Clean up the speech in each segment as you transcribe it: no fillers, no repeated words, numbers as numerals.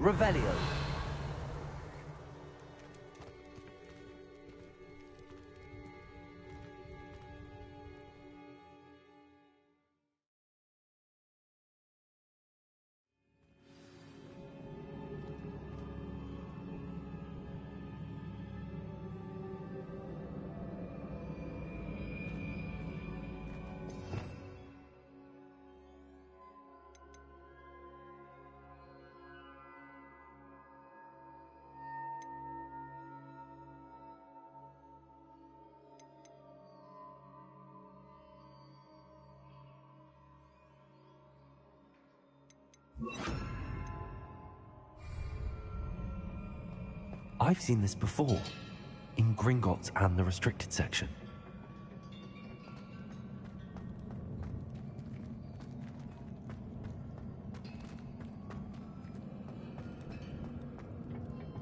Revelio. I've seen this before, in Gringotts and the restricted section.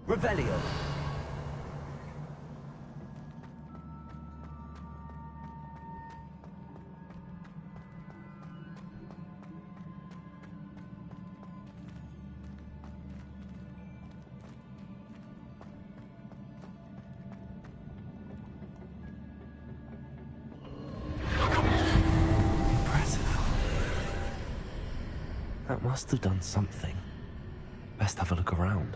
Revelio. That must have done something. Best have a look around.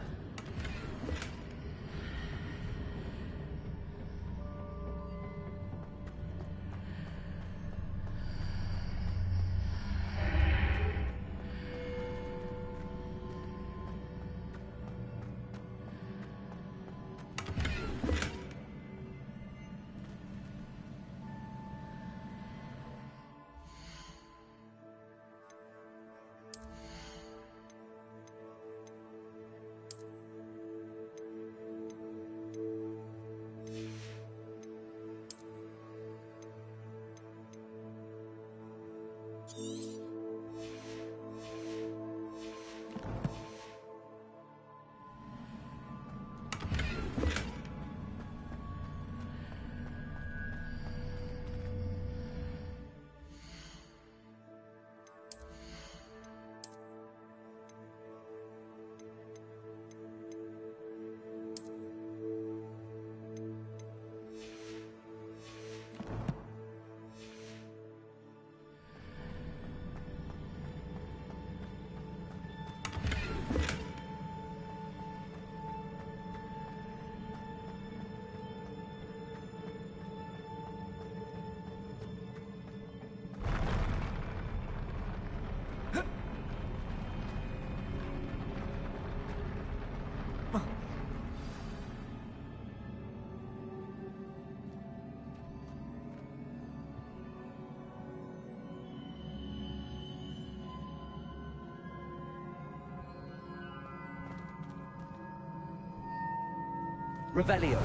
Revelio.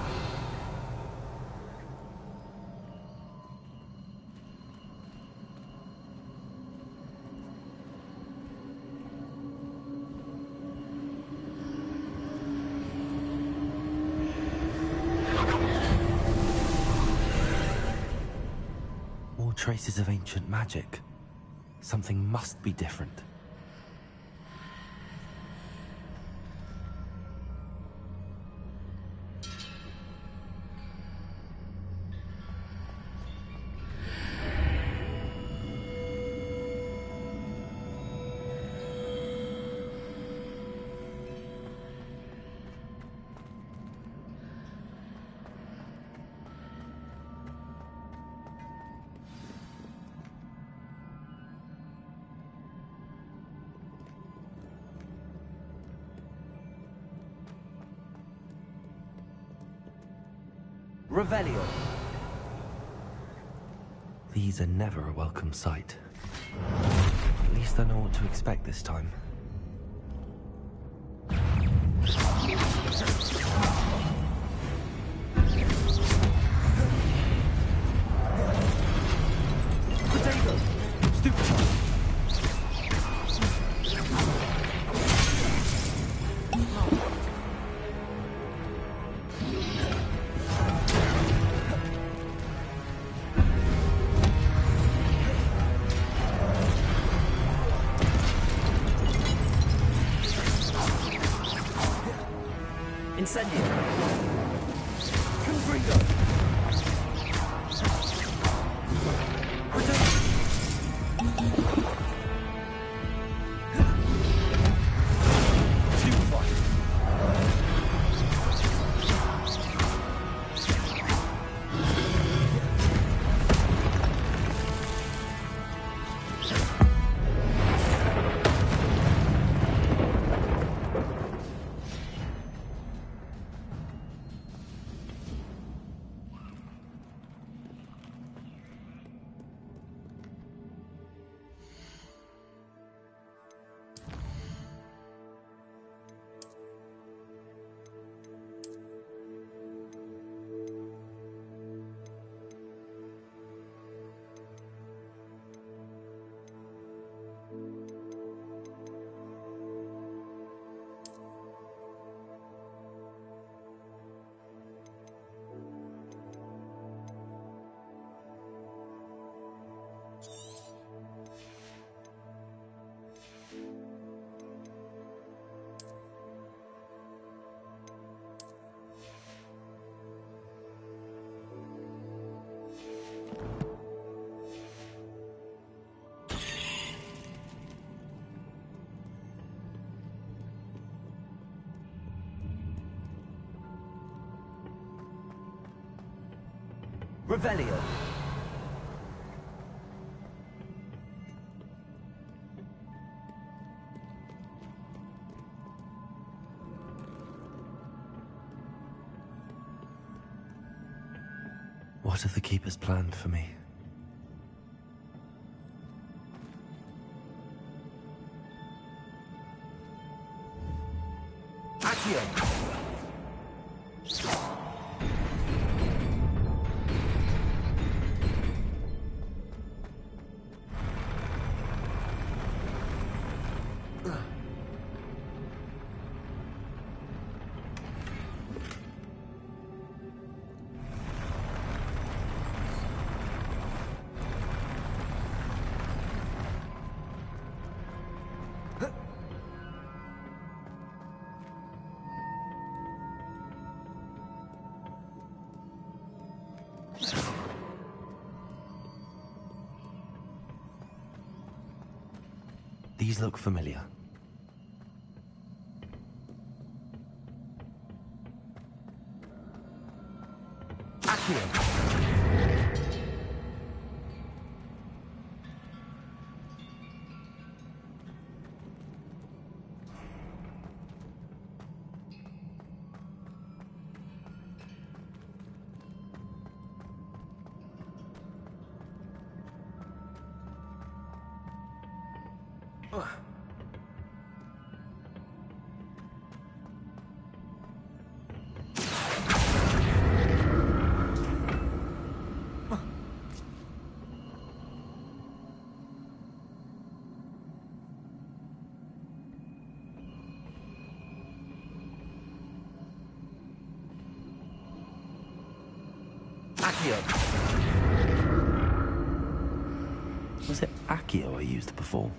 More traces of ancient magic. Something must be different. Revelio. These are never a welcome sight. At least I know what to expect this time. Potato! Stupid! Revelio. What have the Keepers planned for me? Accio. These look familiar. Accio. Accio. Was it Accio I used before?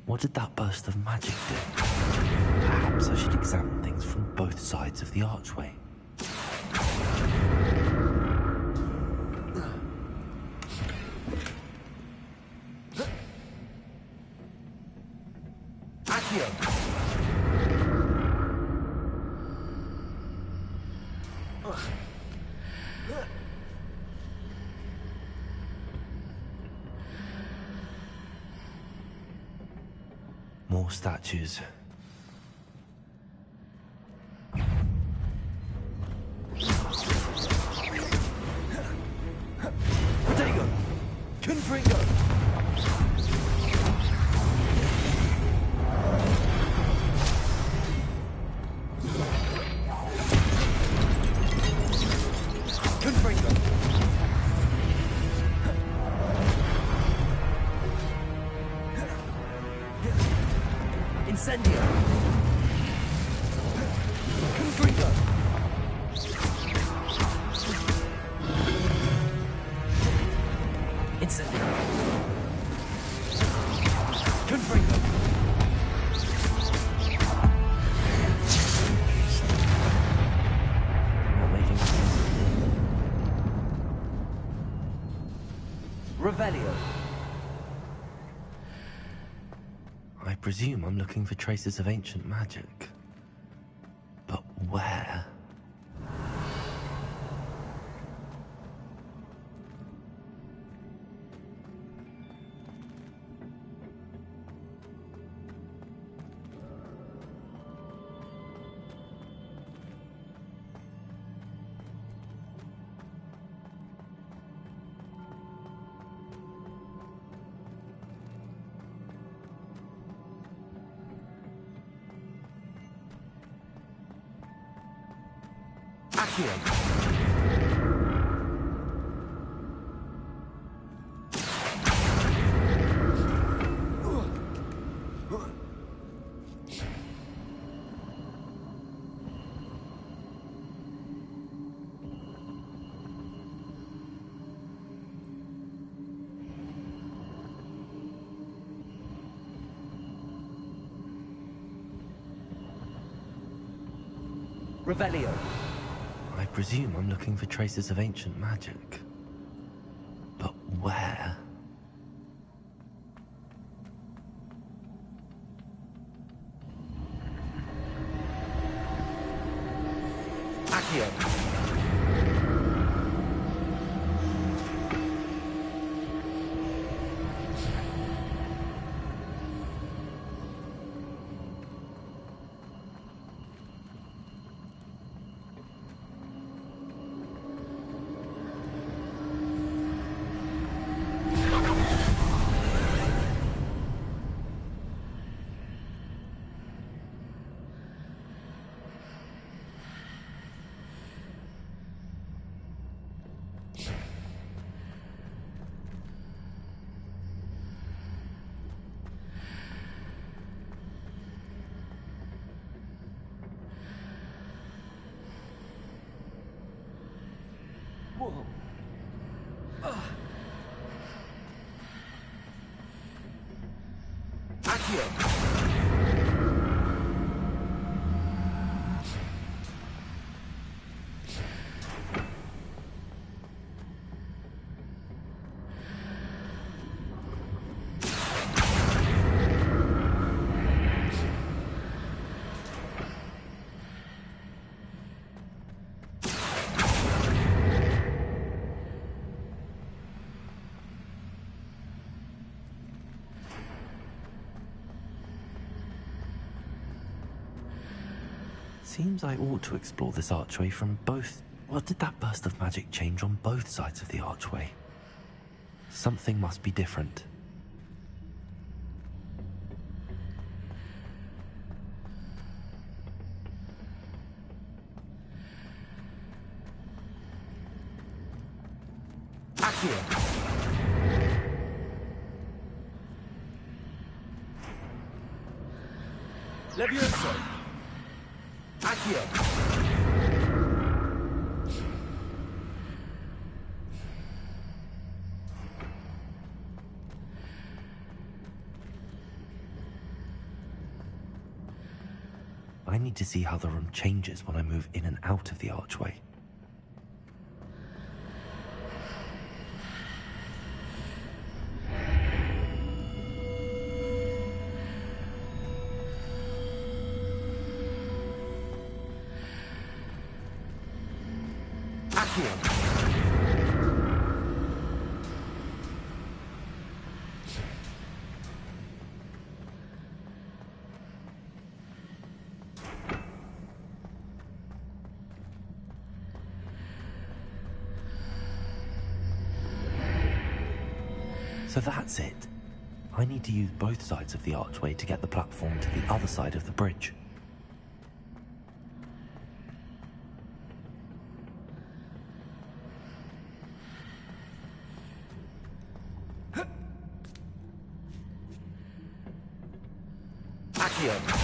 What did that burst of magic do? Perhaps I should examine things from both sides of the archway. More statues. Protego! Confringo! Confringo! Incendio! Confringo! Revelio. I presume I'm looking for traces of ancient magic. But where? Accio. Revelio. I presume I'm looking for traces of ancient magic. But where? Accio. Whoa. Accio. Seems I ought to explore this archway from both... What did that burst of magic change on both sides of the archway? Something must be different. Accio. Levioso. Accio. I need to see how the room changes when I move in and out of the archway. Accio. So that's it. I need to use both sides of the archway to get the platform to the other side of the bridge. Accio.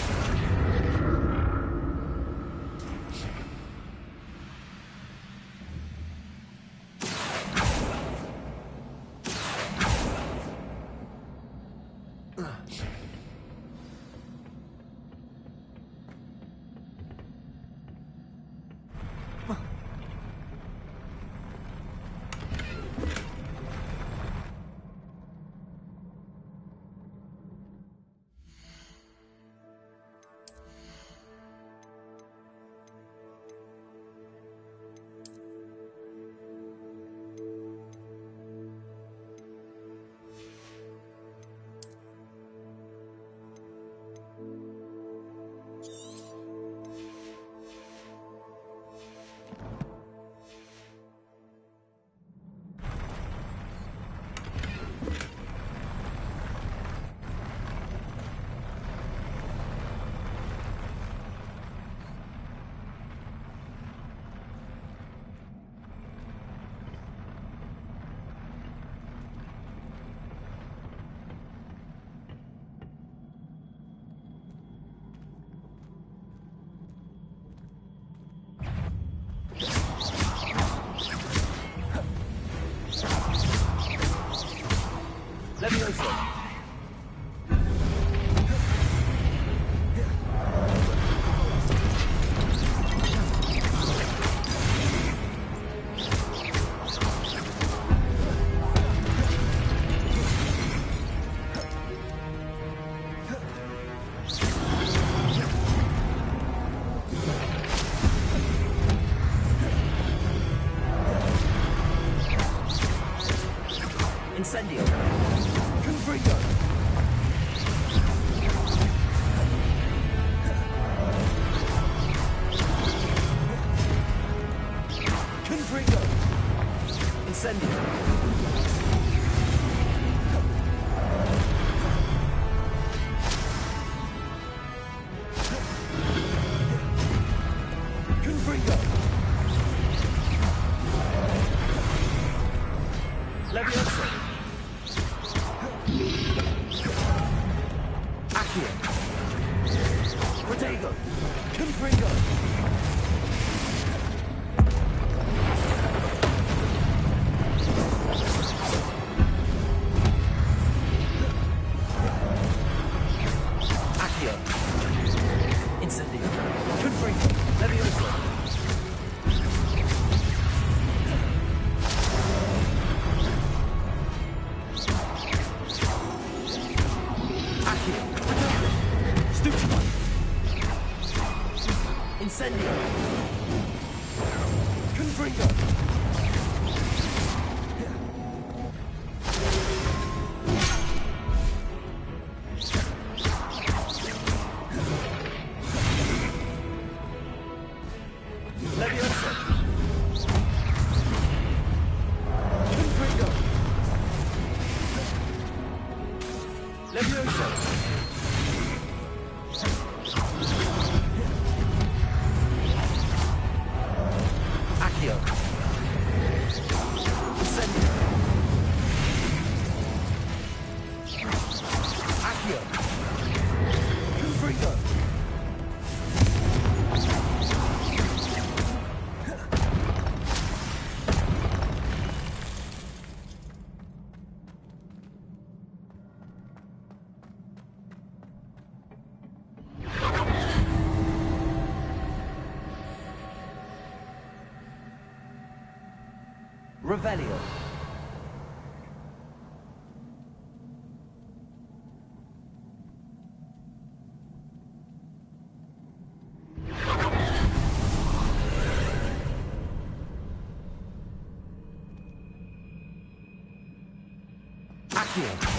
Levioso. Incendio. Confringo. Confringo. Incendio. Confringo. Levioso. Accio. Protego. Confringo. Accio. Incendio. Confringo. Levioso. Accio. Protego. Stupefy. Incendio. Confringo. Levioso. Confringo. Levioso. Accio. Incendio. Accio. Confringo. Revelio. Accio.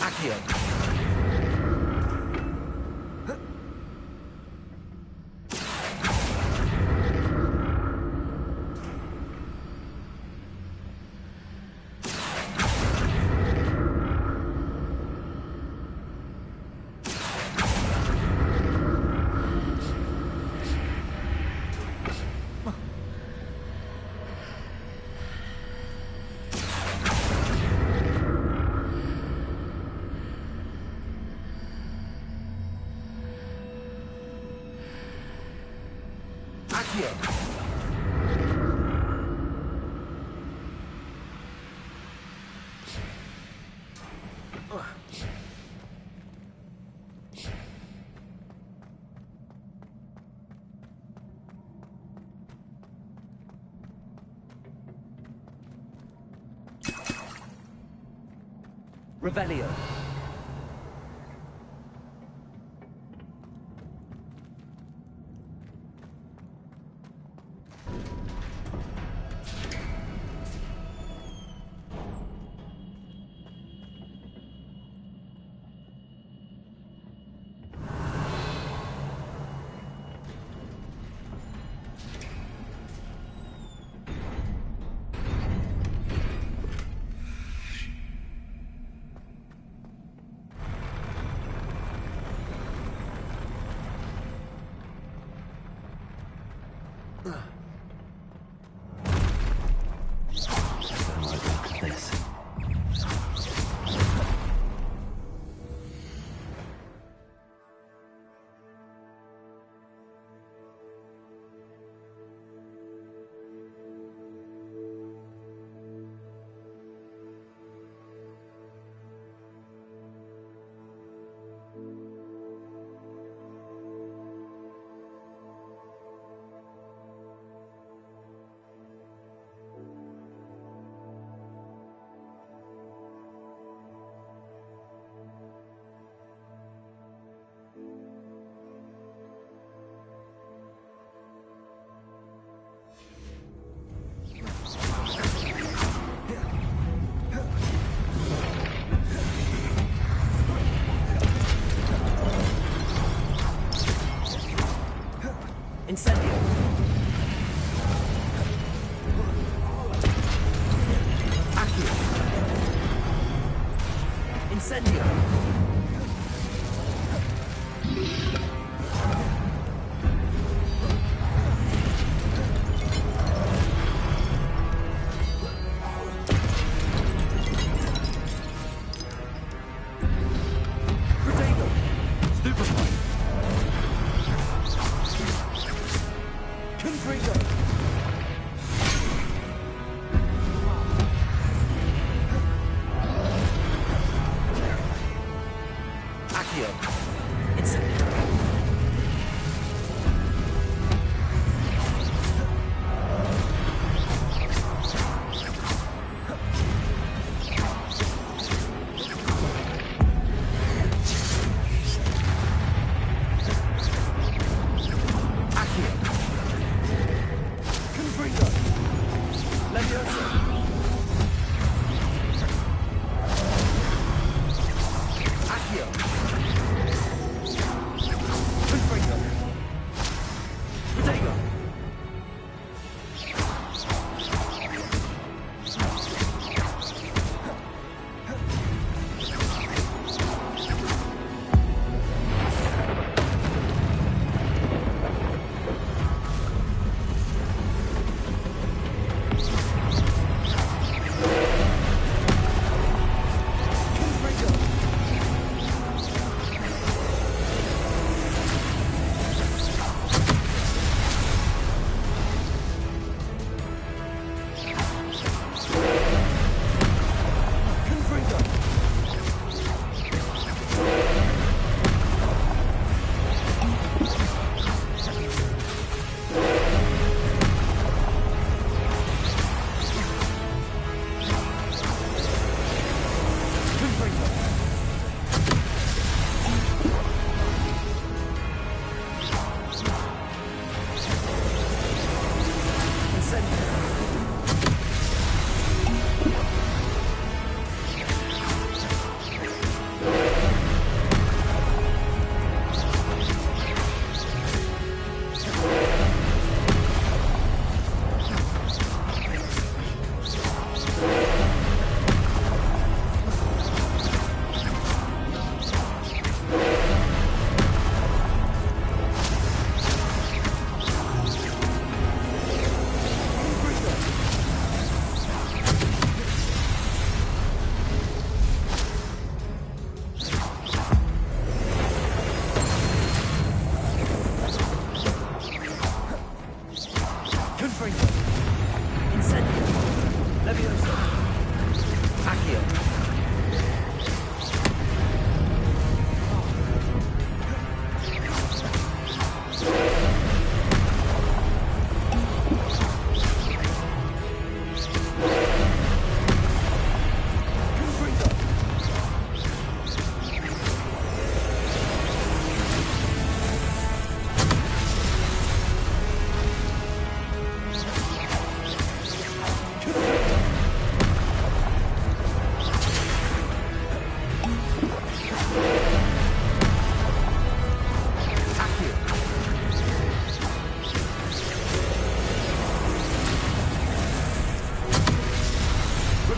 Accio. Accio. Revelio.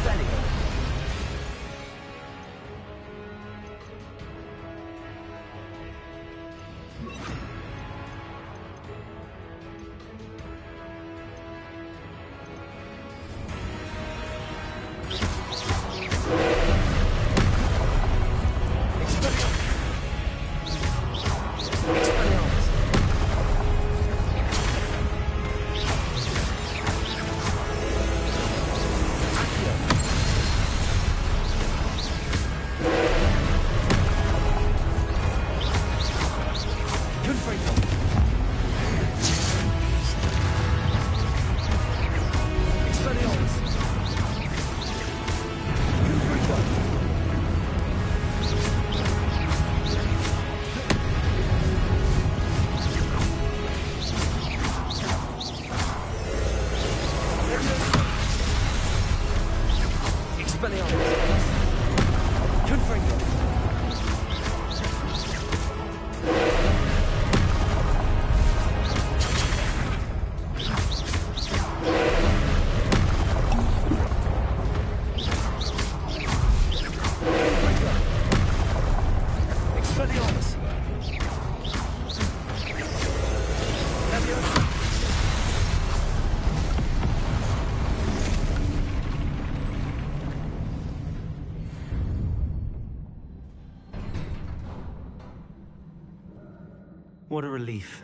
Revelio. What a relief.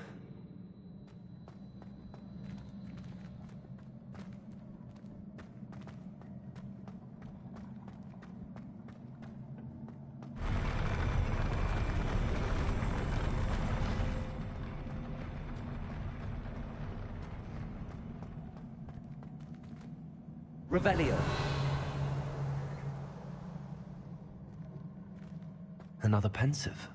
Revelio. Another pensive.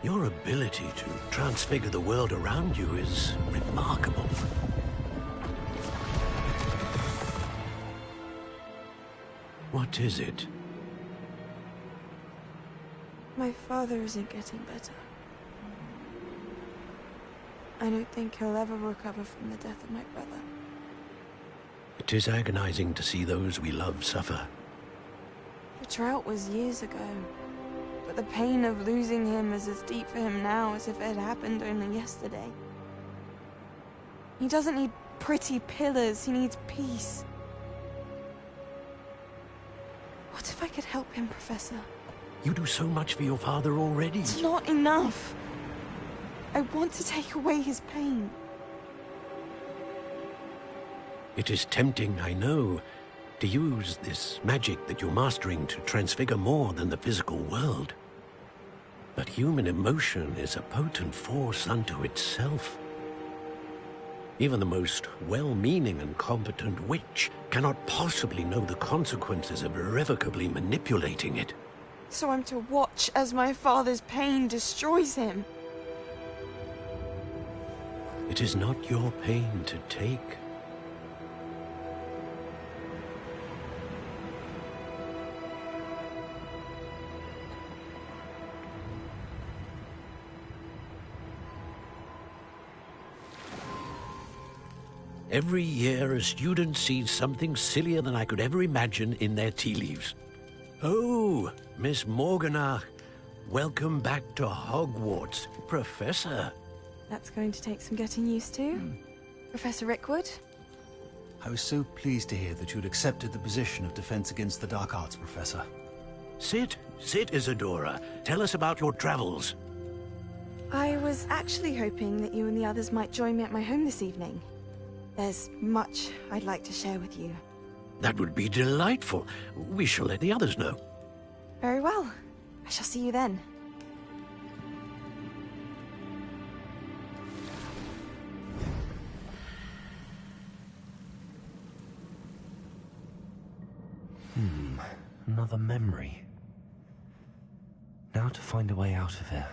Your ability to transfigure the world around you is remarkable. What is it? My father isn't getting better. I don't think he'll ever recover from the death of my brother. It is agonizing to see those we love suffer. The drought was years ago, but the pain of losing him is as deep for him now as if it had happened only yesterday. He doesn't need pretty pillars, he needs peace. What if I could help him, Professor? You do so much for your father already. It's not enough. I want to take away his pain. It is tempting, I know, to use this magic that you're mastering to transfigure more than the physical world. But human emotion is a potent force unto itself. Even the most well-meaning and competent witch cannot possibly know the consequences of irrevocably manipulating it. So I'm to watch as my father's pain destroys him. It is not your pain to take. Every year, a student sees something sillier than I could ever imagine in their tea leaves. Oh, Miss Morganach, welcome back to Hogwarts, Professor. That's going to take some getting used to. Professor Rickwood? I was so pleased to hear that you'd accepted the position of Defense Against the Dark Arts, Professor. Sit, Isadora. Tell us about your travels. I was actually hoping that you and the others might join me at my home this evening. There's much I'd like to share with you. That would be delightful. We shall let the others know. Very well. I shall see you then. Another memory. Now to find a way out of here.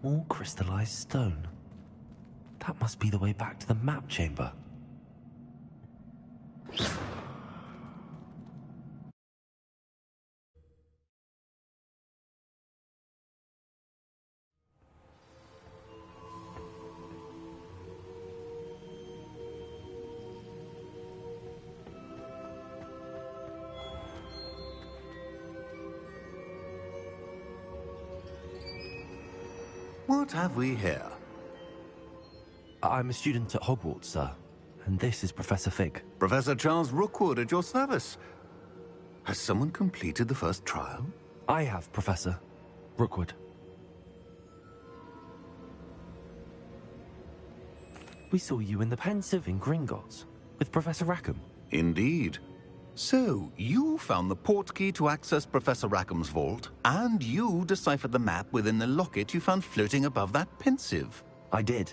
More crystallized stone. That must be the way back to the map chamber. What have we here? I'm a student at Hogwarts, sir. And this is Professor Fig. Professor Charles Rookwood at your service. Has someone completed the first trial? I have, Professor Rookwood. We saw you in the Pensive in Gringotts with Professor Rackham. Indeed. So, you found the portkey to access Professor Rackham's vault, and you deciphered the map within the locket you found floating above that Pensive. I did.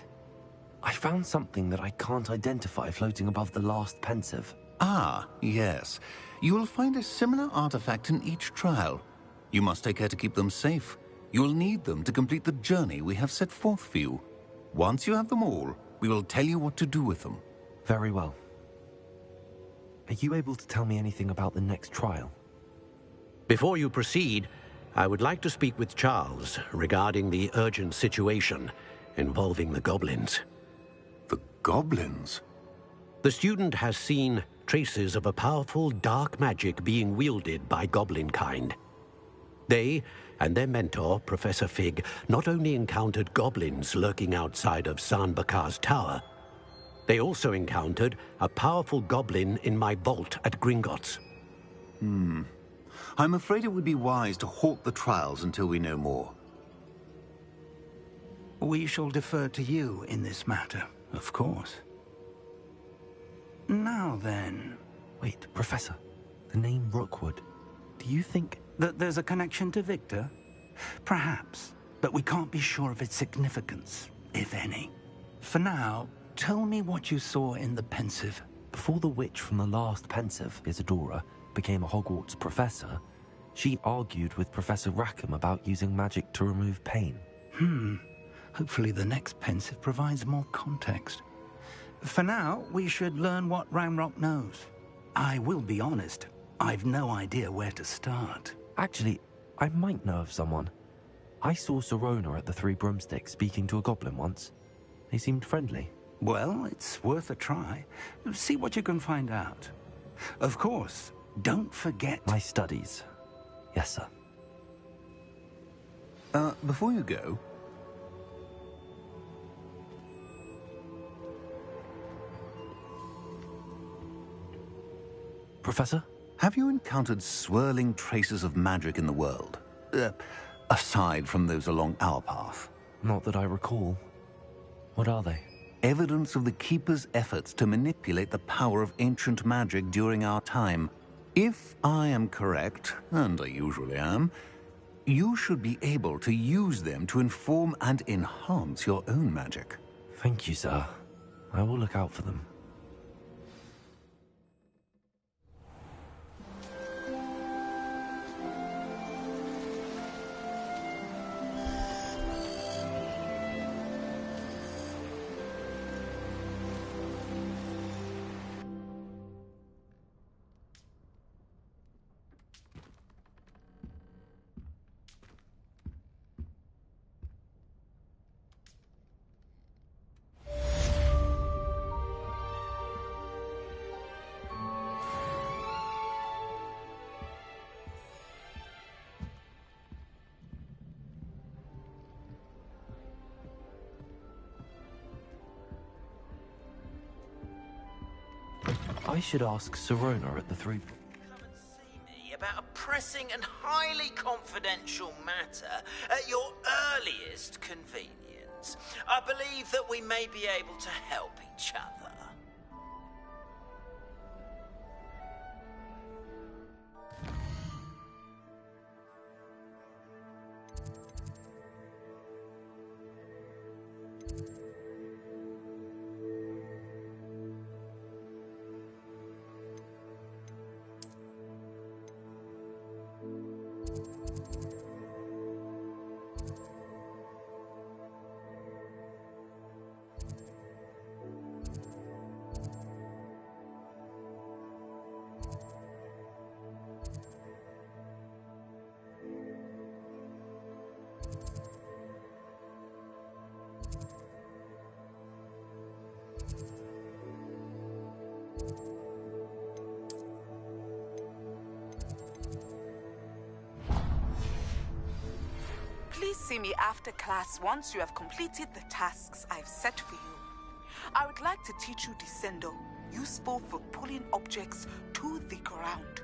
I found something that I can't identify floating above the last Pensive. Ah, yes. You will find a similar artifact in each trial. You must take care to keep them safe. You will need them to complete the journey we have set forth for you. Once you have them all, we will tell you what to do with them. Very well. Are you able to tell me anything about the next trial? Before you proceed, I would like to speak with Charles regarding the urgent situation involving the goblins. The goblins? The student has seen traces of a powerful dark magic being wielded by goblin kind. They and their mentor, Professor Fig, not only encountered goblins lurking outside of San Bakar's tower, they also encountered a powerful goblin in my vault at Gringotts. I'm afraid it would be wise to halt the trials until we know more. We shall defer to you in this matter, of course. Now then... Wait, Professor. The name Rookwood. Do you think... that there's a connection to Victor? Perhaps, but we can't be sure of its significance, if any. For now, tell me what you saw in the Pensive. Before the witch from the last Pensive, Isadora, became a Hogwarts professor, she argued with Professor Rackham about using magic to remove pain. Hopefully the next Pensive provides more context. For now, we should learn what Ranrock knows. I will be honest, I've no idea where to start. Actually, I might know of someone. I saw Serona at the Three Broomsticks speaking to a goblin once. They seemed friendly. Well, it's worth a try. See what you can find out. Of course, don't forget... My studies. Yes, sir. Before you go... Professor? Have you encountered swirling traces of magic in the world? Aside from those along our path? Not that I recall. What are they? Evidence of the Keeper's efforts to manipulate the power of ancient magic during our time. If I am correct, and I usually am, You should be able to use them to inform and enhance your own magic. Thank you, sir. I will look out for them. I should ask Sirona at the Three... Come and see me about a pressing and highly confidential matter at your earliest convenience. I believe that we may be able to help each other. Please see me after class once you have completed the tasks I've set for you. I would like to teach you Descendo, useful for pulling objects to the ground.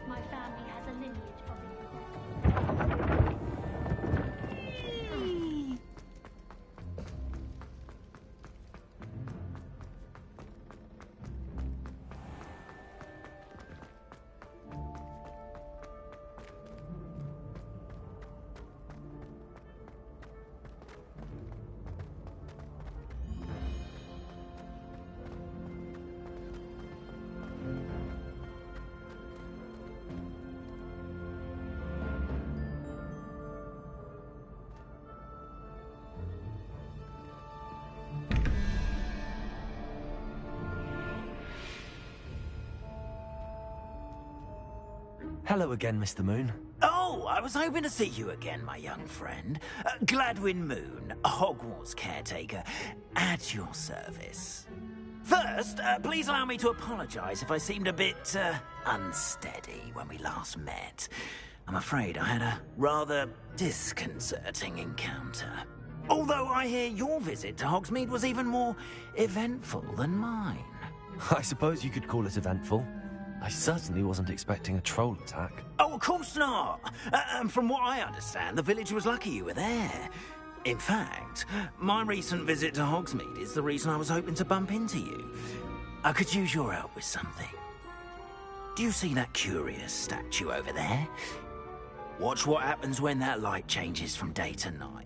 My family has a lineage of Hello again, Mr. Moon. Oh, I was hoping to see you again, my young friend. Gladwin Moon, Hogwarts caretaker, at your service. First, please allow me to apologize if I seemed a bit, unsteady when we last met. I'm afraid I had a rather disconcerting encounter. Although I hear your visit to Hogsmeade was even more eventful than mine. I suppose you could call it eventful. I certainly wasn't expecting a troll attack. Oh, of course not. And from what I understand, the village was lucky you were there. In fact, my recent visit to Hogsmeade is the reason I was hoping to bump into you. I could use your help with something. Do you see that curious statue over there? Watch what happens when that light changes from day to night.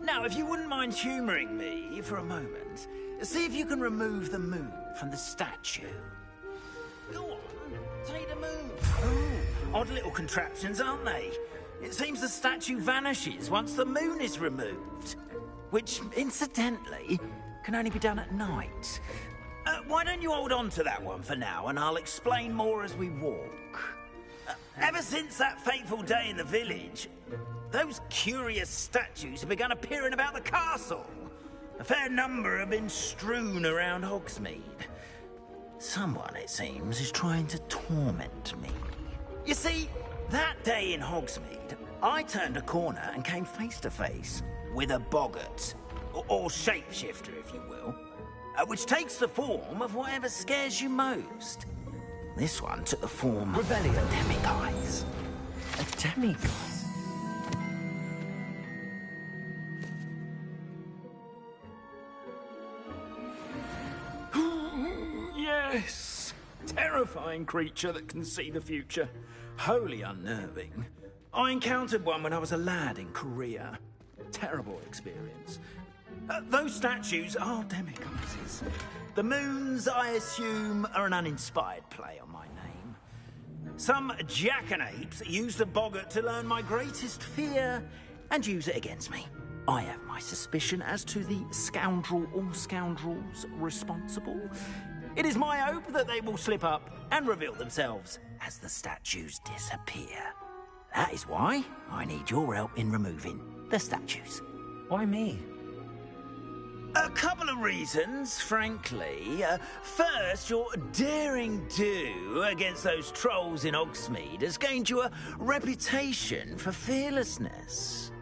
Now, if you wouldn't mind humouring me for a moment, see if you can remove the moon from the statue. Go on, take the moon. Oh, odd little contraptions, aren't they? It seems the statue vanishes once the moon is removed. Which, incidentally, can only be done at night. Why don't you hold on to that one for now, and I'll explain more as we walk. Ever since that fateful day in the village, those curious statues have begun appearing about the castle. A fair number have been strewn around Hogsmeade. Someone, it seems, is trying to torment me. You see, That day in Hogsmeade, I turned a corner and came face to face with a boggart, or shapeshifter, if you will, which takes the form of whatever scares you most. This one took the form of a demiguise. A demiguise? Yes! Terrifying creature that can see the future. Wholly unnerving. I encountered one when I was a lad in Korea. Terrible experience. Those statues are demiguises. The moons, I assume, are an uninspired play on my name. Some jackanapes used a boggart to learn my greatest fear and use it against me. I have my suspicion as to the scoundrel or scoundrels responsible. It is my hope that they will slip up and reveal themselves as the statues disappear. That is why I need your help in removing the statues. Why me? A couple of reasons, frankly. First, your daring do against those trolls in Hogsmeade has gained you a reputation for fearlessness.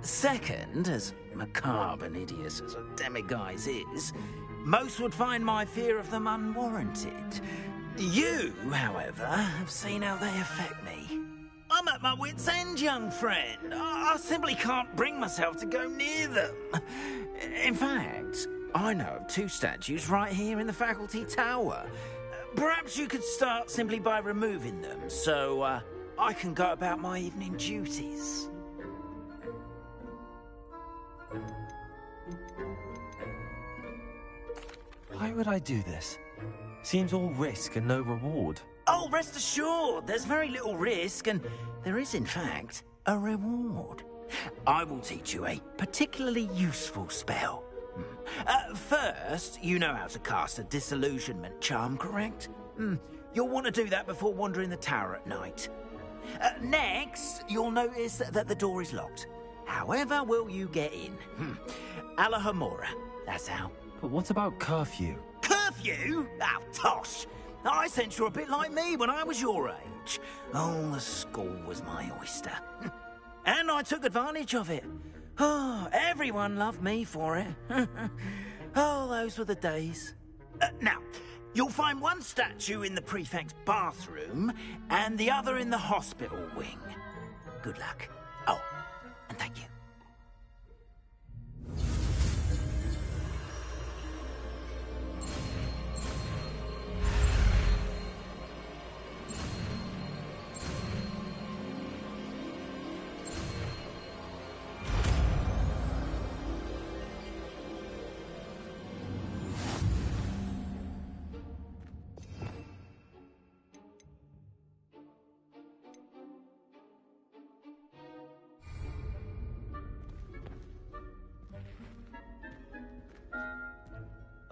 Second, as macabre and hideous as a demiguise is, most would find my fear of them unwarranted. You, however, have seen how they affect me. I'm at my wit's end, young friend. I simply can't bring myself to go near them. In fact, I know of 2 statues right here in the faculty tower. Perhaps you could start simply by removing them, so I can go about my evening duties. Why would I do this? Seems all risk and no reward. Oh, rest assured, there's very little risk, and there is, in fact, a reward. I will teach you a particularly useful spell. First, you know how to cast a disillusionment charm, correct? You'll want to do that before wandering the tower at night. Next, you'll notice that the door is locked. However will you get in? Alahomora, that's how. But what about curfew? Curfew? Oh, tosh! I sense you're a bit like me when I was your age. Oh, the school was my oyster. And I took advantage of it. Oh, everyone loved me for it. Oh, those were the days. Now, you'll find one statue in the prefect's bathroom and the other in the hospital wing. Good luck. Oh, and thank you.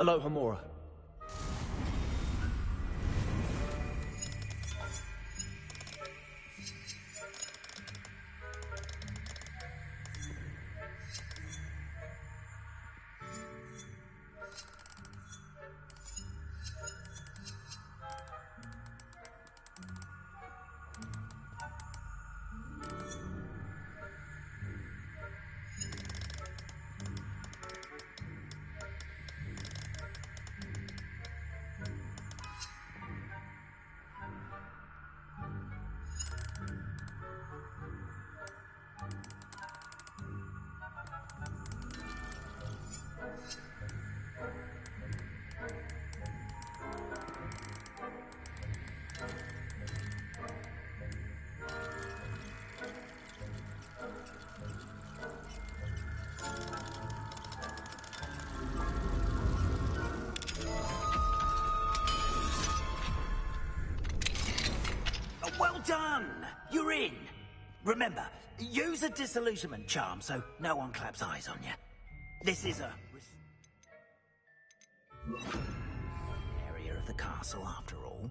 Alohomora. Well done! You're in. Remember, use a disillusionment charm so no one claps eyes on you. This is a area of the castle, after all.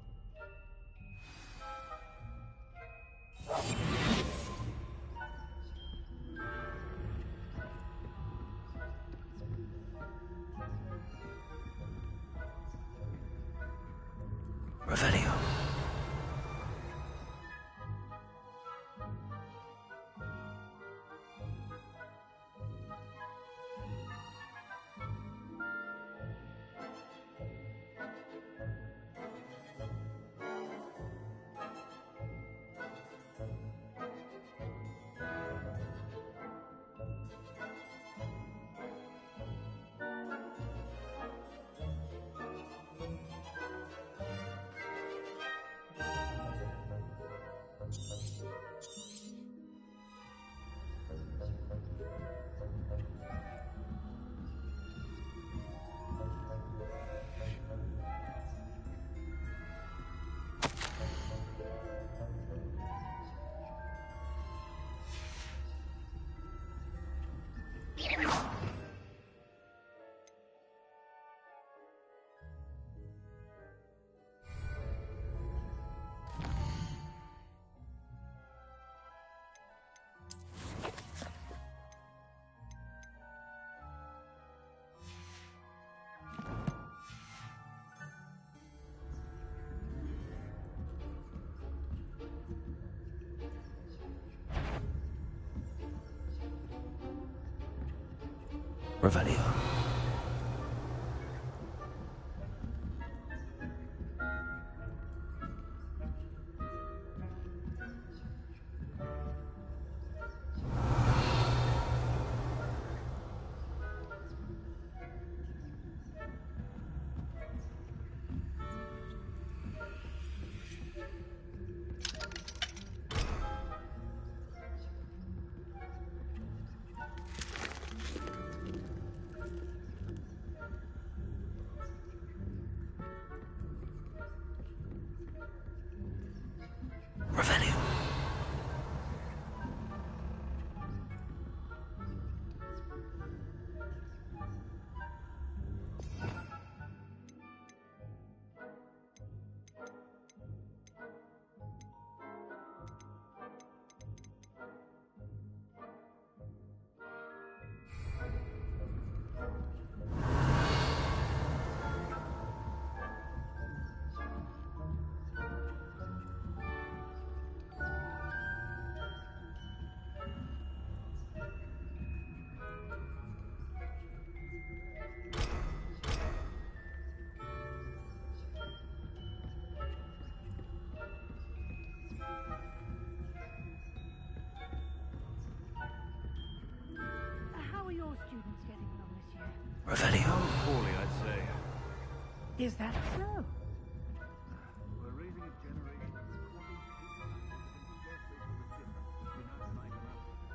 Revelio. Revelio. Revelio. How are your students getting along this year? Revelio. Poorly, I'd say. Is that so? We're raising a generation that's causing scarcely a difference between outside and outside.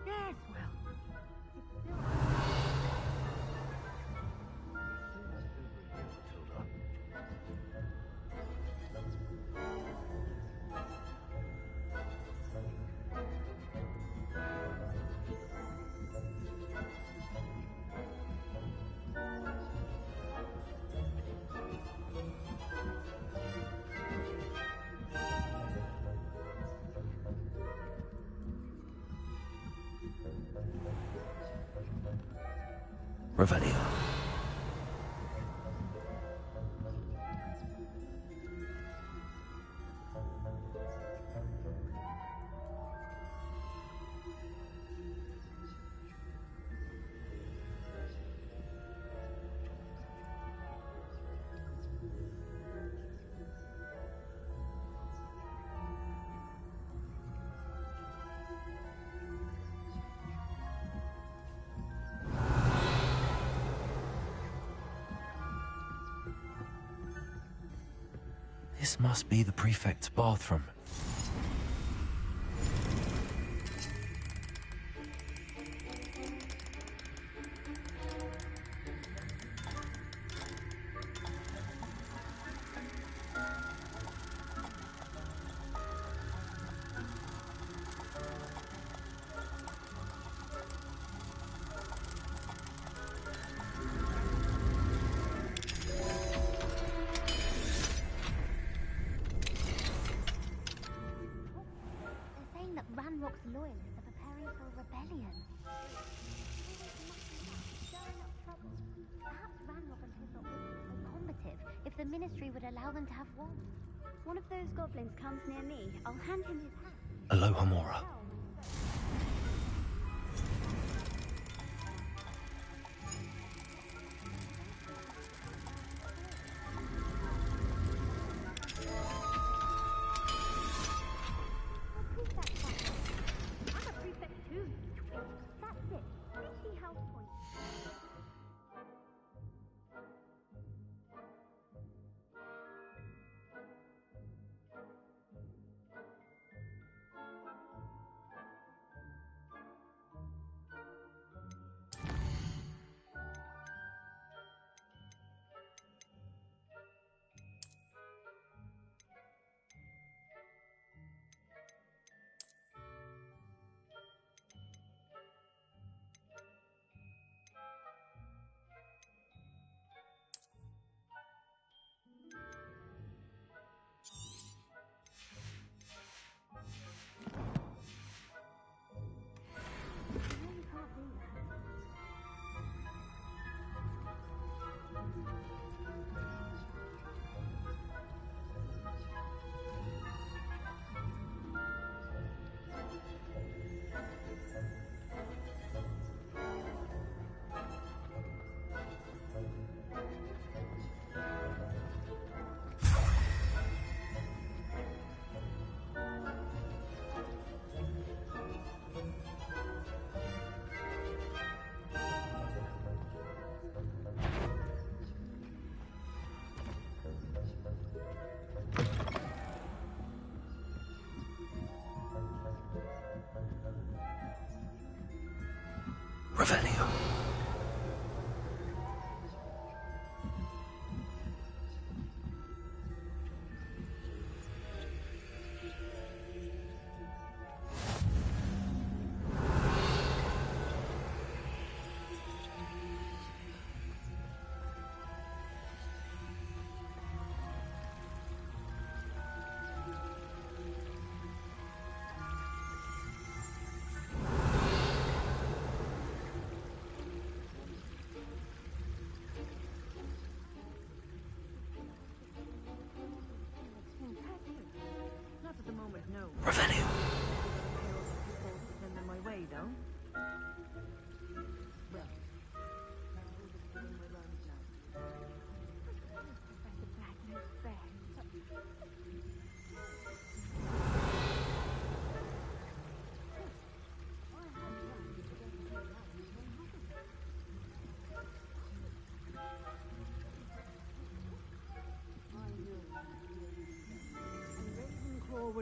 Yes, well, it's still... Revelio. This must be the prefect's bathroom. They're saying that Ranrock's loyalists are preparing for a rebellion. Stirring up trouble. Perhaps Ranrock and his lot would be so combative if the Ministry would allow them to have one. One of those goblins comes near me, I'll hand him his hat. Aloha Mora. I'm a prefect too, you twit. That's it. Fishy house point.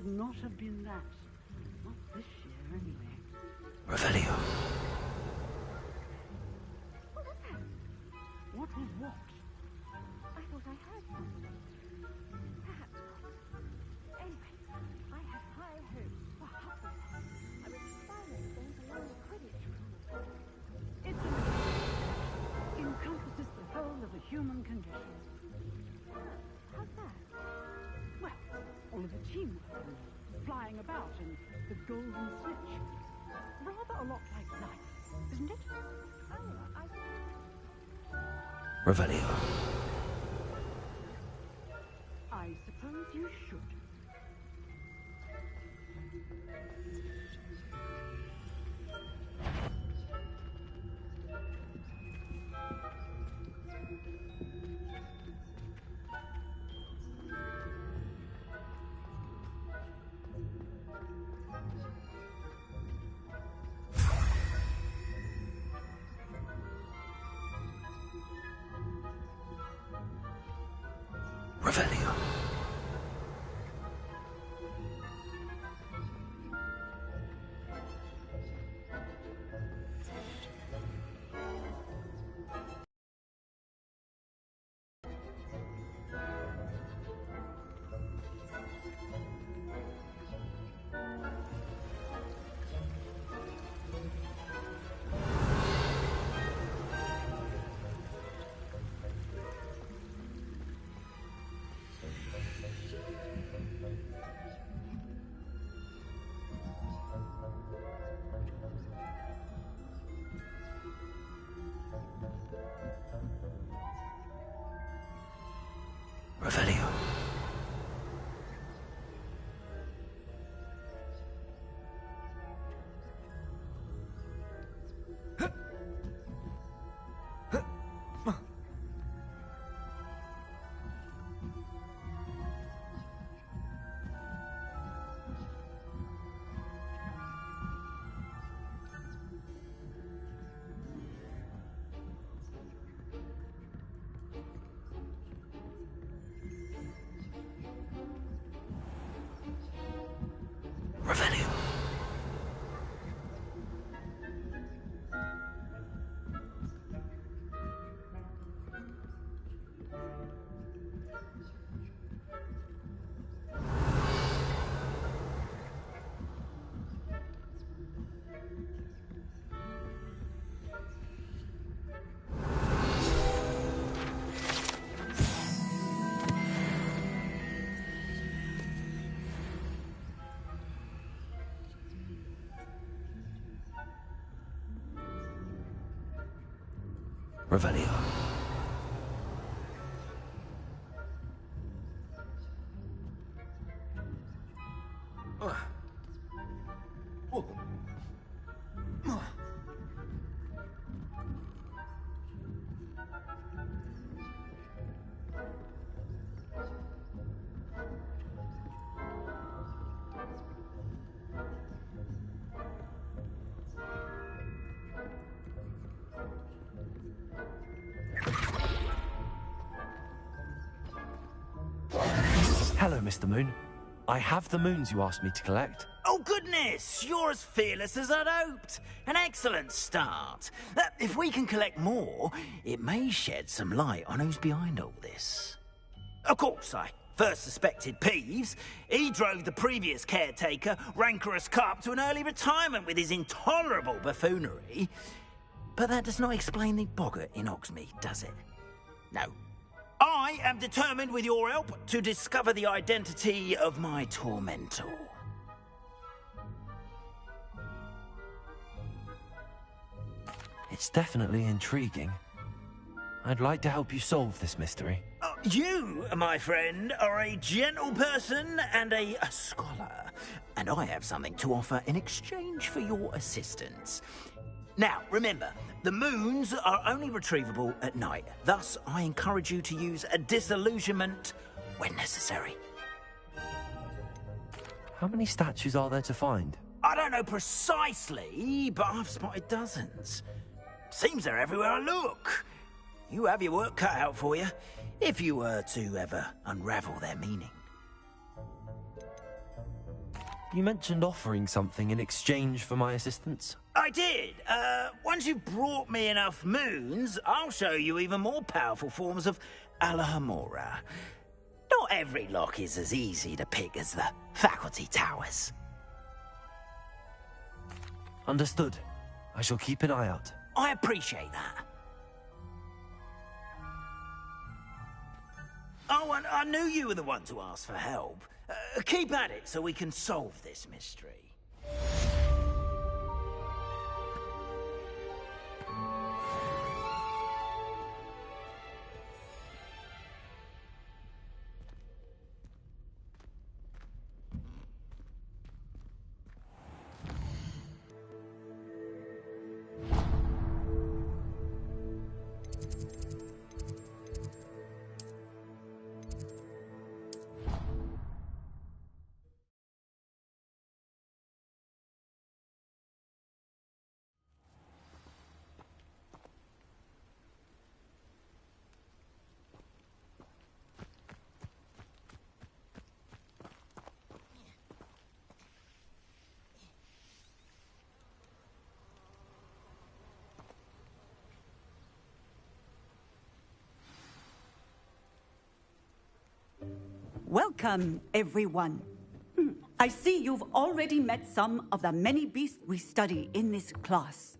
would not have been that. Not this year, anyway. Revelio. What was that? What was what? I thought I heard something. Perhaps not. Anyway, I have high hopes for Hufflepuff. I was finally going to learn the Quidditch rules. It's encompasses the whole of the human condition. How's that? Well, all of the teamwork and flying about and the golden snitch. Rather a lot like life, isn't it? Oh, Revelio. I suppose you should. Revelio. Revelio. Revelio. Revelio. Hello, Mr. Moon. I have the moons you asked me to collect. Oh, goodness! You're as fearless as I'd hoped. An excellent start. If we can collect more, it may shed some light on who's behind all this. Of course, I first suspected Peeves. He drove the previous caretaker, Rancorous Carp, to an early retirement with his intolerable buffoonery. But that does not explain the boggart in Hogsmeade, does it? No. I am determined, with your help, to discover the identity of my tormentor. It's definitely intriguing. I'd like to help you solve this mystery. You, my friend, are a gentle person and a scholar, and I have something to offer in exchange for your assistance. Now, remember, the moons are only retrievable at night. Thus, I encourage you to use a disillusionment when necessary. How many statues are there to find? I don't know precisely, but I've spotted dozens. Seems they're everywhere I look. You have your work cut out for you, if you were to ever unravel their meaning. You mentioned offering something in exchange for my assistance. I did. Once you've brought me enough moons, I'll show you even more powerful forms of Alahamora. Not every lock is as easy to pick as the faculty towers. Understood. I shall keep an eye out. I appreciate that. Oh, and I knew you were the one to ask for help. Keep at it so we can solve this mystery. Welcome, everyone. I see you've already met some of the many beasts we study in this class.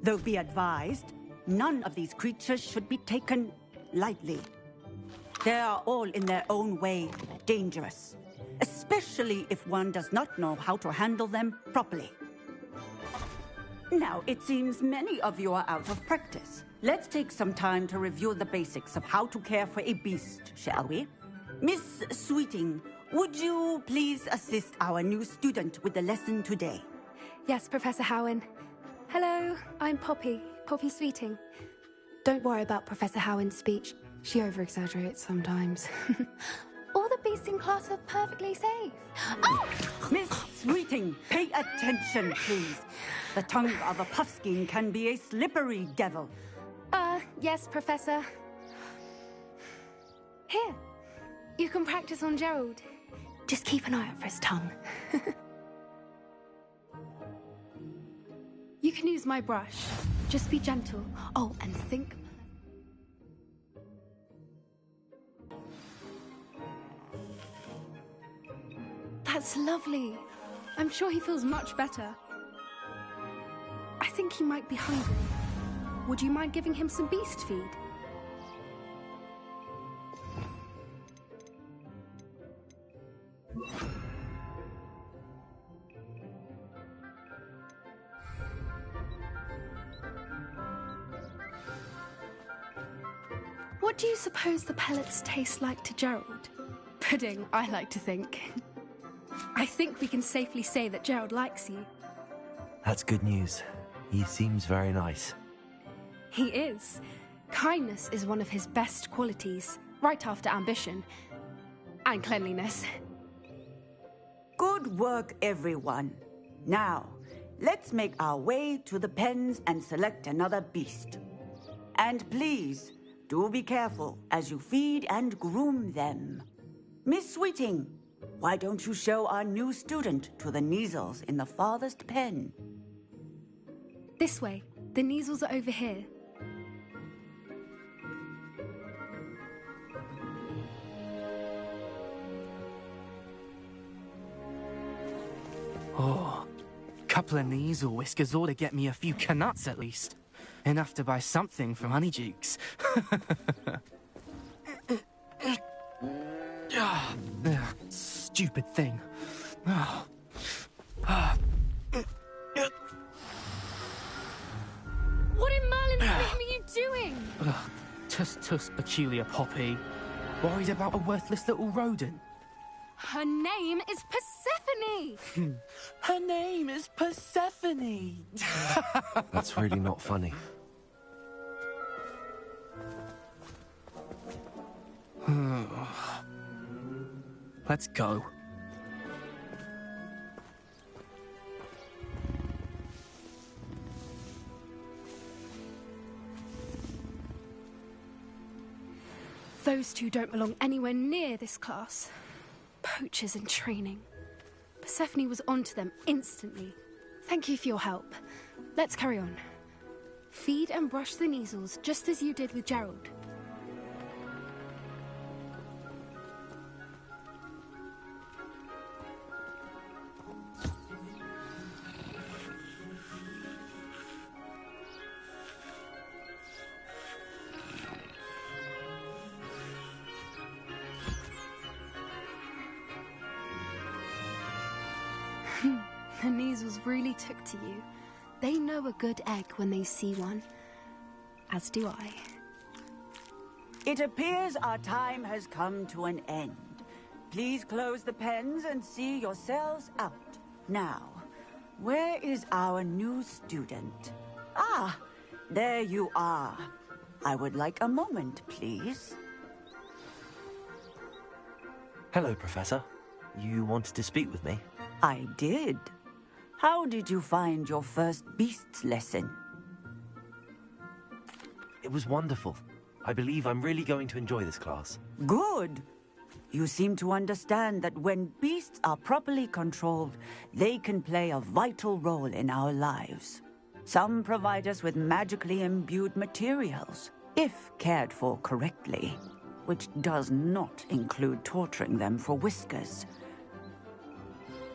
Though be advised, none of these creatures should be taken lightly. They are all in their own way dangerous, especially if one does not know how to handle them properly. Now, it seems many of you are out of practice. Let's take some time to review the basics of how to care for a beast, shall we? Miss Sweeting, would you please assist our new student with the lesson today? Yes, Professor Howen. Hello, I'm Poppy Sweeting. Don't worry about Professor Howen's speech. She over-exaggerates sometimes. All the beasts in class are perfectly safe. Oh! Miss Sweeting, pay attention, please. The tongue of a puffskein can be a slippery devil. Yes, Professor. Here. You can practice on Gerald. Just keep an eye out for his tongue. You can use my brush. Just be gentle. Oh, and think. That's lovely. I'm sure he feels much better. I think he might be hungry. Would you mind giving him some beast feed? What do you suppose the pellets taste like to Gerald? Pudding, I like to think. I think we can safely say that Gerald likes you. That's good news. He seems very nice. He is. Kindness is one of his best qualities, right after ambition. And cleanliness. Good work, everyone. Now, let's make our way to the pens and select another beast. And please, do be careful as you feed and groom them. Miss Sweeting, why don't you show our new student to the Neasels in the farthest pen? This way. The Neasels are over here. Oh, couple of Neasel whiskers ought to get me a few canuts at least. Enough to buy something from Honeydukes. Stupid thing. What in Merlin's name are you doing? Tuss, peculiar Poppy. Worried about a worthless little rodent. Her name is Persephone! Her name is Persephone! That's really not funny. Let's go. Those two don't belong anywhere near this class. Poachers in training. Persephone was onto them instantly. Thank you for your help. Let's carry on. Feed and brush the Neasels just as you did with Gerald. The Neasels really took to you. They know a good egg when they see one. As do I. It appears our time has come to an end. Please close the pens and see yourselves out. Now, where is our new student? Ah, there you are. I would like a moment, please. Hello, Professor. You wanted to speak with me? I did. How did you find your first beasts lesson? It was wonderful. I believe I'm really going to enjoy this class. Good. You seem to understand that when beasts are properly controlled, they can play a vital role in our lives. Some provide us with magically imbued materials, if cared for correctly, which does not include torturing them for whiskers.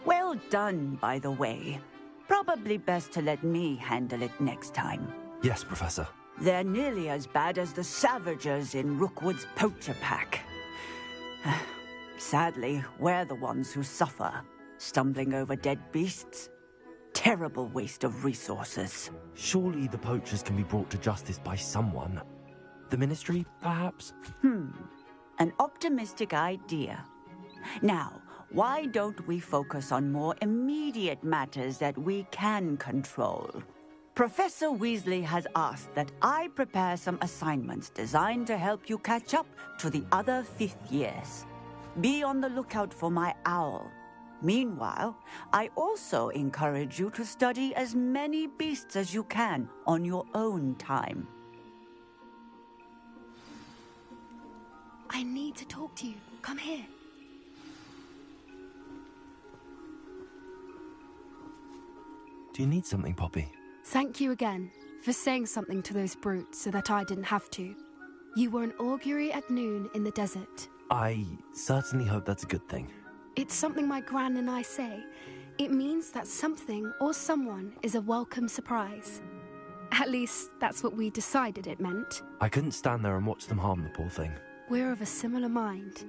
Well done, by the way. Probably best to let me handle it next time. Yes, Professor. They're nearly as bad as the Savagers in Rookwood's poacher pack. Sadly, we're the ones who suffer, stumbling over dead beasts. Terrible waste of resources. Surely the poachers can be brought to justice by someone. The Ministry, perhaps? An optimistic idea. Now, why don't we focus on more immediate matters that we can control? Professor Weasley has asked that I prepare some assignments designed to help you catch up to the other 5th years. Be on the lookout for my owl. Meanwhile, I also encourage you to study as many beasts as you can on your own time. I need to talk to you. Come here. Do you need something, Poppy? Thank you again for saying something to those brutes so that I didn't have to. You were an augury at noon in the desert. I certainly hope that's a good thing. It's something my gran and I say. It means that something or someone is a welcome surprise. At least, that's what we decided it meant. I couldn't stand there and watch them harm the poor thing. We're of a similar mind.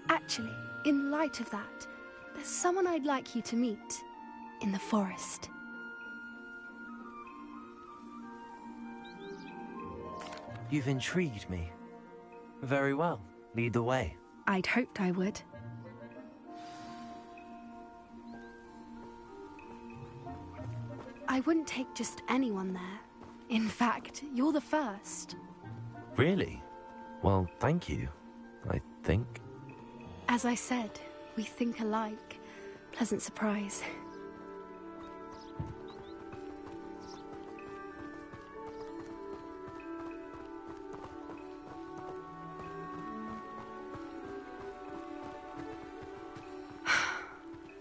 Actually, in light of that, there's someone I'd like you to meet. In the forest. You've intrigued me. Very well. Lead the way. I'd hoped I would. I wouldn't take just anyone there. In fact, you're the first. Really? Well, thank you, I think. As I said, we think alike. Pleasant surprise.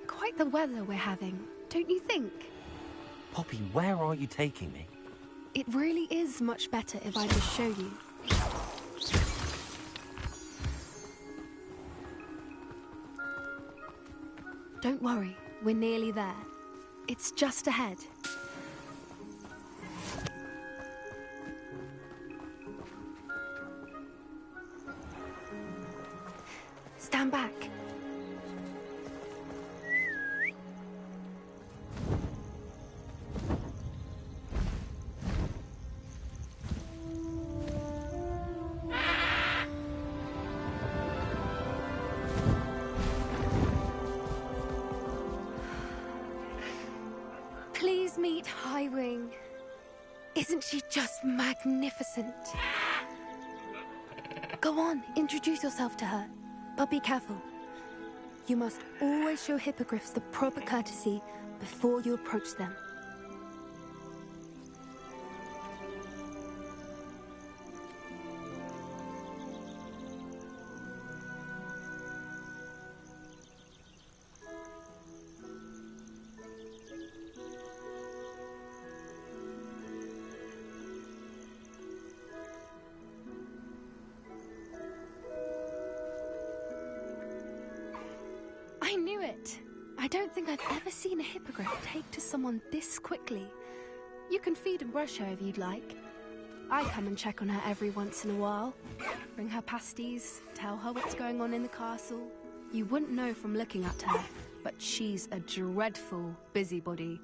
Quite the weather we're having, don't you think? Poppy, where are you taking me? It really is much better if I just show you. Don't worry, we're nearly there. It's just ahead. Stand back. Please meet Highwing. Isn't she just magnificent? Go on, introduce yourself to her. But be careful. You must always show hippogriffs the proper courtesy before you approach them. it. I don't think I've ever seen a hippogriff take to someone this quickly. You can feed and brush her if you'd like. I come and check on her every once in a while. Bring her pasties, tell her what's going on in the castle. You wouldn't know from looking at her, but she's a dreadful busybody.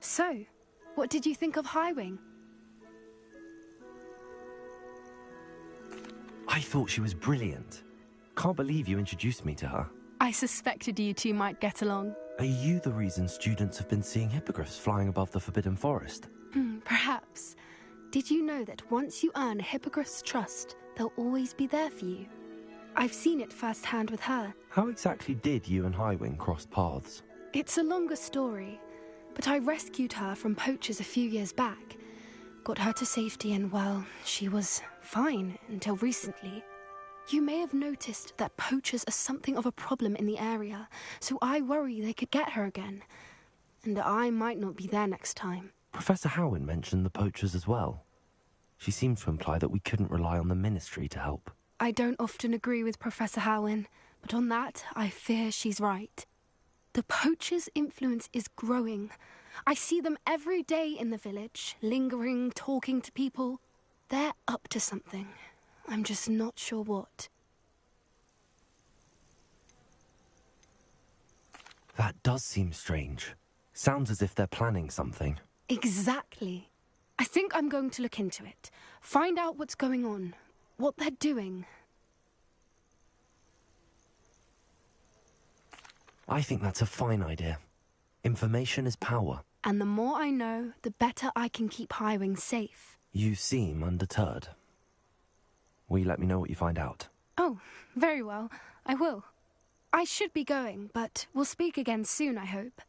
So, what did you think of Highwing? I thought she was brilliant. Can't believe you introduced me to her. I suspected you two might get along. Are you the reason students have been seeing hippogriffs flying above the Forbidden Forest? Perhaps. Did you know that once you earn a hippogriff's trust, they'll always be there for you? I've seen it firsthand with her. How exactly did you and Highwing cross paths? It's a longer story, but I rescued her from poachers a few years back. Got her to safety and, well, she was fine until recently. You may have noticed that poachers are something of a problem in the area, so I worry they could get her again. And I might not be there next time. Professor Howin mentioned the poachers as well. She seemed to imply that we couldn't rely on the Ministry to help. I don't often agree with Professor Howin, but on that, I fear she's right. The poachers' influence is growing. I see them every day in the village, lingering, talking to people. They're up to something. I'm just not sure what. That does seem strange. Sounds as if they're planning something. Exactly. I think I'm going to look into it. Find out what's going on, what they're doing. I think that's a fine idea. Information is power. And the more I know, the better I can keep Highwing safe. You seem undeterred. Will you let me know what you find out? Oh, very well. I will. I should be going, but we'll speak again soon, I hope.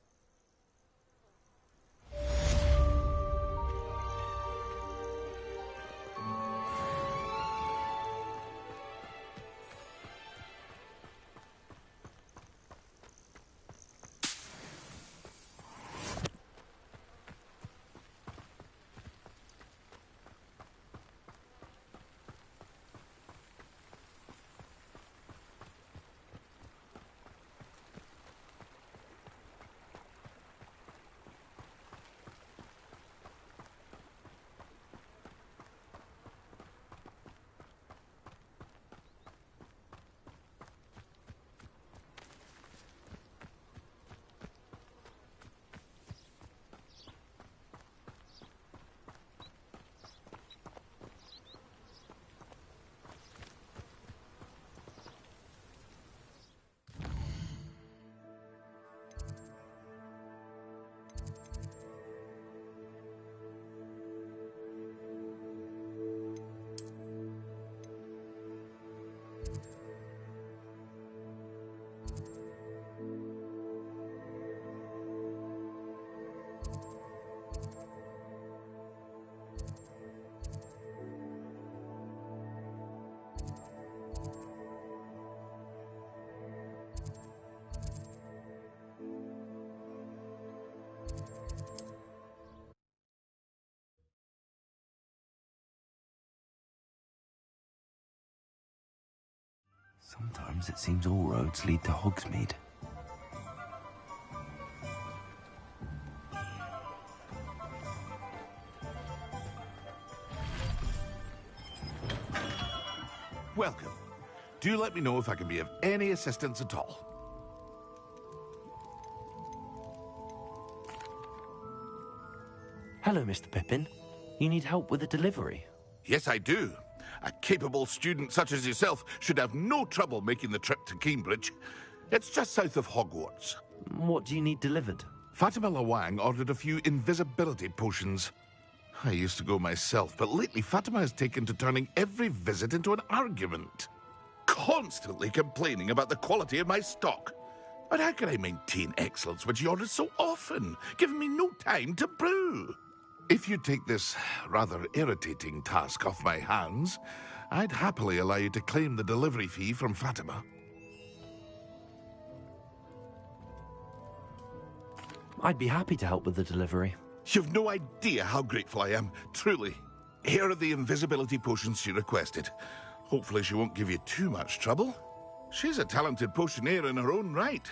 Sometimes it seems all roads lead to Hogsmeade. Welcome. Do let me know if I can be of any assistance at all. Hello, Mr. Pippin. You need help with a delivery? Yes, I do. A capable student such as yourself should have no trouble making the trip to Cambridge. It's just south of Hogwarts. What do you need delivered? Fatima Lawang ordered a few invisibility potions. I used to go myself, but lately Fatima has taken to turning every visit into an argument. Constantly complaining about the quality of my stock. But how can I maintain excellence when she orders so often, giving me no time to brew? If you take this rather irritating task off my hands, I'd happily allow you to claim the delivery fee from Fatima. I'd be happy to help with the delivery. You've no idea how grateful I am, truly. Here are the invisibility potions she requested. Hopefully she won't give you too much trouble. She's a talented potioneer in her own right.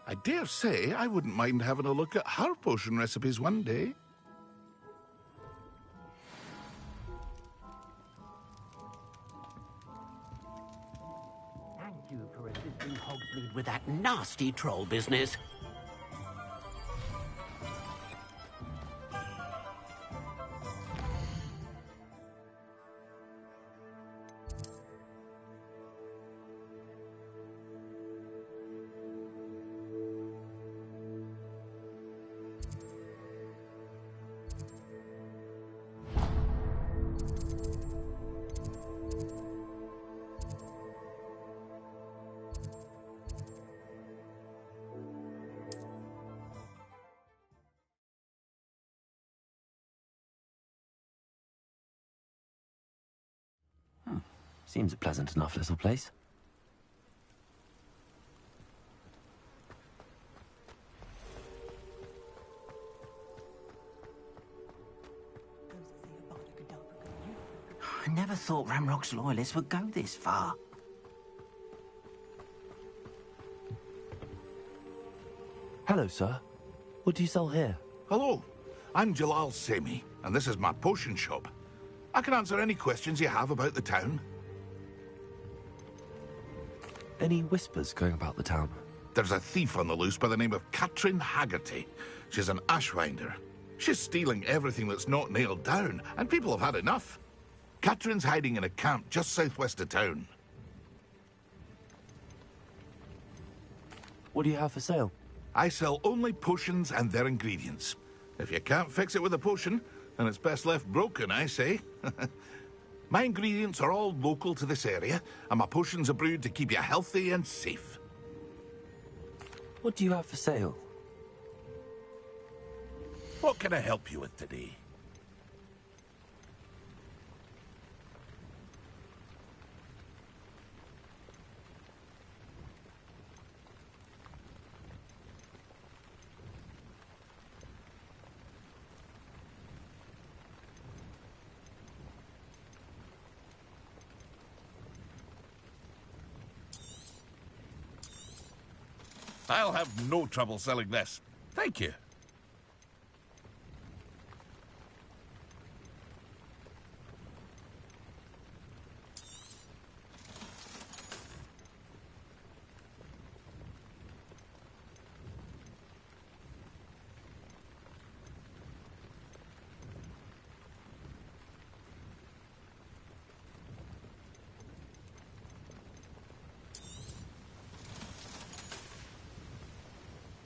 I dare say I wouldn't mind having a look at her potion recipes one day. Thank you for assisting Hogsmeade with that nasty troll business. Seems a pleasant enough little place. I never thought Ramrock's loyalists would go this far. Hello, sir. What do you sell here? Hello, I'm Jalal Semi, and this is my potion shop. I can answer any questions you have about the town. Any whispers going about the town? There's a thief on the loose by the name of Katrin Haggerty. She's an ashwinder. She's stealing everything that's not nailed down, and people have had enough. Katrin's hiding in a camp just southwest of town. What do you have for sale? I sell only potions and their ingredients. If you can't fix it with a potion, then it's best left broken, I say. My ingredients are all local to this area, and my potions are brewed to keep you healthy and safe. What do you have for sale? What can I help you with today? I'll have no trouble selling this. Thank you.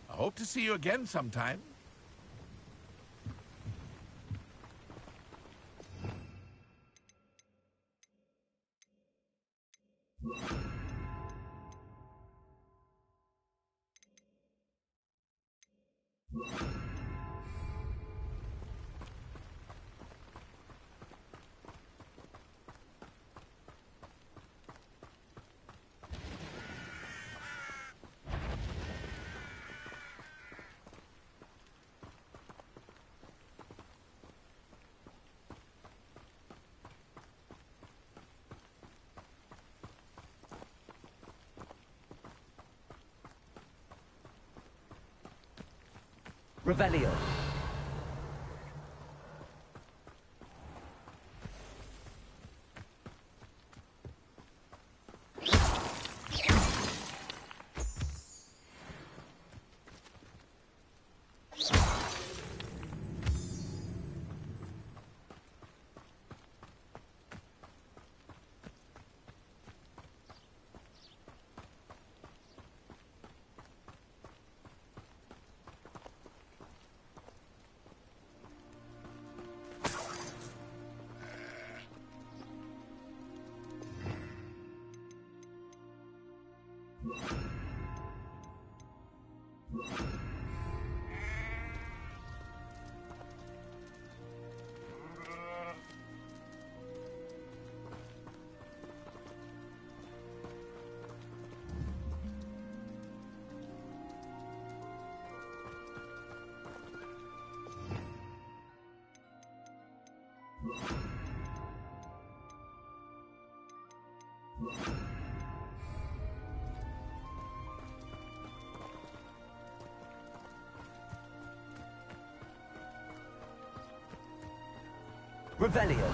I hope to see you again sometime. Revelio. Revelio.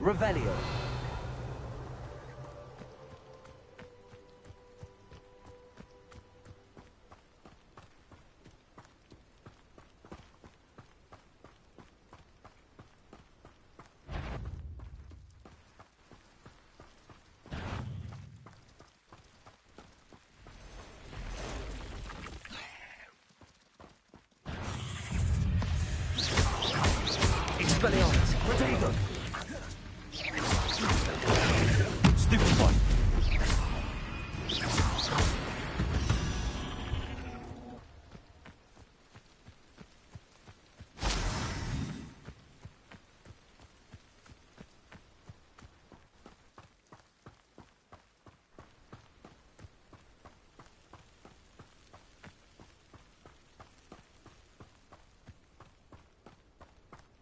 Revelio. Expelliarmus. Protego. Stupefy.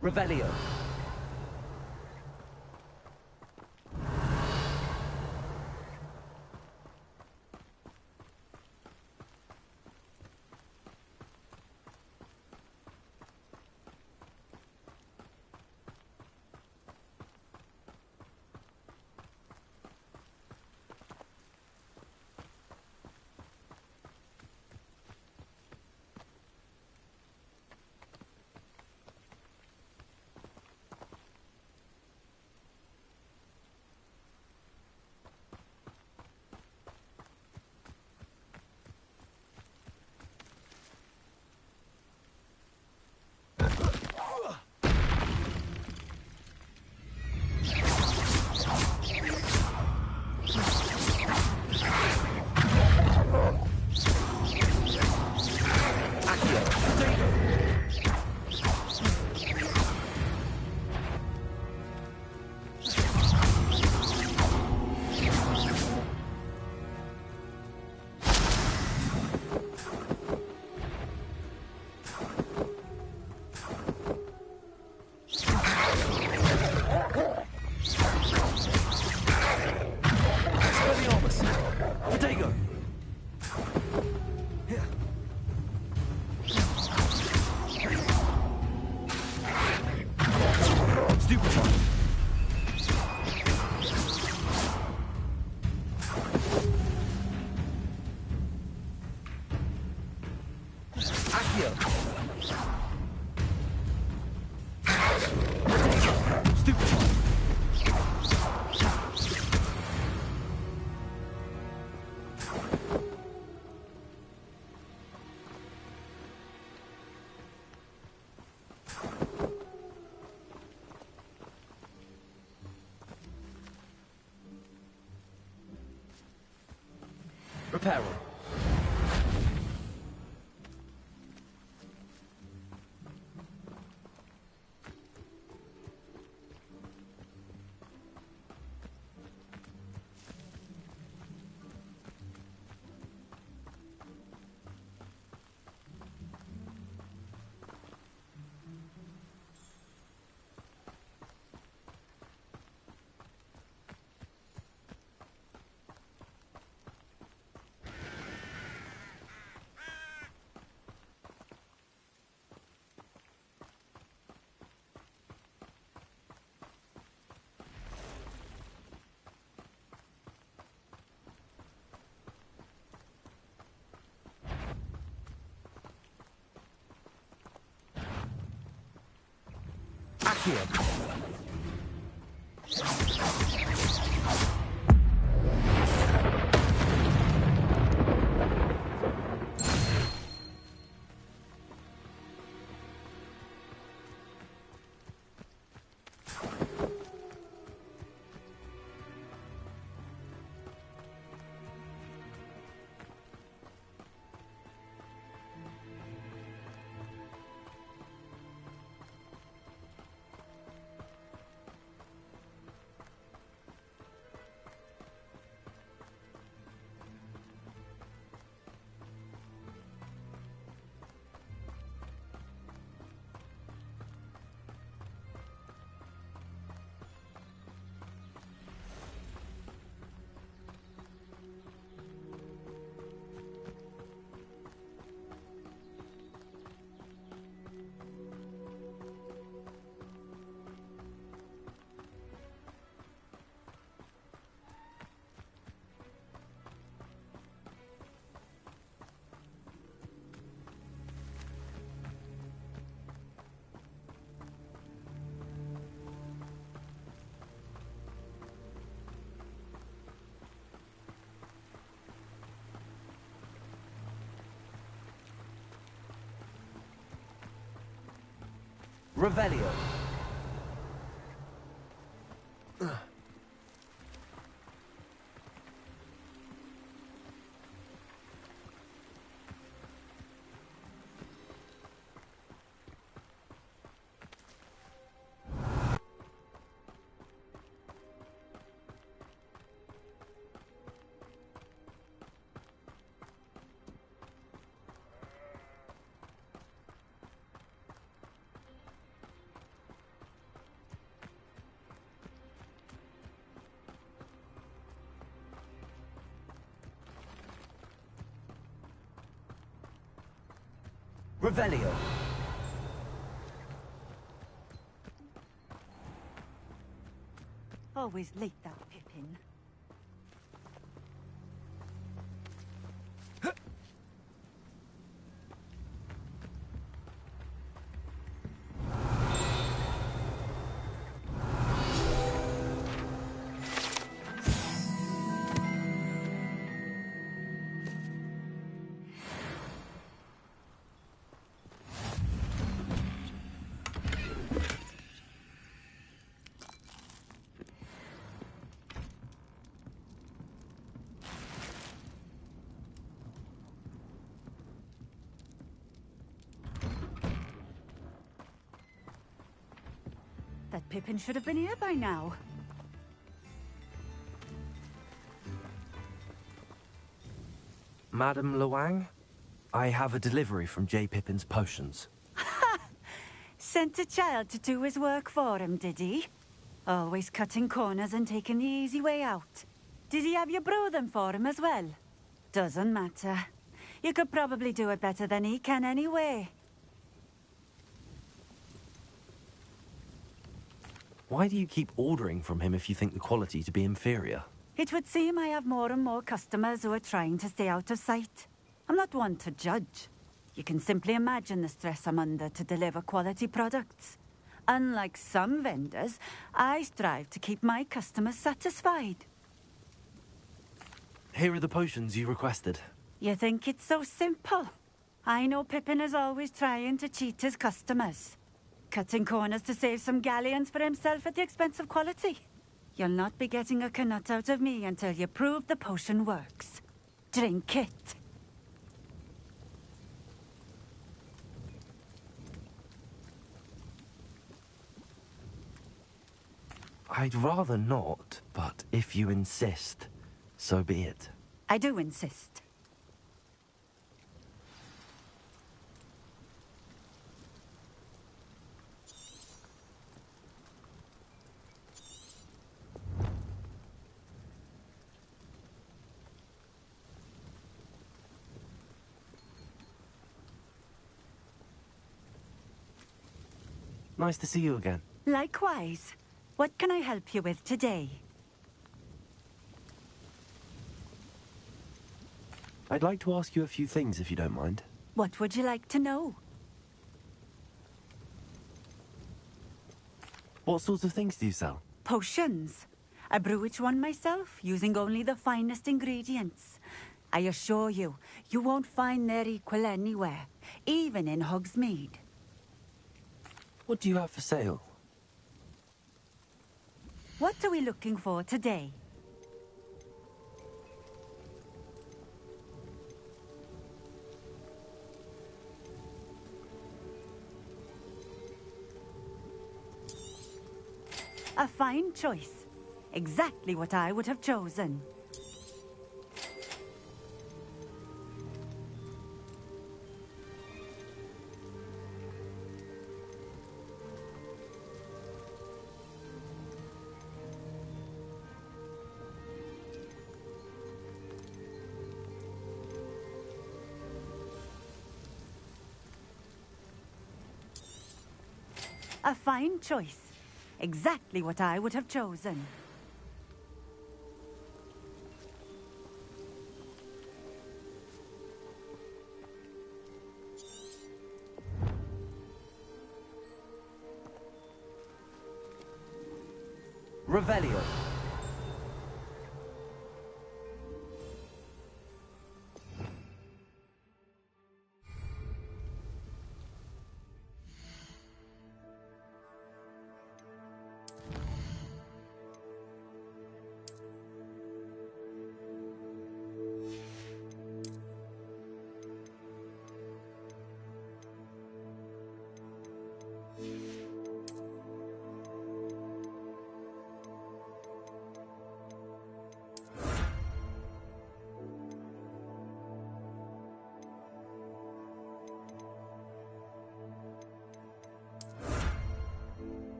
Revelio. Repair all. Accio. Revelio. Revelio. Always late, that Pippin. That Pippin should have been here by now. Madam Luang, I have a delivery from J. Pippin's potions. Sent a child to do his work for him, did he? Always cutting corners and taking the easy way out. Did he have you brew them for him as well? Doesn't matter. You could probably do it better than he can anyway. Why do you keep ordering from him if you think the quality to be inferior? It would seem I have more and more customers who are trying to stay out of sight. I'm not one to judge. You can simply imagine the stress I'm under to deliver quality products. Unlike some vendors, I strive to keep my customers satisfied. Here are the potions you requested. You think it's so simple? I know Pippin is always trying to cheat his customers. Cutting corners to save some galleons for himself at the expense of quality. You'll not be getting a canut out of me until you prove the potion works. Drink it. I'd rather not, but if you insist, so be it. I do insist. Nice to see you again. Likewise. What can I help you with today? I'd like to ask you a few things, if you don't mind. What would you like to know? What sorts of things do you sell? Potions. I brew each one myself, using only the finest ingredients. I assure you, you won't find their equal anywhere, even in Hogsmeade. What do you have for sale? What are we looking for today? A fine choice. Exactly what I would have chosen. A fine choice. Exactly what I would have chosen. Revelio.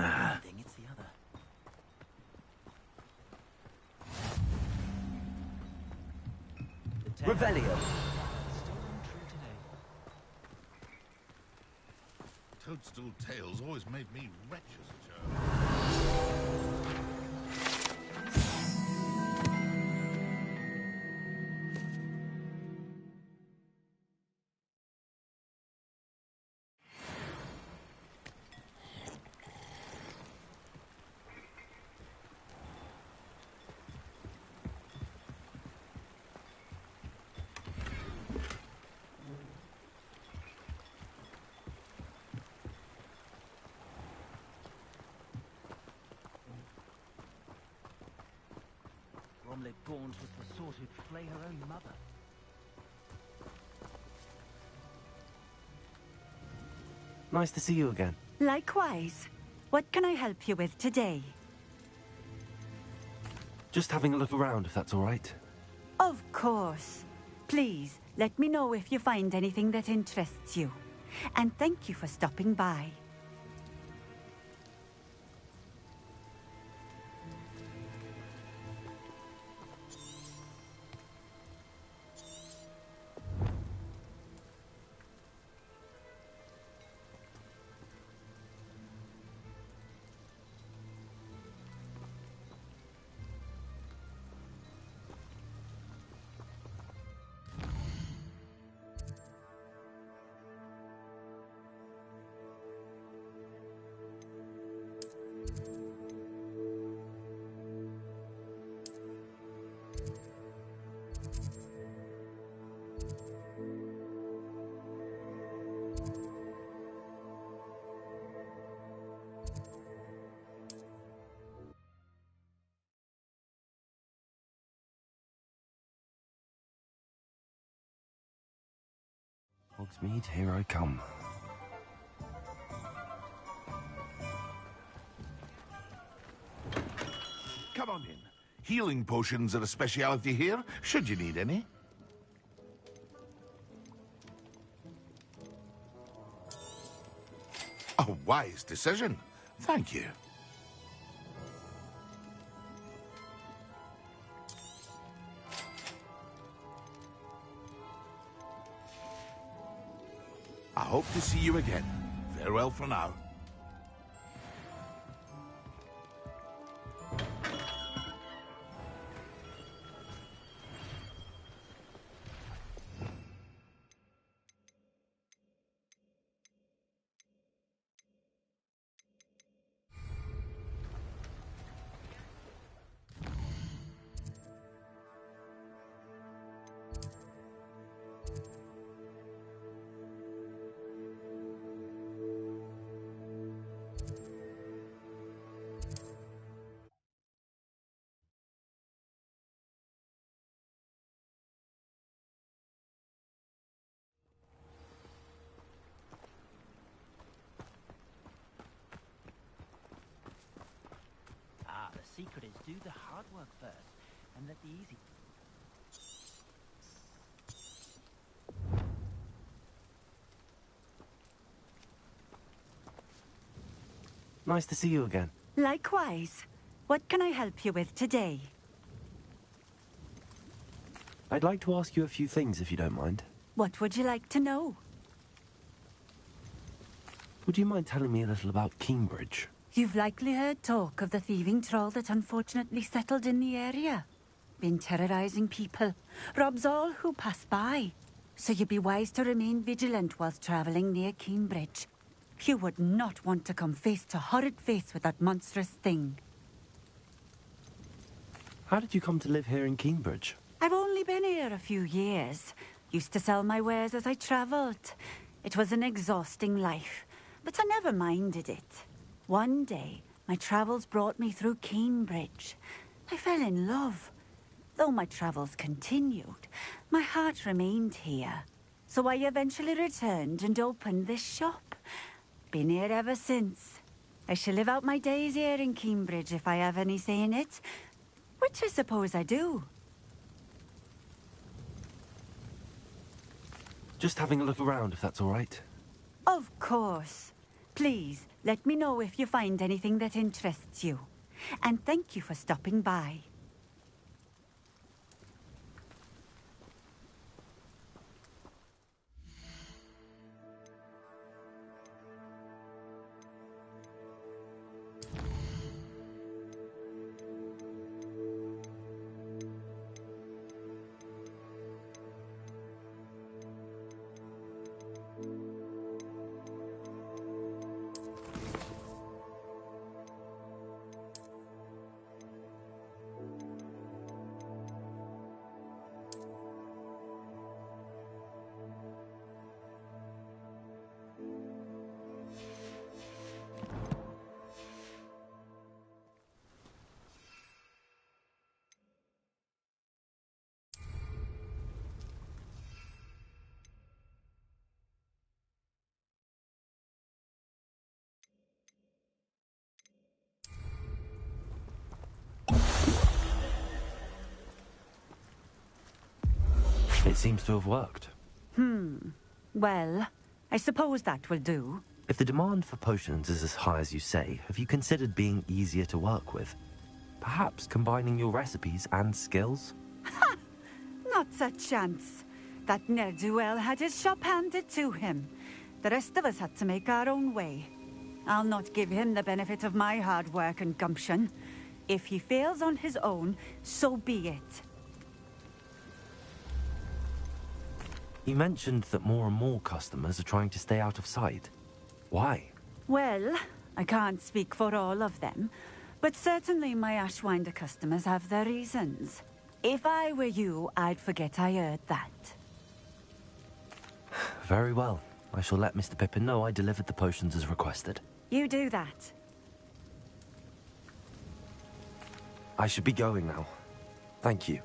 one thing, it's the other. Revelio. Toadstool Tales always made me wretched as a child. Bromley Gaunt was the sort who'd flay her own mother. Nice to see you again. Likewise. What can I help you with today? Just having a look around, if that's all right. Of course. Please, let me know if you find anything that interests you. And thank you for stopping by. Hogsmeade, here I come. Come on in. Healing potions are a speciality here, should you need any. A wise decision. Thank you. I hope to see you again. Farewell for now. The secret is do the hard work first, and let the easy... Nice to see you again. Likewise. What can I help you with today? I'd like to ask you a few things, if you don't mind. What would you like to know? Would you mind telling me a little about Cambridge? You've likely heard talk of the thieving troll that unfortunately settled in the area. Been terrorizing people. Robs all who pass by. So you'd be wise to remain vigilant whilst traveling near Cambridge. You would not want to come face to horrid face with that monstrous thing. How did you come to live here in Cambridge? I've only been here a few years. Used to sell my wares as I travelled. It was an exhausting life, but I never minded it. One day, my travels brought me through Cambridge. I fell in love. Though my travels continued, my heart remained here. So I eventually returned and opened this shop. Been here ever since. I shall live out my days here in Cambridge if I have any say in it, which I suppose I do. Just having a look around, if that's all right. Of course. Please, Let me know if you find anything that interests you. And thank you for stopping by. It seems to have worked. Well, I suppose that will do. If the demand for potions is as high as you say, have you considered being easier to work with? Perhaps combining your recipes and skills? Not a chance. That ne'er-do-well had his shop handed to him. The rest of us had to make our own way. I'll not give him the benefit of my hard work and gumption. If he fails on his own, so be it. You mentioned that more and more customers are trying to stay out of sight. Why? Well, I can't speak for all of them, but certainly my Ashwinder customers have their reasons. If I were you, I'd forget I heard that. Very well. I shall let Mr. Pippin know I delivered the potions as requested. You do that. I should be going now. Thank you.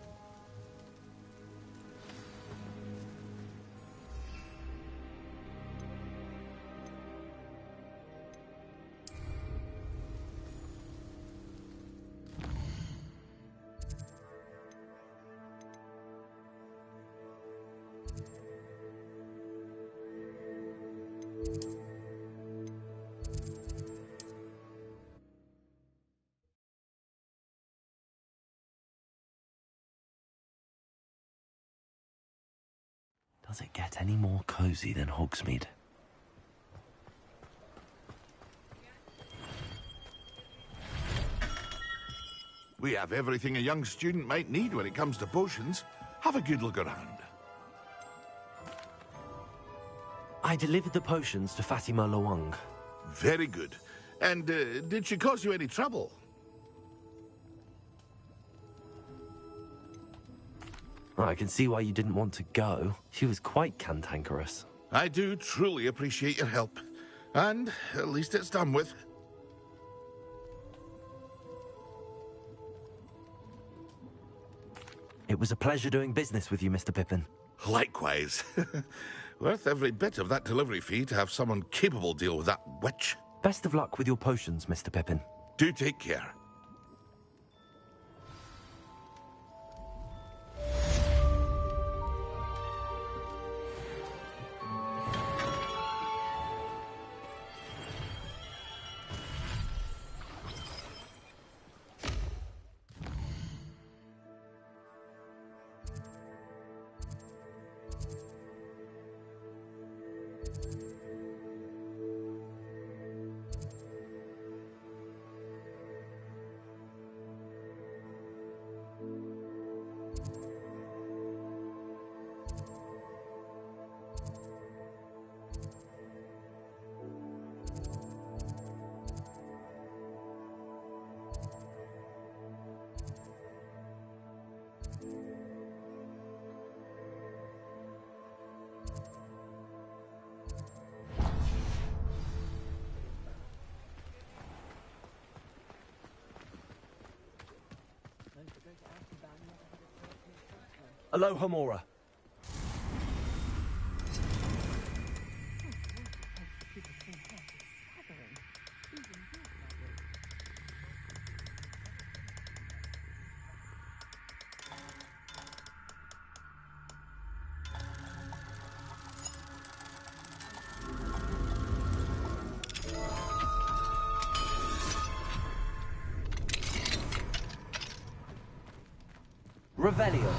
Does it get any more cozy than Hogsmeade? We have everything a young student might need when it comes to potions. Have a good look around. I delivered the potions to Fatima Lawang. Very good. And did she cause you any trouble? I can see why you didn't want to go. She was quite cantankerous. I do truly appreciate your help. And at least it's done with. It was a pleasure doing business with you, Mr. Pippin. Likewise. Worth every bit of that delivery fee to have someone capable deal with that witch. Best of luck with your potions, Mr. Pippin. Do take care. Aloha Mora. Revelio.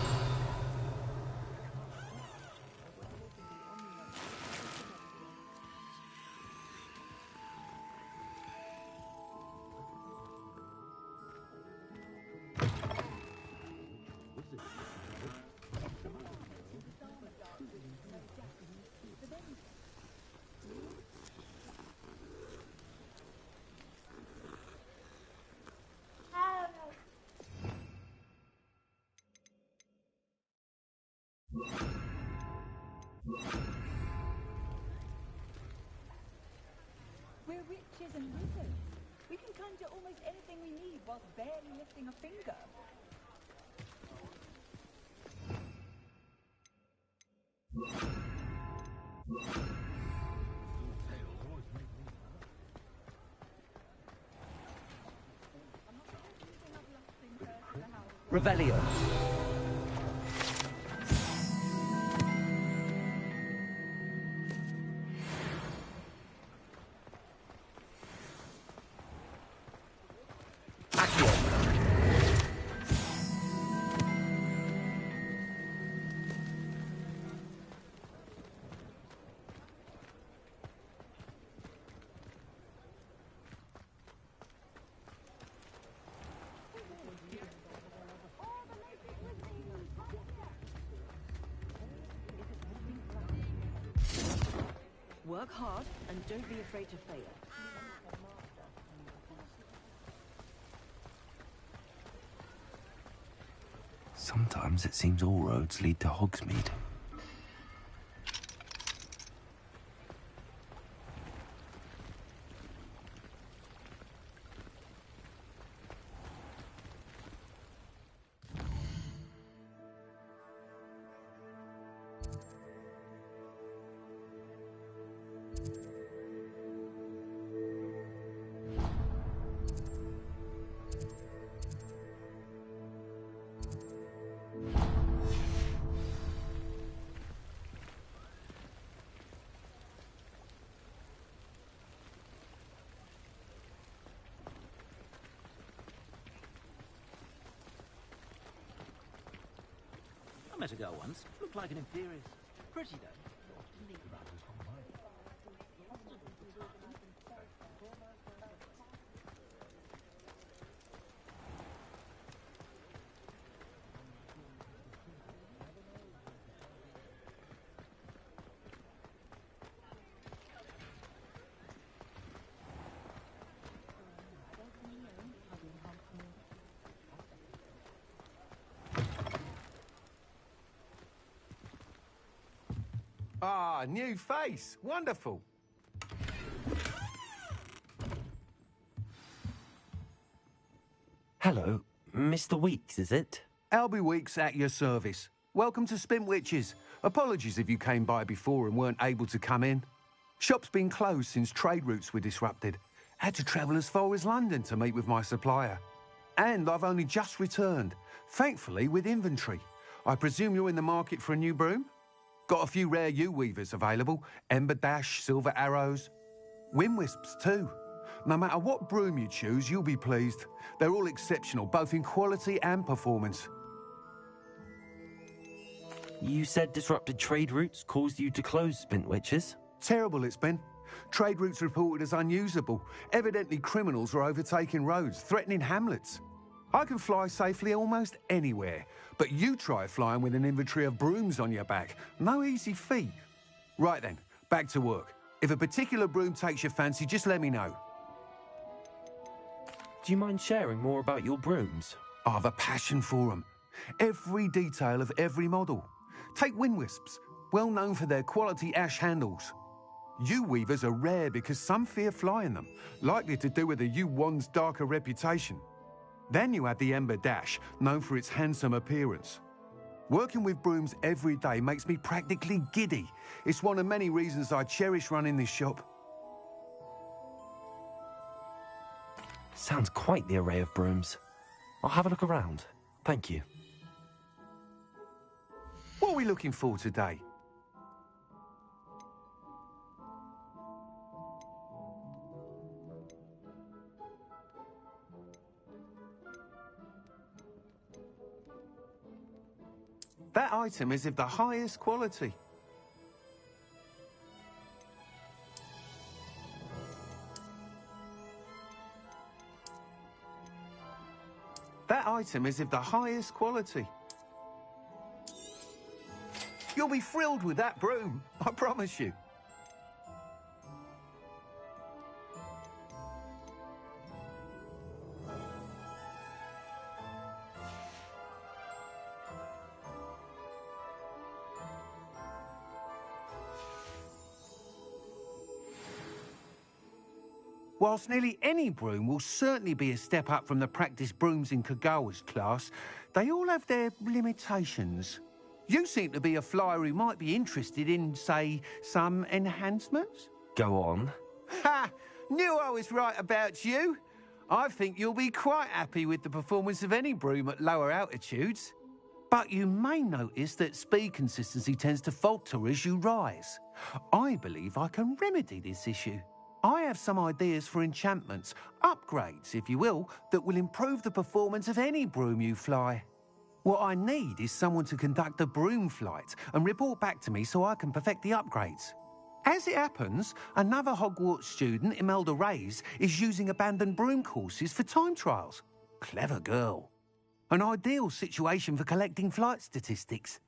We're witches and wizards. We can conjure almost anything we need whilst barely lifting a finger. Revelio. Work hard and don't be afraid to fail. Sometimes it seems all roads lead to Hogsmeade. I met a girl once. Looked like an imperious. Pretty though. Neat run. Ah, new face. Wonderful. Hello, Mr. Weeks, is it? Albie Weeks at your service. Welcome to Spin Witches. Apologies if you came by before and weren't able to come in. Shop's been closed since trade routes were disrupted. Had to travel as far as London to meet with my supplier. And I've only just returned, thankfully with inventory. I presume you're in the market for a new broom? Got a few rare yew-weavers available. Ember Dash, Silver Arrows. Wind Wisps too. No matter what broom you choose, you'll be pleased. They're all exceptional, both in quality and performance. You said disrupted trade routes caused you to close Spint Witches? Terrible it's been. Trade routes reported as unusable. Evidently criminals are overtaking roads, threatening hamlets. I can fly safely almost anywhere, but you try flying with an inventory of brooms on your back. No easy feat. Right then, back to work. If a particular broom takes your fancy, just let me know. Do you mind sharing more about your brooms? I have a passion for them. Every detail of every model. Take Wind Wisps, well known for their quality ash handles. Yew weavers are rare because some fear flying them, likely to do with the yew wand's darker reputation. Then you have the Ember Dash, known for its handsome appearance. Working with brooms every day makes me practically giddy. It's one of many reasons I cherish running this shop. Sounds quite the array of brooms. I'll have a look around. Thank you. What are we looking for today? That item is of the highest quality. That item is of the highest quality. You'll be thrilled with that broom, I promise you. Whilst nearly any broom will certainly be a step up from the practice brooms in Kagawa's class, they all have their limitations. You seem to be a flyer who might be interested in, say, some enhancements? Go on. Ha! Knew I was right about you. I think you'll be quite happy with the performance of any broom at lower altitudes. But you may notice that speed consistency tends to falter as you rise. I believe I can remedy this issue. I have some ideas for enchantments, upgrades, if you will, that will improve the performance of any broom you fly. What I need is someone to conduct a broom flight and report back to me so I can perfect the upgrades. As it happens, another Hogwarts student, Imelda Reyes, is using abandoned broom courses for time trials. Clever girl. An ideal situation for collecting flight statistics.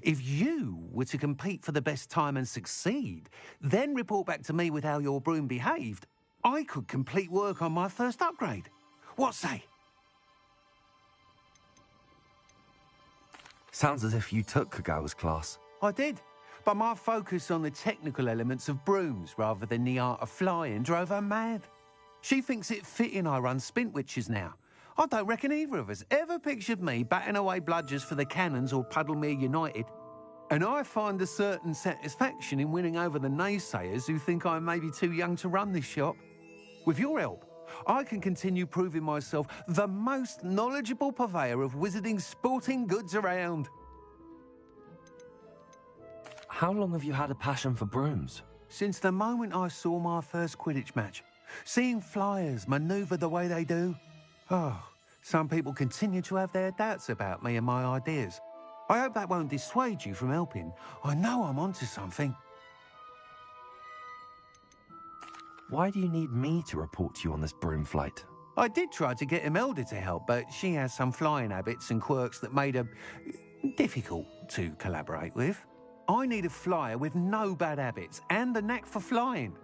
If you were to compete for the best time and succeed, then report back to me with how your broom behaved, I could complete work on my first upgrade. What say? Sounds as if you took Kagawa's class. I did, but my focus on the technical elements of brooms rather than the art of flying drove her mad. She thinks it fitting I run Spintwitches now. I don't reckon either of us ever pictured me batting away bludgers for the Cannons or Puddlemere United. And I find a certain satisfaction in winning over the naysayers who think I'm maybe too young to run this shop. With your help, I can continue proving myself the most knowledgeable purveyor of wizarding sporting goods around. How long have you had a passion for brooms? Since the moment I saw my first Quidditch match. Seeing flyers manoeuvre the way they do. Oh, some people continue to have their doubts about me and my ideas. I hope that won't dissuade you from helping. I know I'm onto something. Why do you need me to report to you on this broom flight? I did try to get Imelda to help, but she has some flying habits and quirks that made her difficult to collaborate with. I need a flyer with no bad habits and a knack for flying.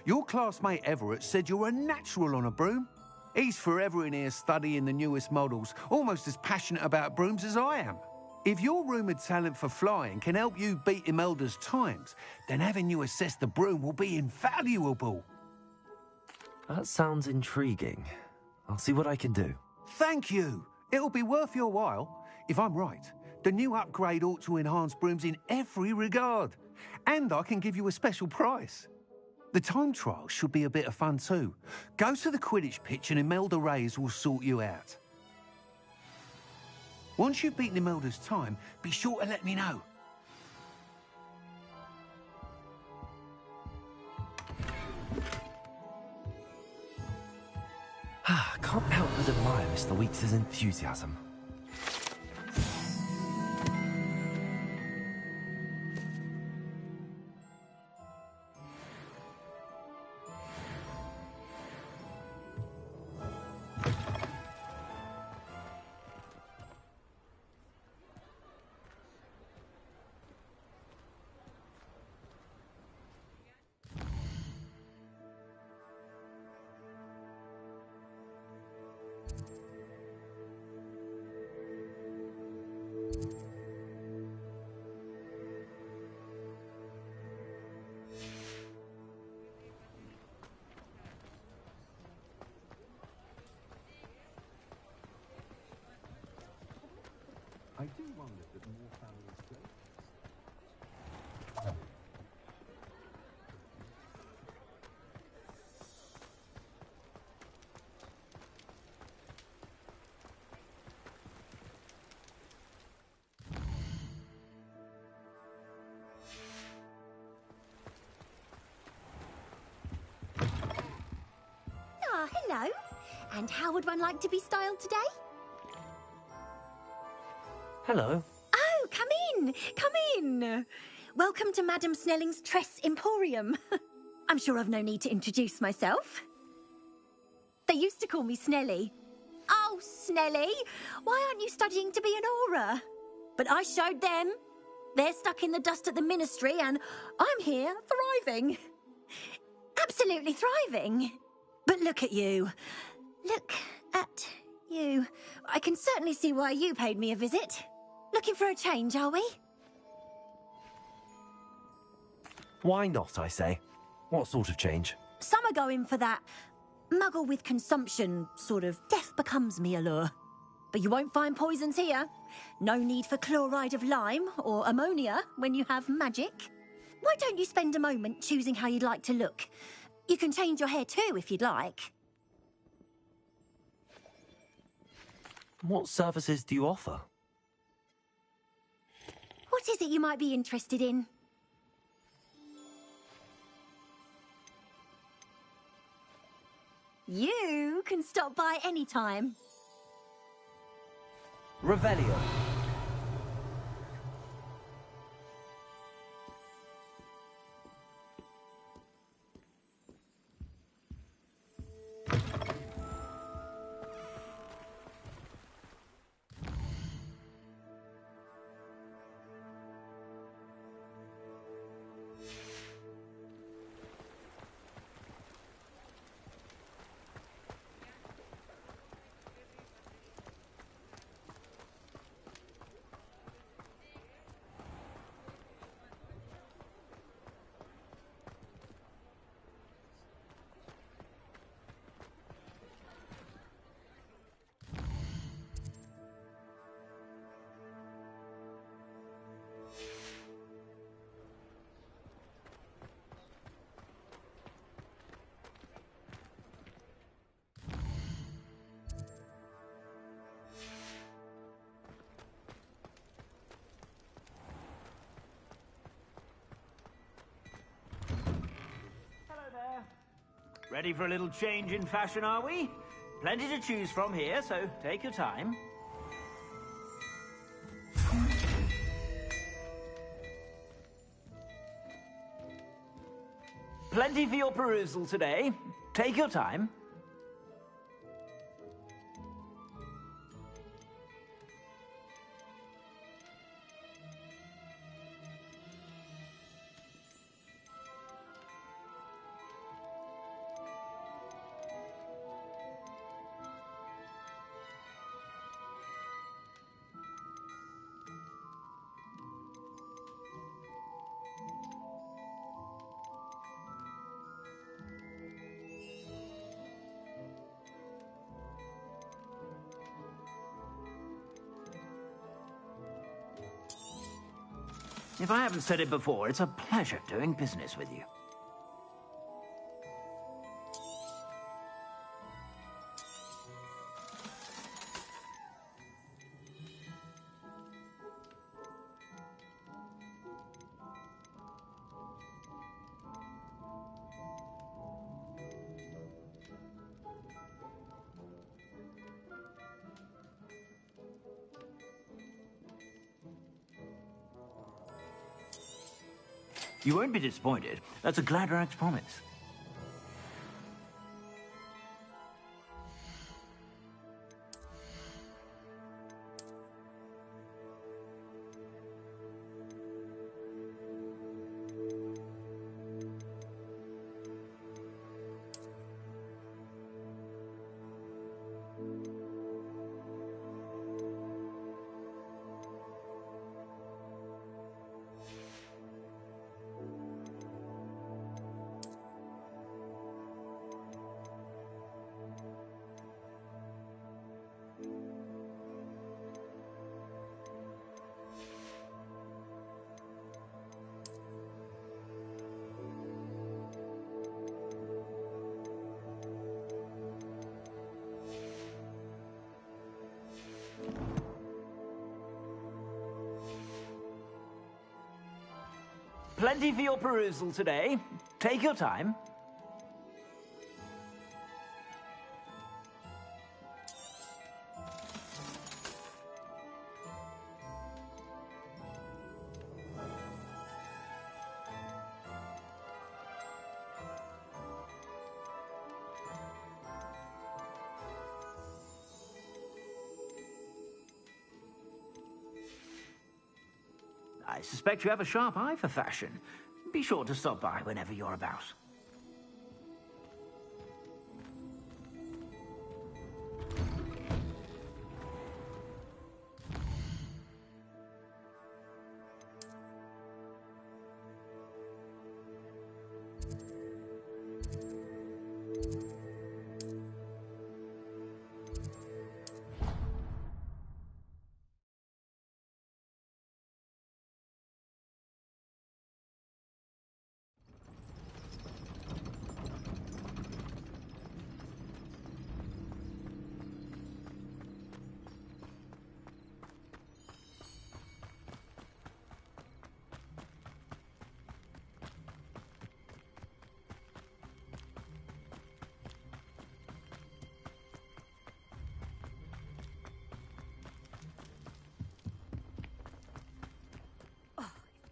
Your classmate Everett said you're a natural on a broom. He's forever in here studying the newest models, almost as passionate about brooms as I am. If your rumoured talent for flying can help you beat Imelda's times, then having you assess the broom will be invaluable. That sounds intriguing. I'll see what I can do. Thank you. It'll be worth your while. If I'm right, the new upgrade ought to enhance brooms in every regard. And I can give you a special price. The time trial should be a bit of fun too. Go to the Quidditch pitch and Imelda Reyes will sort you out. Once you've beaten Imelda's time, be sure to let me know. Can't help but admire Mr. Weeks' enthusiasm. I do wonder that more families do. Ah, hello. And how would one like to be styled today? Hello. Oh, come Come in. Welcome to Madame Snelling's Tress Emporium. I'm sure I've no need to introduce myself. They used to call me Snelly. Oh, Snelly, why aren't you studying to be an aura? But I showed them. They're stuck in the dust at the ministry, and I'm here, thriving. Absolutely thriving. But look at you. Look at you. I can certainly see why you paid me a visit. Looking for a change, are we? Why not, I say? What sort of change? Some are going for that muggle with consumption, sort of death becomes me allure. But you won't find poisons here. No need for chloride of lime or ammonia when you have magic. Why don't you spend a moment choosing how you'd like to look? You can change your hair too if you'd like. What services do you offer? What is it you might be interested in? You can stop by any time. Revelio. Ready for a little change in fashion, are we? Plenty to choose from here, so take your time. Plenty for your perusal today. Take your time. If I haven't said it before, it's a pleasure doing business with you. You won't be disappointed. That's a Gladrax promise. Plenty for your perusal today. Take your time. I suspect you have a sharp eye for fashion. Be sure to stop by whenever you're about.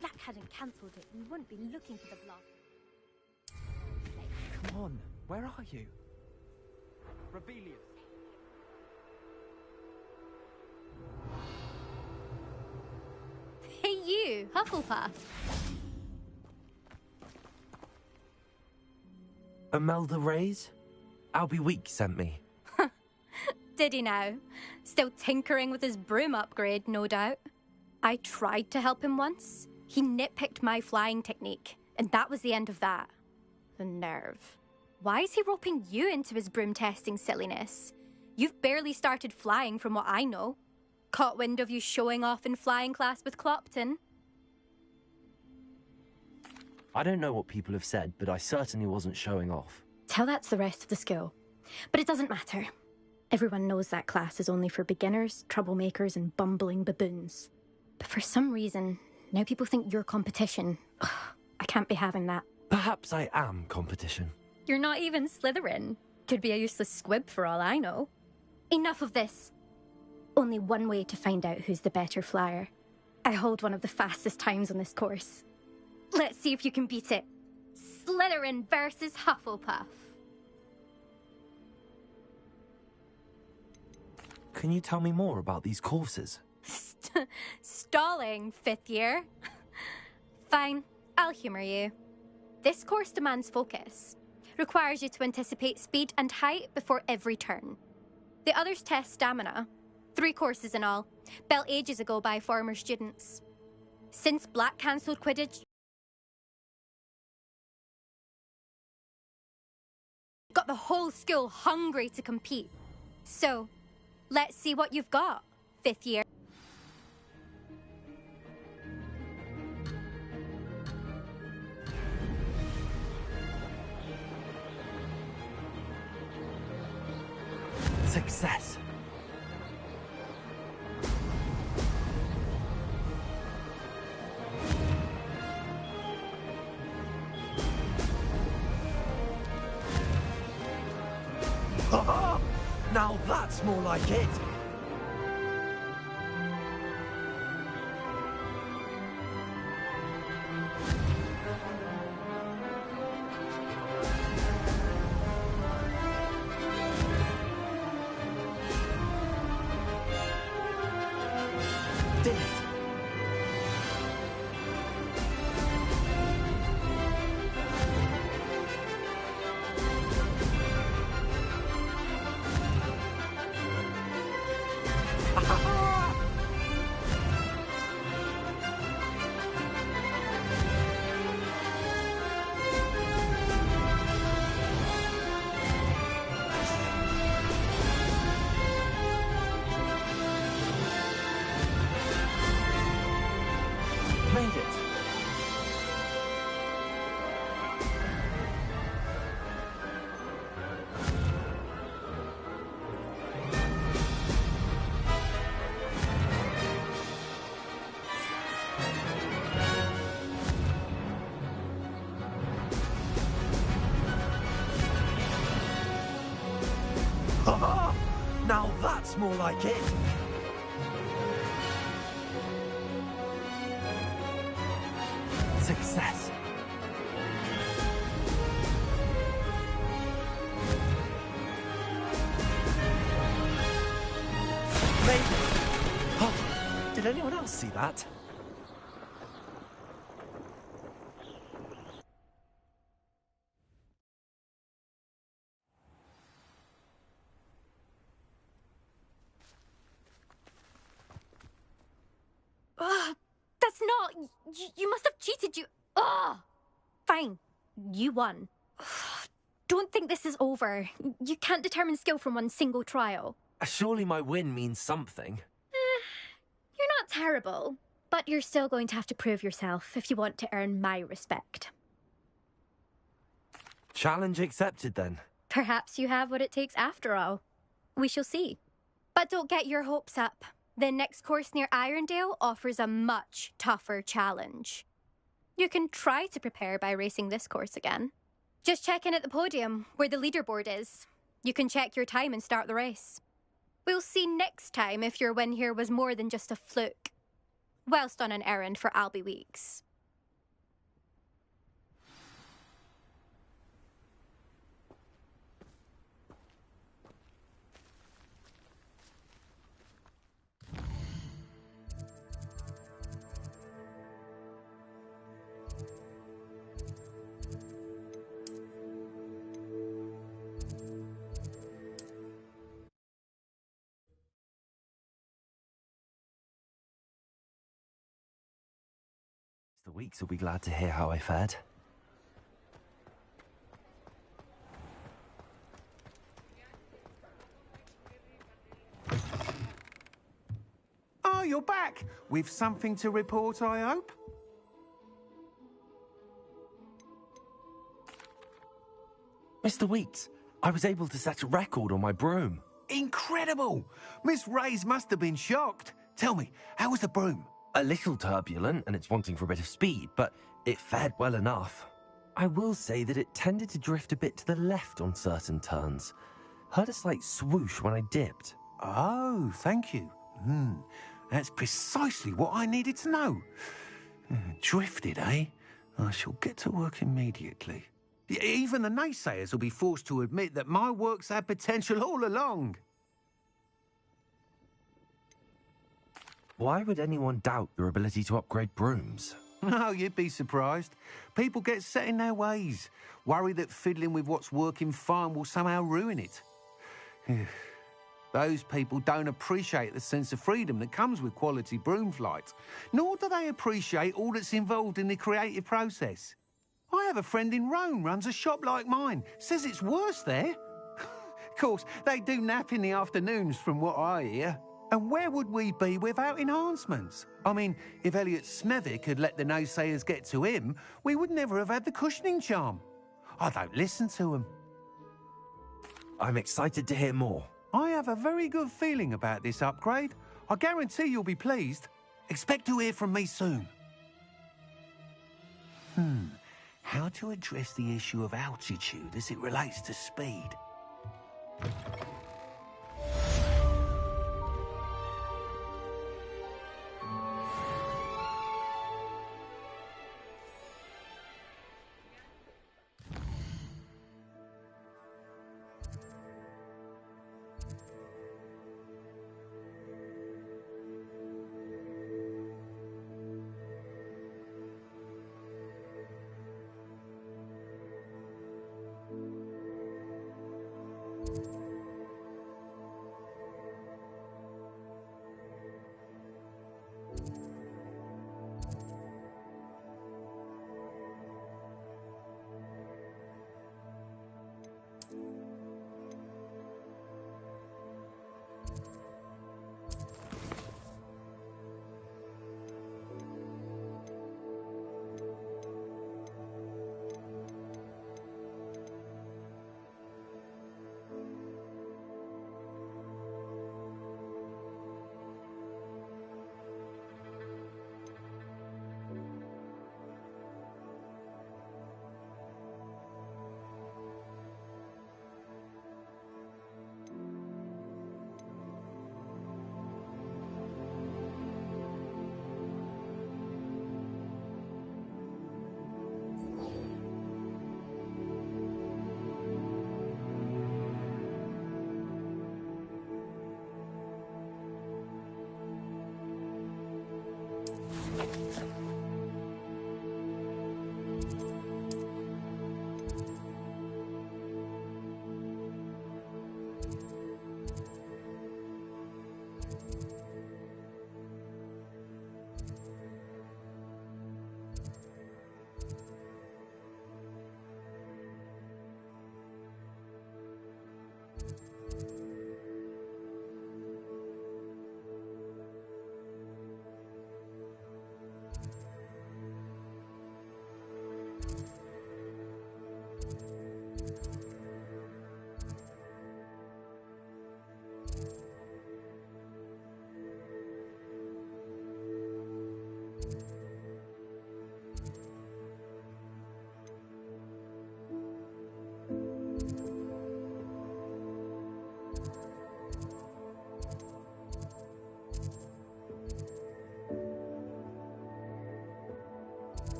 Black hadn't cancelled it, we wouldn't be looking for the blast. Come on, where are you? Rebellion. Hey you, Hufflepuff. Imelda Reyes? Albie Week sent me. Did he now? Still tinkering with his broom upgrade, no doubt. I tried to help him once. He nitpicked my flying technique, and that was the end of that. The nerve. Why is he roping you into his broom testing silliness? You've barely started flying from what I know. Caught wind of you showing off in flying class with Clopton. I don't know what people have said, but I certainly wasn't showing off. Tell that to the rest of the school. But it doesn't matter. Everyone knows that class is only for beginners, troublemakers, and bumbling baboons. But for some reason, now people think you're competition. Ugh, I can't be having that. Perhaps I am competition. You're not even Slytherin. Could be a useless squib for all I know. Enough of this. Only one way to find out who's the better flyer. I hold one of the fastest times on this course. Let's see if you can beat it. Slytherin versus Hufflepuff. Can you tell me more about these courses? Stalling, 5th year. Fine, I'll humour you. This course demands focus. Requires you to anticipate speed and height before every turn. The others test stamina. 3 courses in all, built ages ago by former students. Since Black cancelled Quidditch, got the whole school hungry to compete. So, let's see what you've got, 5th year. Success. Now that's more like it. Did it. Made it. Now that's more like it. Success. Maybe. Oh, did anyone else see that? not. You must have cheated. Ugh! Fine. You won. Don't think this is over. You can't determine skill from one single trial. Surely my win means something. You're not terrible, but you're still going to have to prove yourself if you want to earn my respect. Challenge accepted, then. Perhaps you have what it takes after all. We shall see. But don't get your hopes up. The next course near Irondale offers a much tougher challenge. You can try to prepare by racing this course again. Just check in at the podium, where the leaderboard is. You can check your time and start the race. We'll see next time if your win here was more than just a fluke. Whilst on an errand for Albie Weeks. The Weeks will be glad to hear how I fared. Oh, you're back! With something to report, I hope? Mr. Weeks, I was able to set a record on my broom. Incredible! Miss Reyes must have been shocked. Tell me, how was the broom? A little turbulent, and it's wanting for a bit of speed, but it fared well enough. I will say that it tended to drift a bit to the left on certain turns. Heard a slight swoosh when I dipped. Oh, thank you. That's precisely what I needed to know. Drifted, eh? I shall get to work immediately. Even the naysayers will be forced to admit that my work's had potential all along. Why would anyone doubt your ability to upgrade brooms? Oh, you'd be surprised. People get set in their ways, worry that fiddling with what's working fine will somehow ruin it. Those people don't appreciate the sense of freedom that comes with quality broom flight, nor do they appreciate all that's involved in the creative process. I have a friend in Rome runs a shop like mine, says it's worse there. Of course, they do nap in the afternoons from what I hear. And where would we be without enhancements? I mean, if Elliot Smevick had let the naysayers get to him, we would never have had the cushioning charm. I don't listen to them. I'm excited to hear more. I have a very good feeling about this upgrade. I guarantee you'll be pleased. Expect to hear from me soon. How to address the issue of altitude as it relates to speed?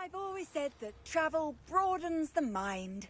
I've always said that travel broadens the mind.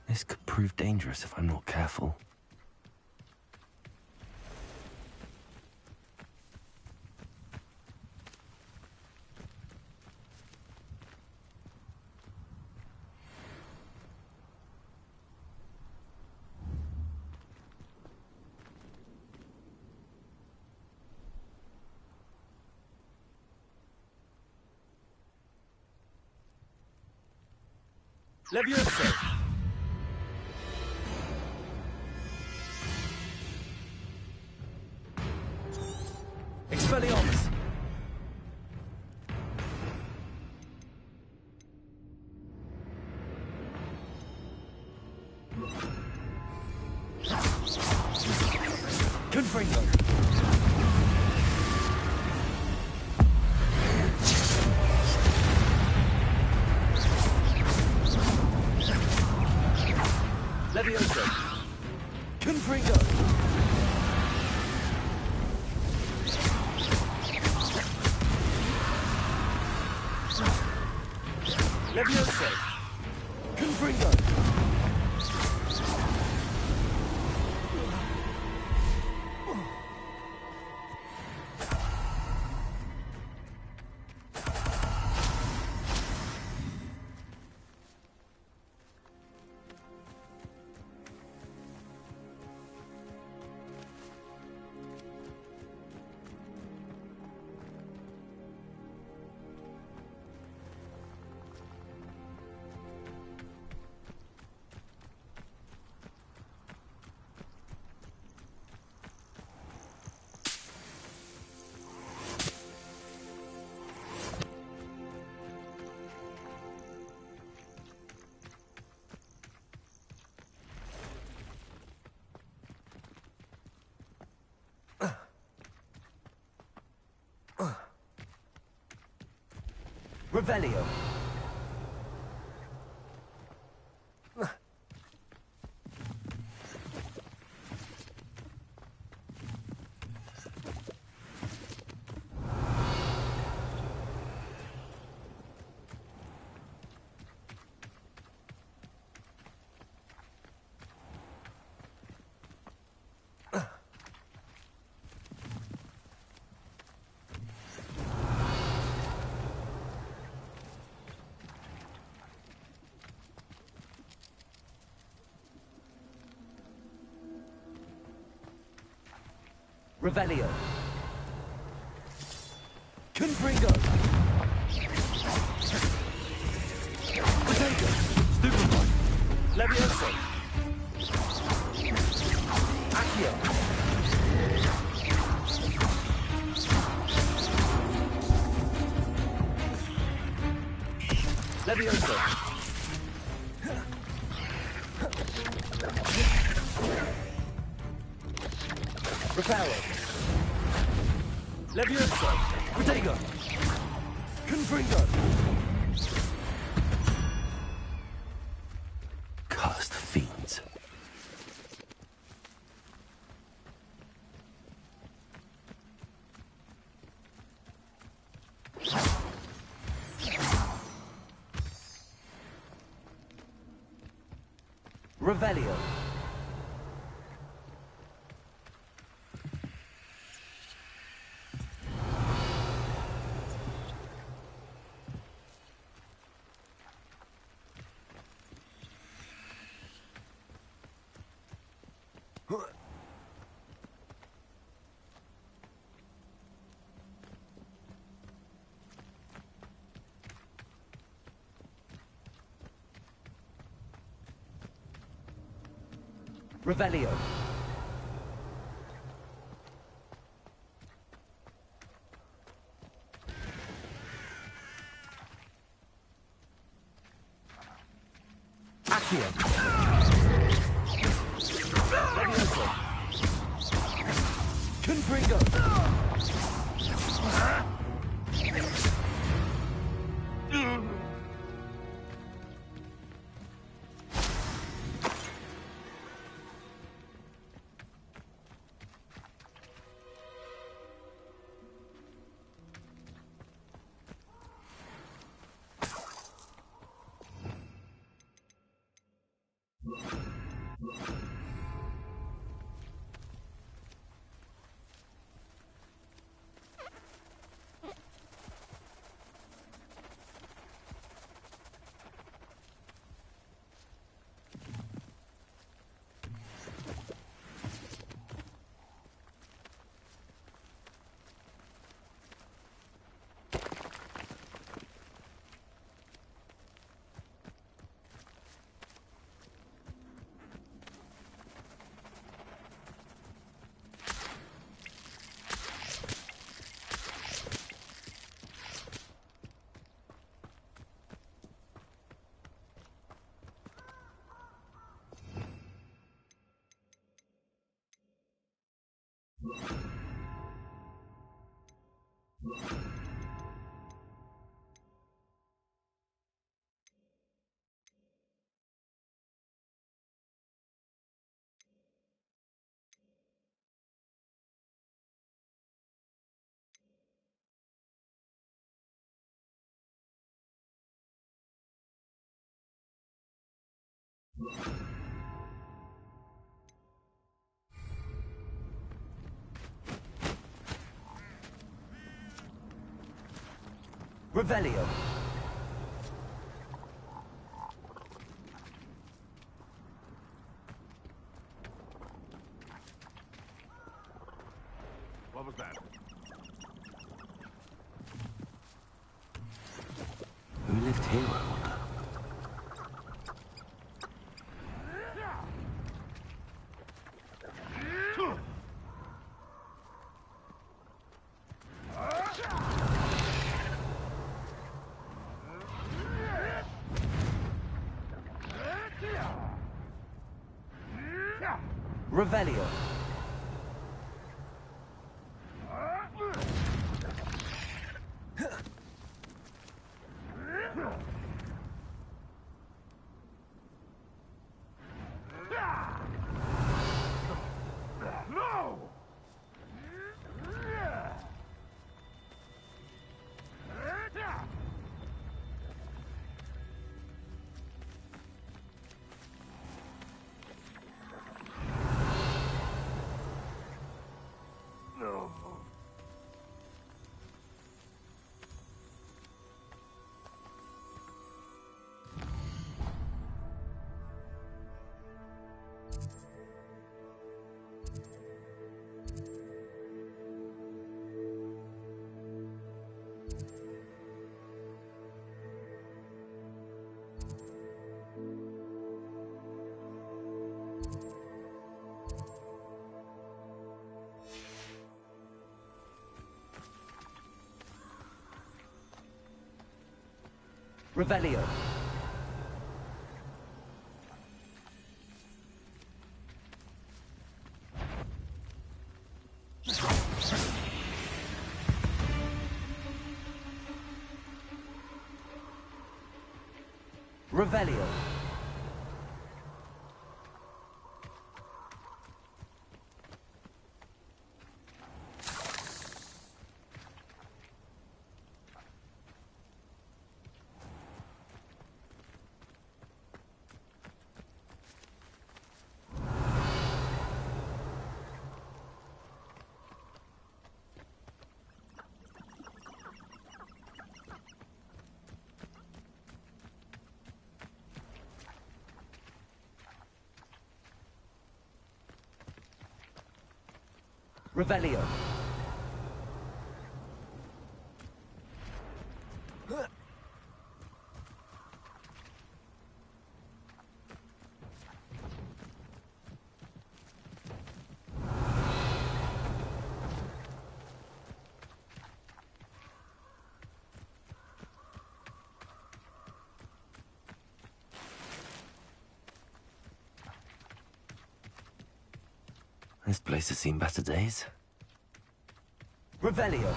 This could prove dangerous if I'm not careful. Levioso! Expelliarmus! Confringo! Levioso! Confringo! Levioso! Confringo! Revelio. Revelio. Confringo. Potato. Stupefy. Levioso. Accio. Levioso. Reparo. Levioso. Protego. Confringo. Cursed fiends. Revelio. Revelio. Accio. Levioso. Confringo. Revelio. What was that? Who lived here, I wonder? Revelio. No! No. Revelio. Revelio. Revelio. This place has seen better days. Revelio.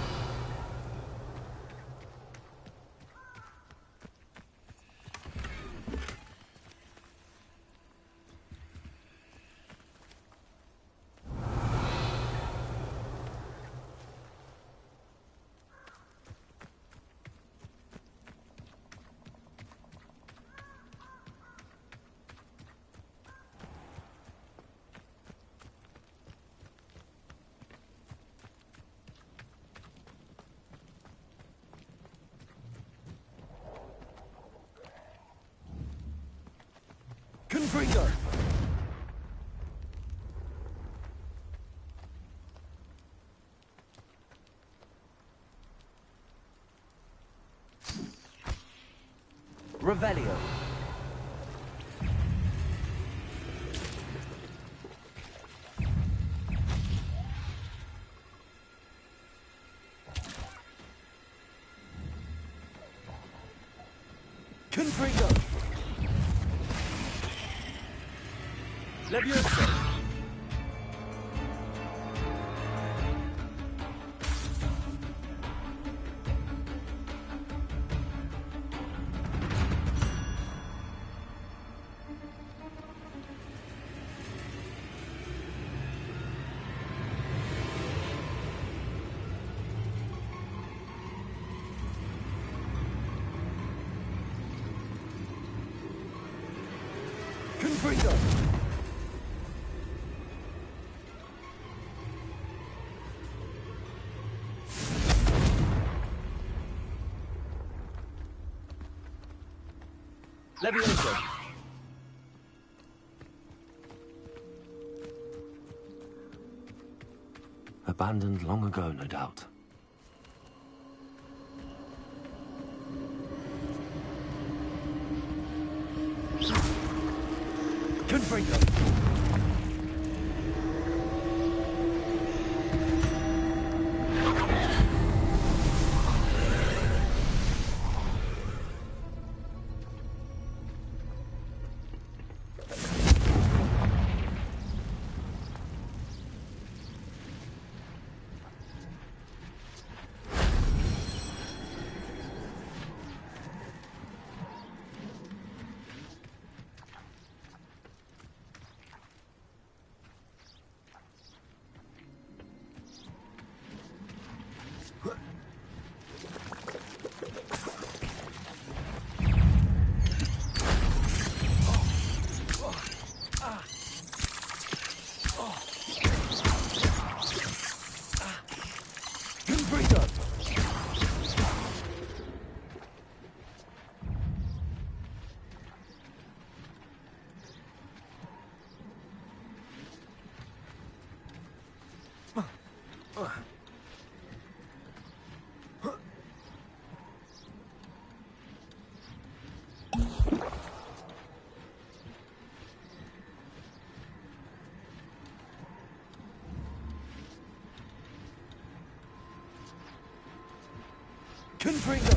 Confringo. Revelio. Confringo. Levioso. Confringo. Levioso. Abandoned long ago, no doubt. Confringo. Confringo.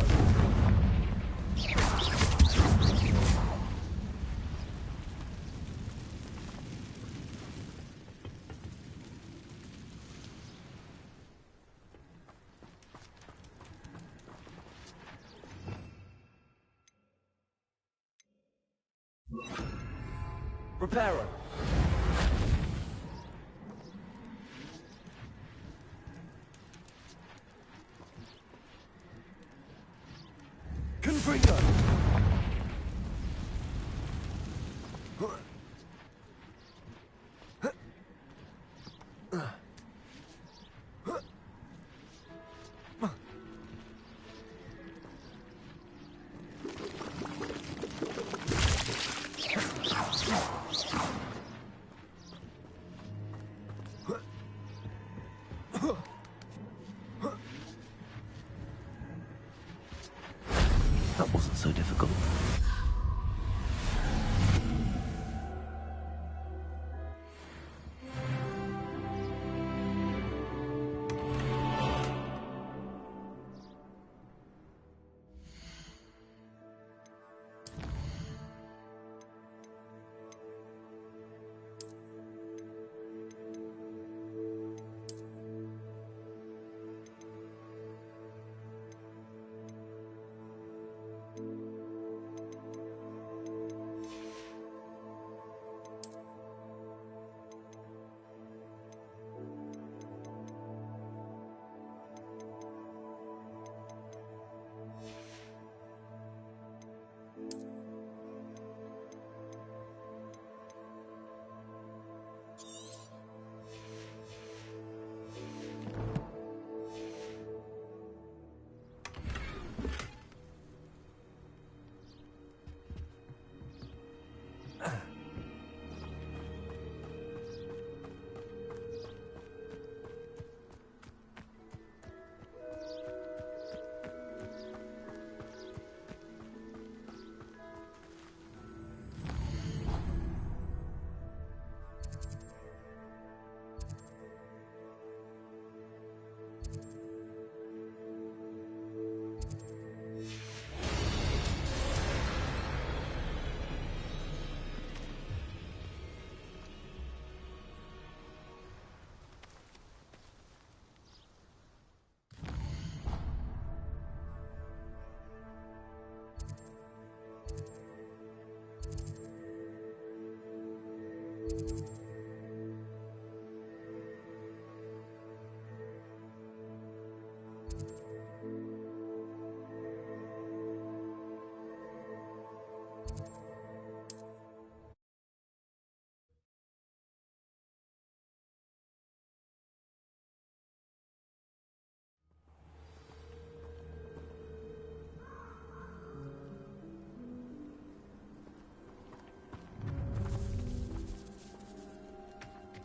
Reparo. Confringo.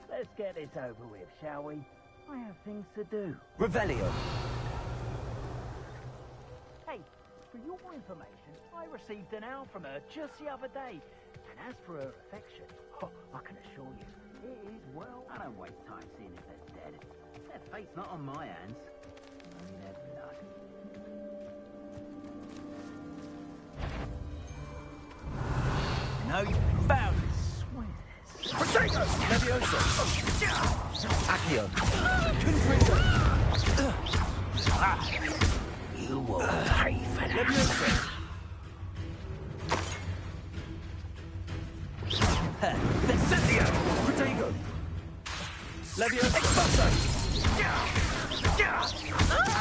Let's get this over with, shall we? I have things to do. Revelio. Hey, for your information, I received an owl from her just the other day. And as for her affection, I can assure you, it is well... I don't waste time seeing if they're dead. Their fate's not on my hands. Only their blood. No, you found it. Protego! Levioso! Accio! Confringo! You will pay for that. Levioso! Vexendio! Protego! Levioso! Expulso!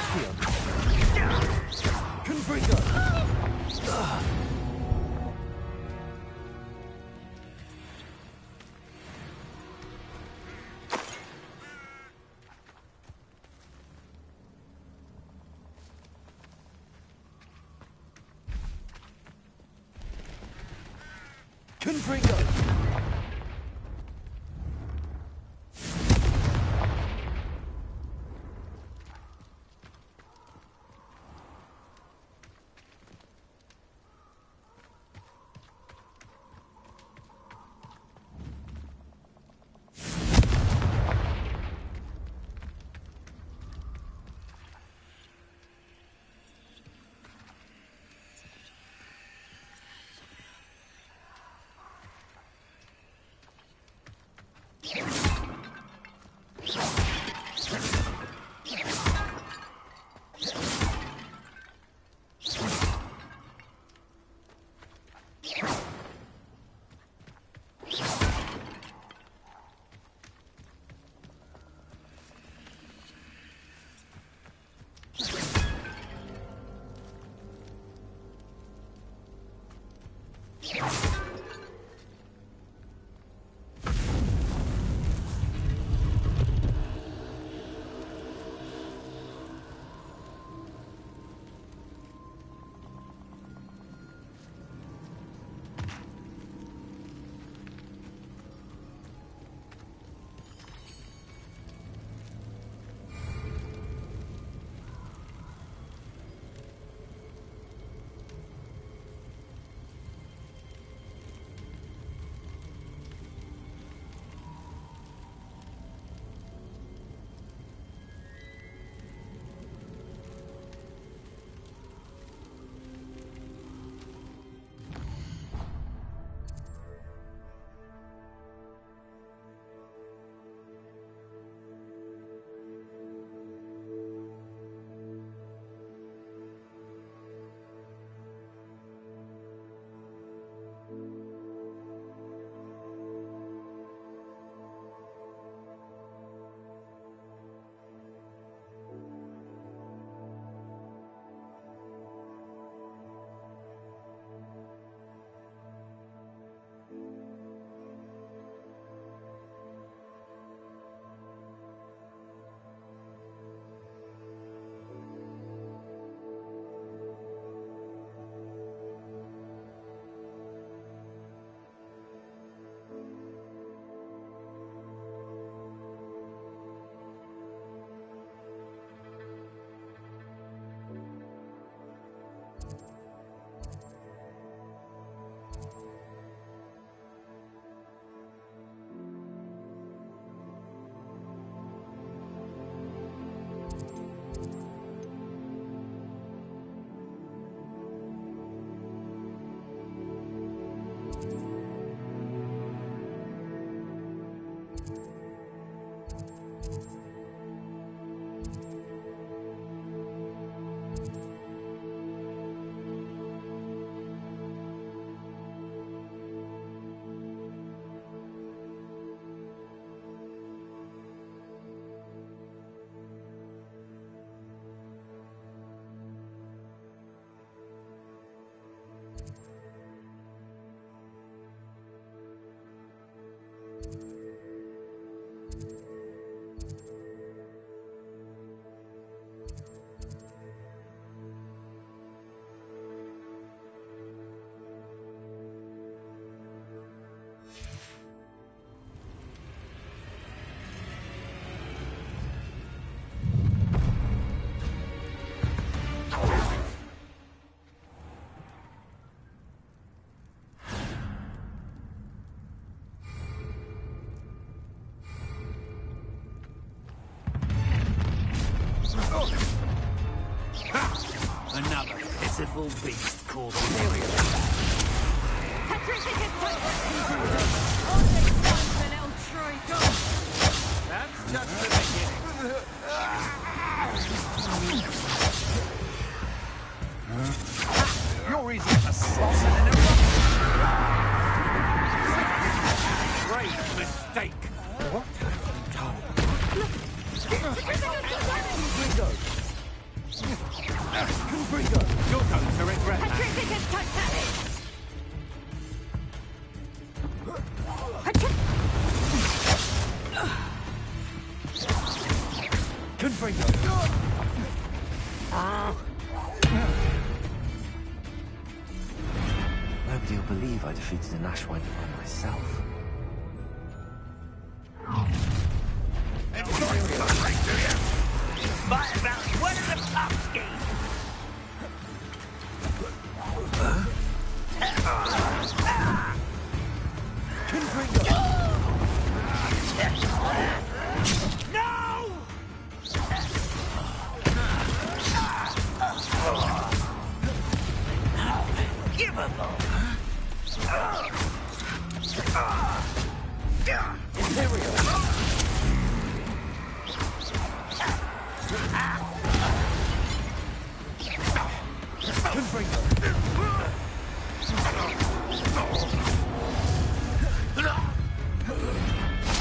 Accio! Confringo! Confringo! powerful beast called Miriam. That's just the beginning. You're easy as a sauce and an Great mistake. What have you done? Confringo. Confringo. You're going to regret that. Confringo. Nobody will believe I defeated an Ashwinder by myself. Fight about one of the top schemes. Confringo. No! Unforgivable. Imperial. Confringo.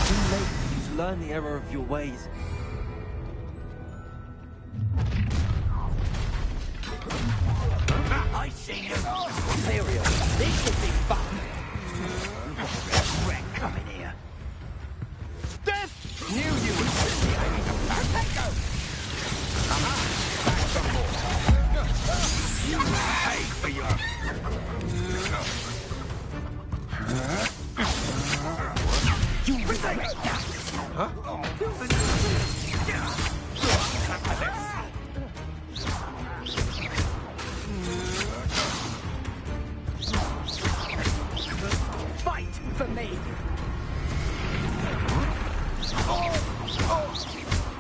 Too late for you to learn the error of your ways. I see you. Imperial. This should be fun. You've got a regret coming here. Death! Knew you would send me aiming to Potato! Back some more. You will pay for your... You regret that! Huh? Fight for me!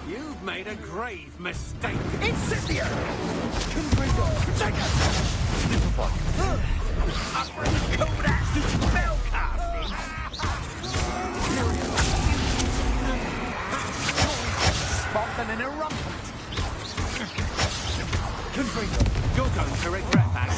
You've made a grave mistake. Incendio! Confringo! Take it! Call that spell casting! Spot an eruptant! Confringo! You're going to regret that.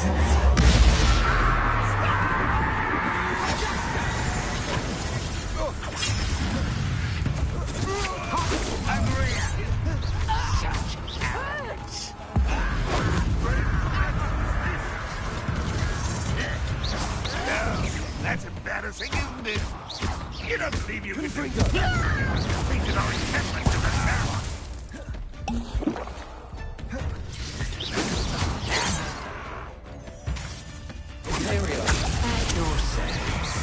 That's embarrassing, isn't it? You don't believe you can do it. Completed our encampment to the tower. Imperial, at your service.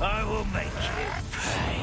I will make it pay.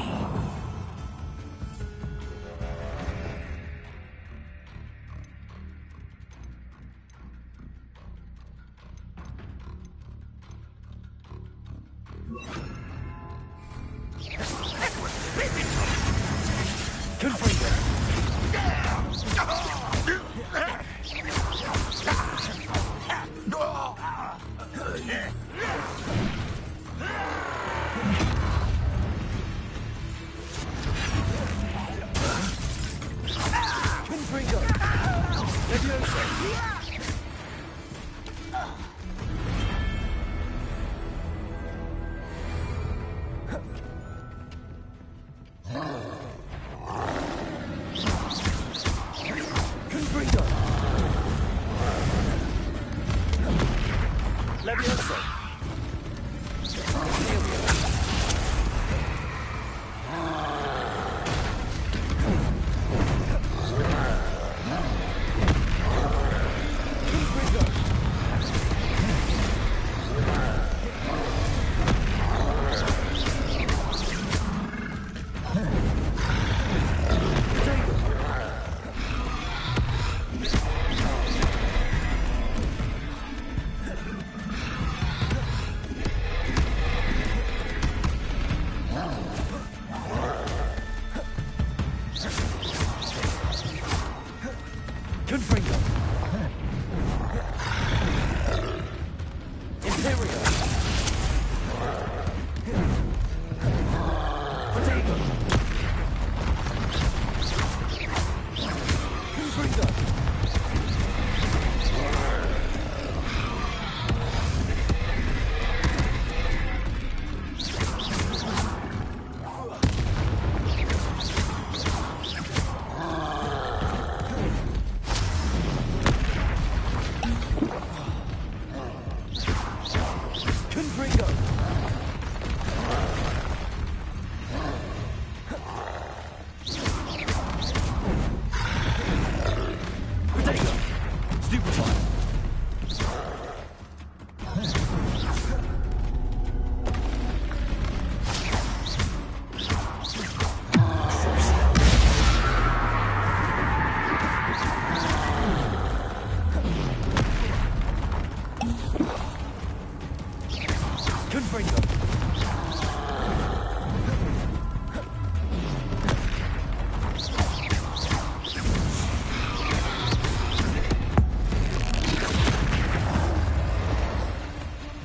Confringo.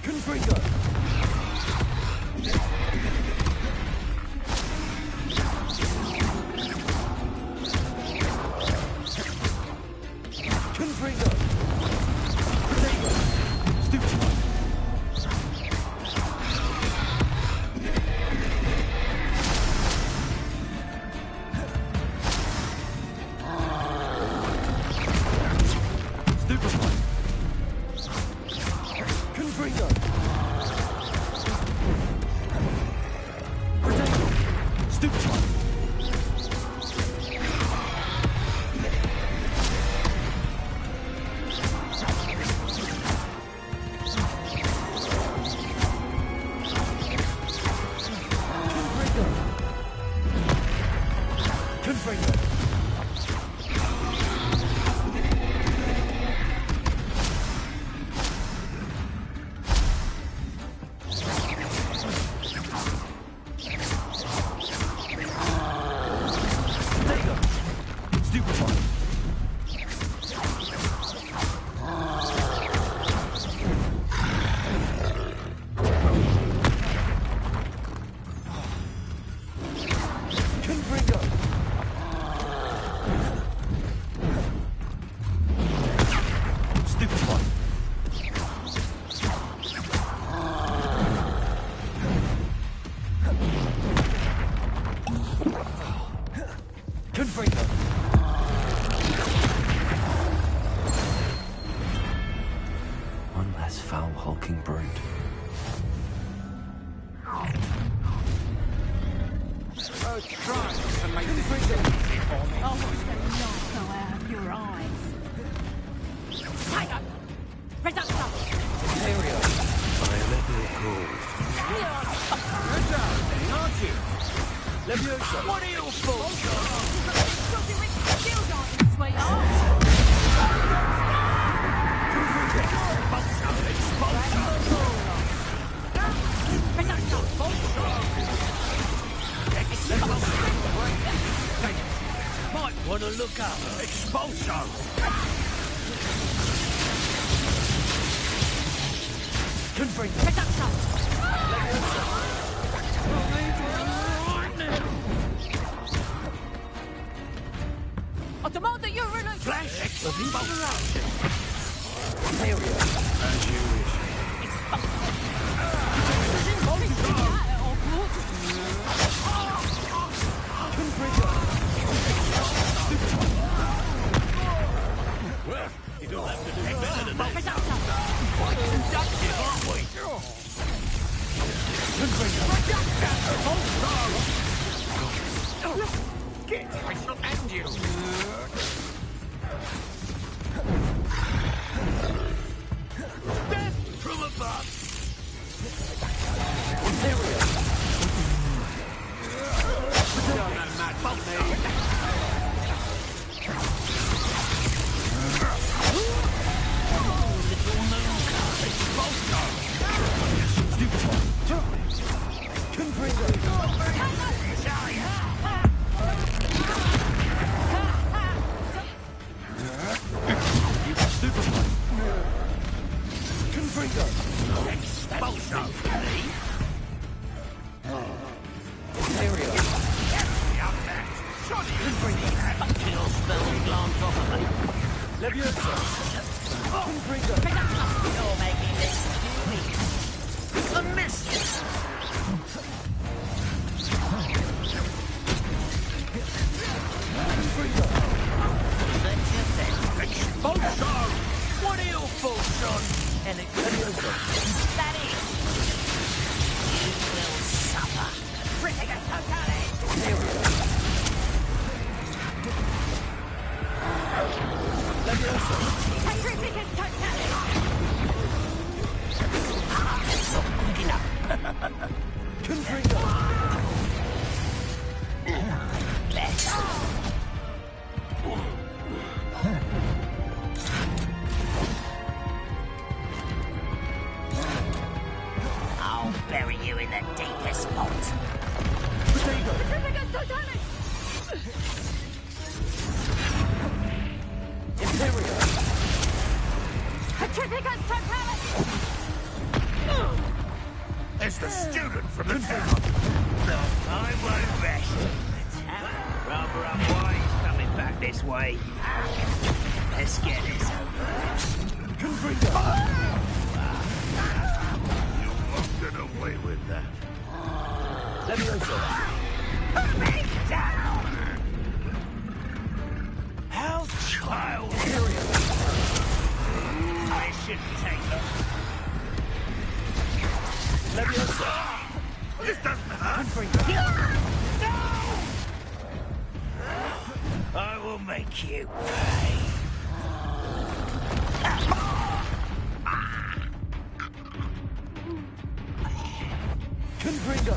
Confringo. Confringo. Potato. Stupid one. Stupid one. Confringo. Potato. Stupid one. Confringo. Potato. Stupid one. Confringo. Stupid one. Confringo. One less foul, hulking brute. Try to make this easy for me. I watch them not go out of your eyes. Tiger! Reduction! Imperial. I am at your call. Good job, aren't you? Leviosa. What are you for? Something with shield on you, sweetheart. Might want to look up. Expulso. Reduction! I demand that you release. Flash expulso. Imperial. As you wish. Well, you don't have to do better than that. Quite inductive, aren't we? Get whistle and you. Death from above. Imperial. Don't know mad about me. Little Luca. Expulso. Stupid one. Confringo. Sorry. You stupid one. Confringo. Expulso. Imperial. Confringo. Kill spell glance off of me. Leviosa. Confringo. You're making this too easy. A mischief. Confringo. Expulso! What are you for, son? And it that is. You will suffer. Critica totale. Leviosa. Critica totale. Good enough. Confringo. I'll bury in the deepest vault. Petrificus Totalis! Imperial! Petrificus Totalis! It's the student from the town. No, I won't rest. Rather unwise coming back this way. Let's get this over. You won't get away with that. Let me also. Put me down! How childish! I shouldn't take them. Let me also. This doesn't hurt. No! I will make you pay. Confringo!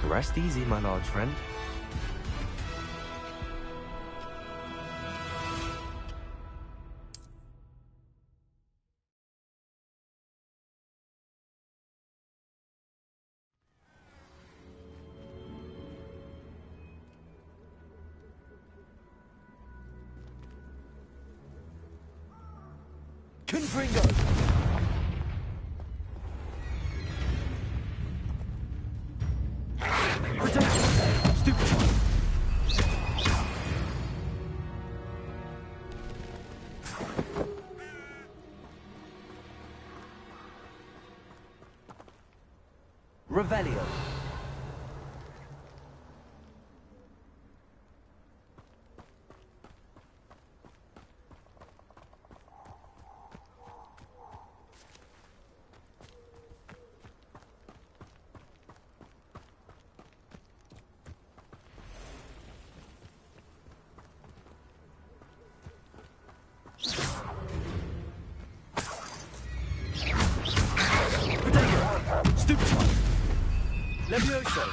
Rest easy, my large friend. Confringo! Stupid one! Revelio. Stupid one! Levioso!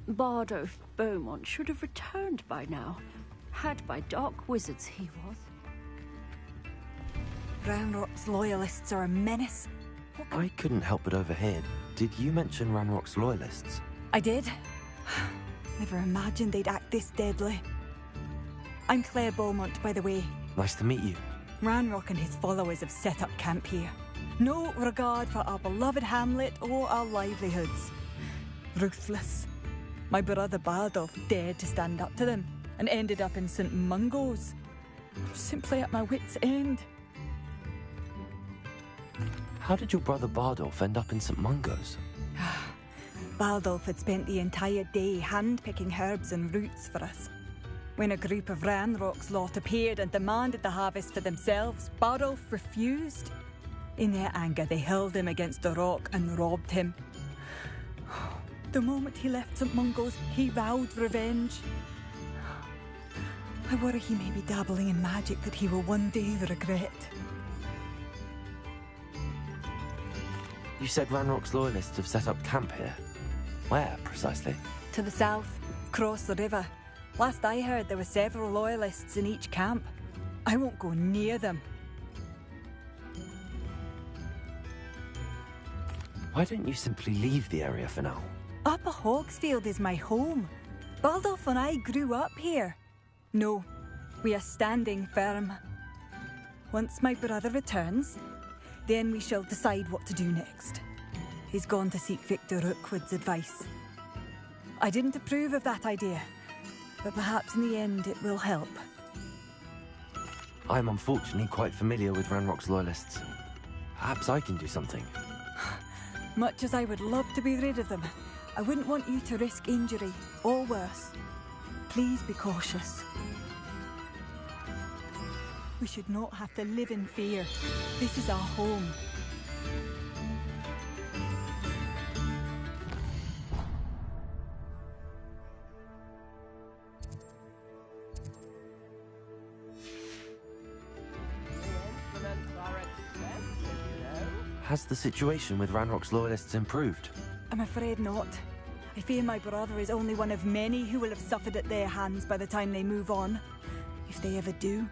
Bardolph Beaumont should have returned by now. Had by dark wizards he was. Ranrock's loyalists are a menace. I couldn't help but overhear. Did you mention Ranrock's loyalists? I did. Never imagined they'd act this deadly. I'm Claire Beaumont, by the way. Nice to meet you. Ranrock and his followers have set up camp here. No regard for our beloved hamlet or our livelihoods. Ruthless. My brother Bardolph dared to stand up to them and ended up in St. Mungo's. Simply at my wit's end. How did your brother Bardolph end up in St. Mungo's? Bardolph had spent the entire day hand-picking herbs and roots for us. When a group of Ranrock's lot appeared and demanded the harvest for themselves, Bardolph refused. In their anger, they hurled him against a rock and robbed him. The moment he left St. Mungo's, he vowed revenge. I worry he may be dabbling in magic that he will one day regret. You said Ranrock's loyalists have set up camp here. Where, precisely? To the south, across the river. Last I heard, there were several loyalists in each camp. I won't go near them. Why don't you simply leave the area for now? Upper Hogsfield is my home. Baldolf and I grew up here. No, we are standing firm. Once my brother returns, then we shall decide what to do next. He's gone to seek Victor Rookwood's advice. I didn't approve of that idea, but perhaps in the end it will help. I'm unfortunately quite familiar with Ranrock's loyalists. Perhaps I can do something. Much as I would love to be rid of them, I wouldn't want you to risk injury, or worse. Please be cautious. We should not have to live in fear. This is our home. Has the situation with Ranrock's loyalists improved? I'm afraid not. I fear my brother is only one of many who will have suffered at their hands by the time they move on. If they ever do.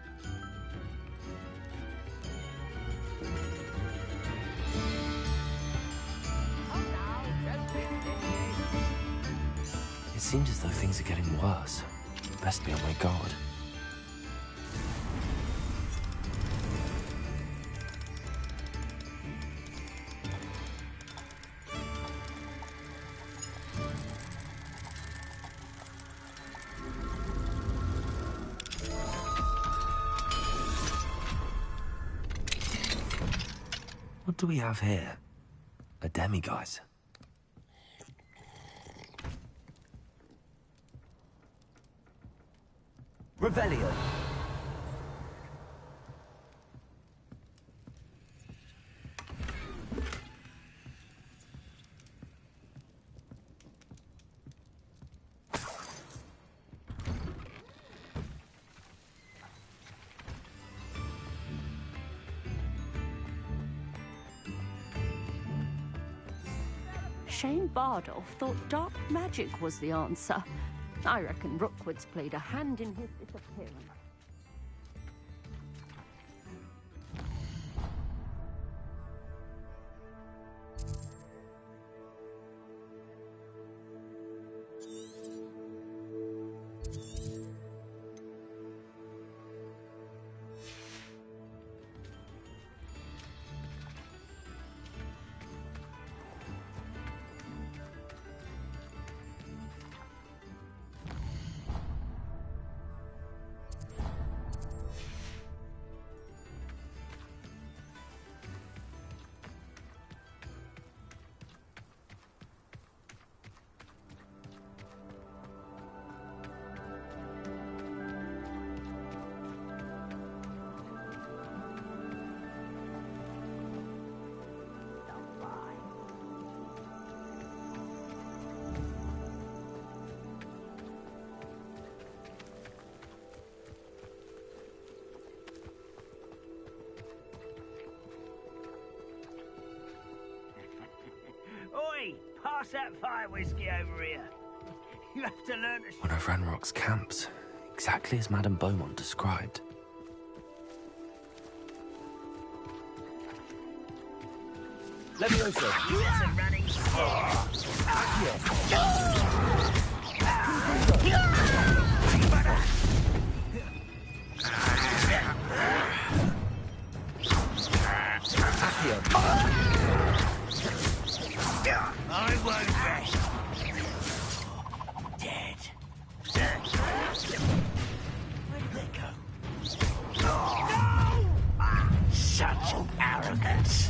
It seems as though things are getting worse. Best be on my guard. What do we have here? A demiguise. Revelio. Shane Bardolph thought dark magic was the answer. I reckon Rookwood's played a hand in his disappearance. Oi! Pass that fire whiskey over here. You have to learn to... One of Ranrock's camps, exactly as Madame Beaumont described. Levioso. That's a running I won't rest. Dead. Where did they go? No! Such arrogance.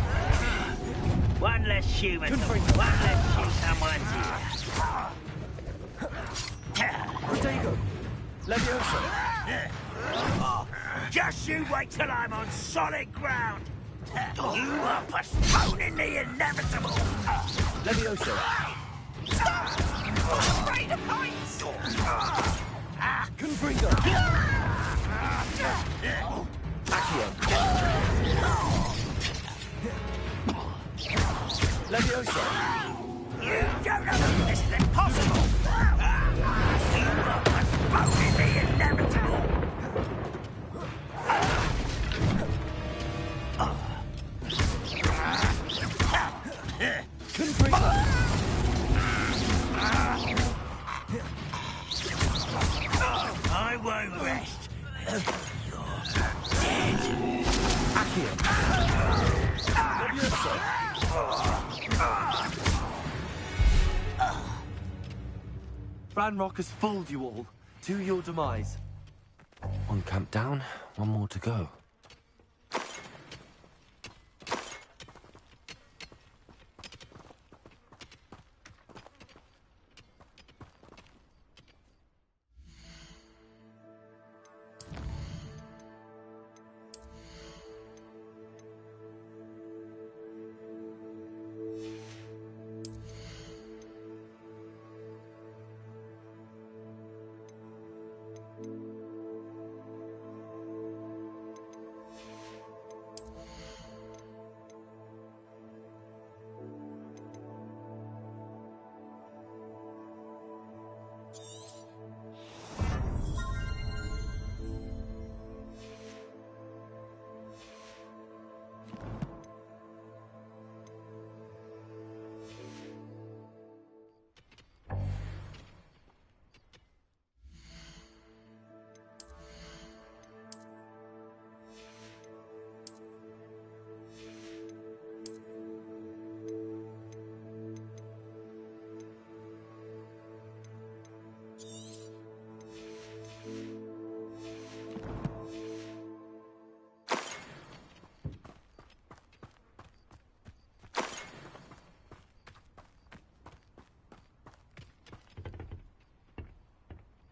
One less human. One less shoe someone's ear. Protego. Levioso. Just you wait till I'm on solid ground. You are postponing the inevitable. Levioso. Stop! I'm afraid of heights. Confringo. Accio. Leviosa! You don't know this is impossible! You are postponing the inevitable! I won't rest. You're dead. Accio! Ranrock has fooled you all. To your demise. One camp down, one more to go.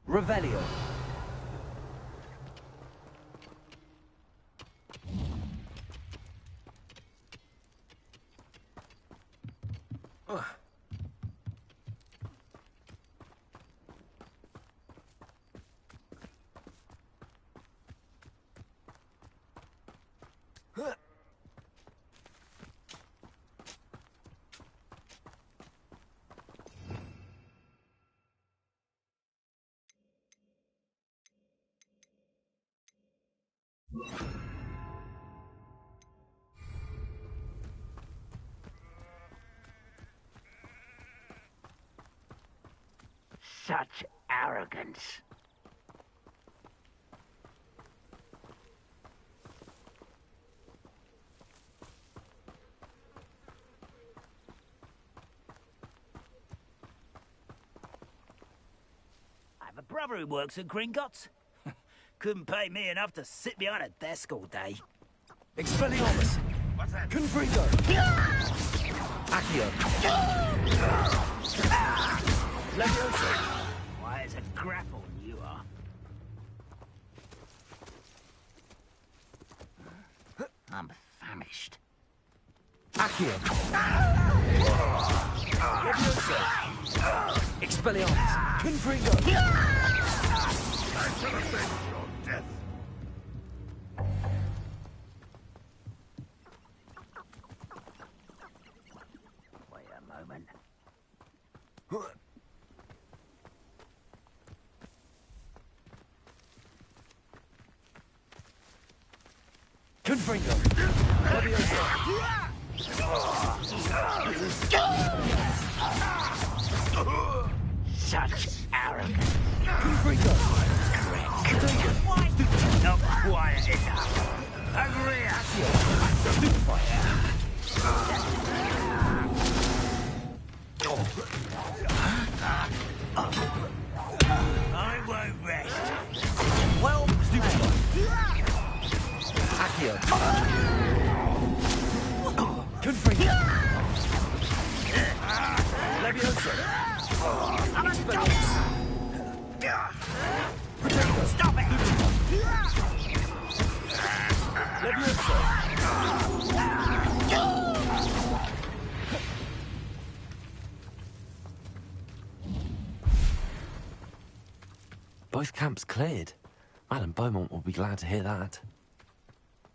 Revelio. Such arrogance. I have a brother who works at Gringotts. Couldn't pay me enough to sit behind a desk all day. Expelliarmus! Confringo! Accio! Leviosa! Why, it's a grapple you are. I'm famished. Accio! Leviosa! Expelliarmus! Confringo! I shall avenge your death. Wait a moment. Confringo! Leviosa! Such arrogance. Confringo! Not quiet enough. Agree. I won't rest. Well, Accio! Confringo! Leviosa! Stop it! Both camps cleared. Madame Beaumont will be glad to hear that.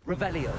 Revelio.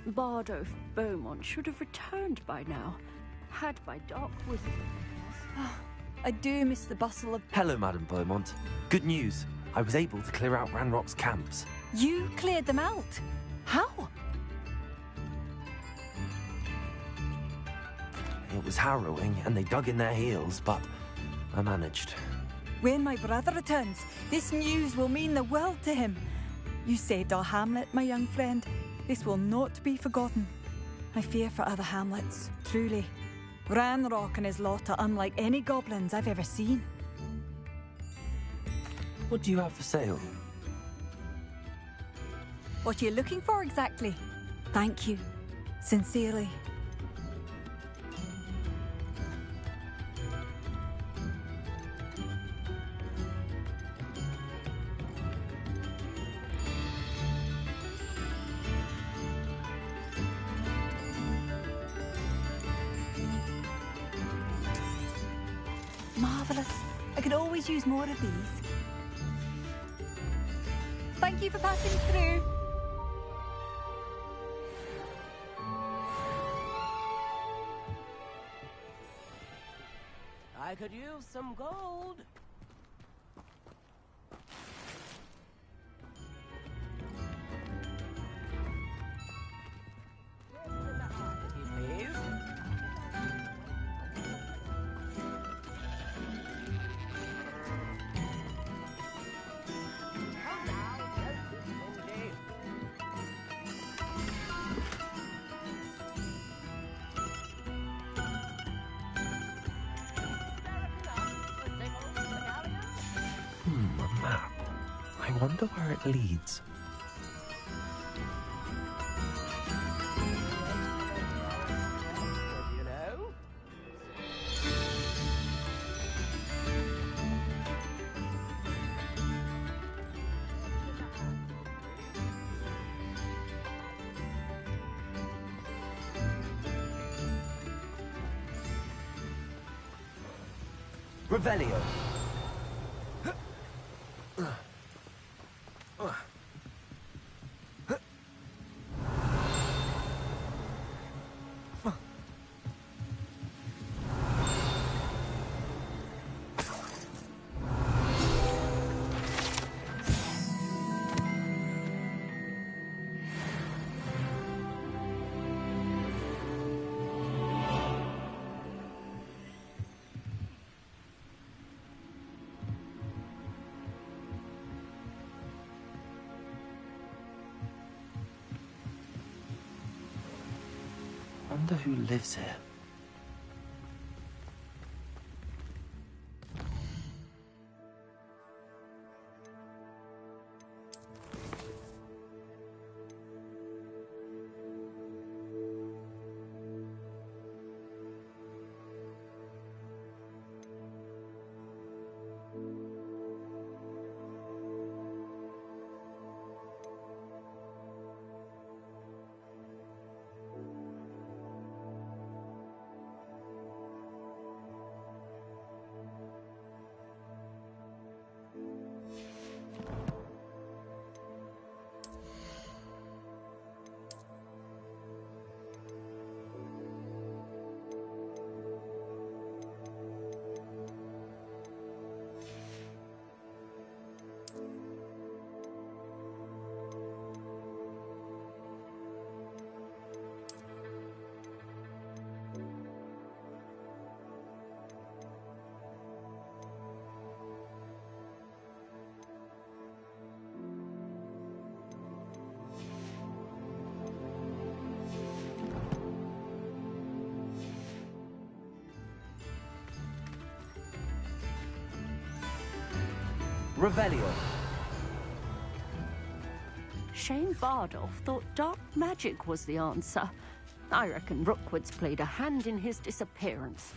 Bardo Beaumont should have returned by now. Had by dark wizard. I do miss the bustle of... Hello, Madame Beaumont. Good news. I was able to clear out Ranrock's camps. You cleared them out? How? It was harrowing, and they dug in their heels, but I managed. When my brother returns, this news will mean the world to him. You saved our hamlet, my young friend. This will not be forgotten. I fear for other hamlets, truly. Ranrock and his lot are unlike any goblins I've ever seen. What do you have for sale? What are you looking for exactly? Thank you. Sincerely. Marvellous. I could always use more of these. Thank you for passing through. I could use some gold. Please. A map. I wonder where it leads. You know? Revelio. Wonder who lives here. Revelio. Shane Bardolph thought dark magic was the answer. I reckon Rookwood's played a hand in his disappearance.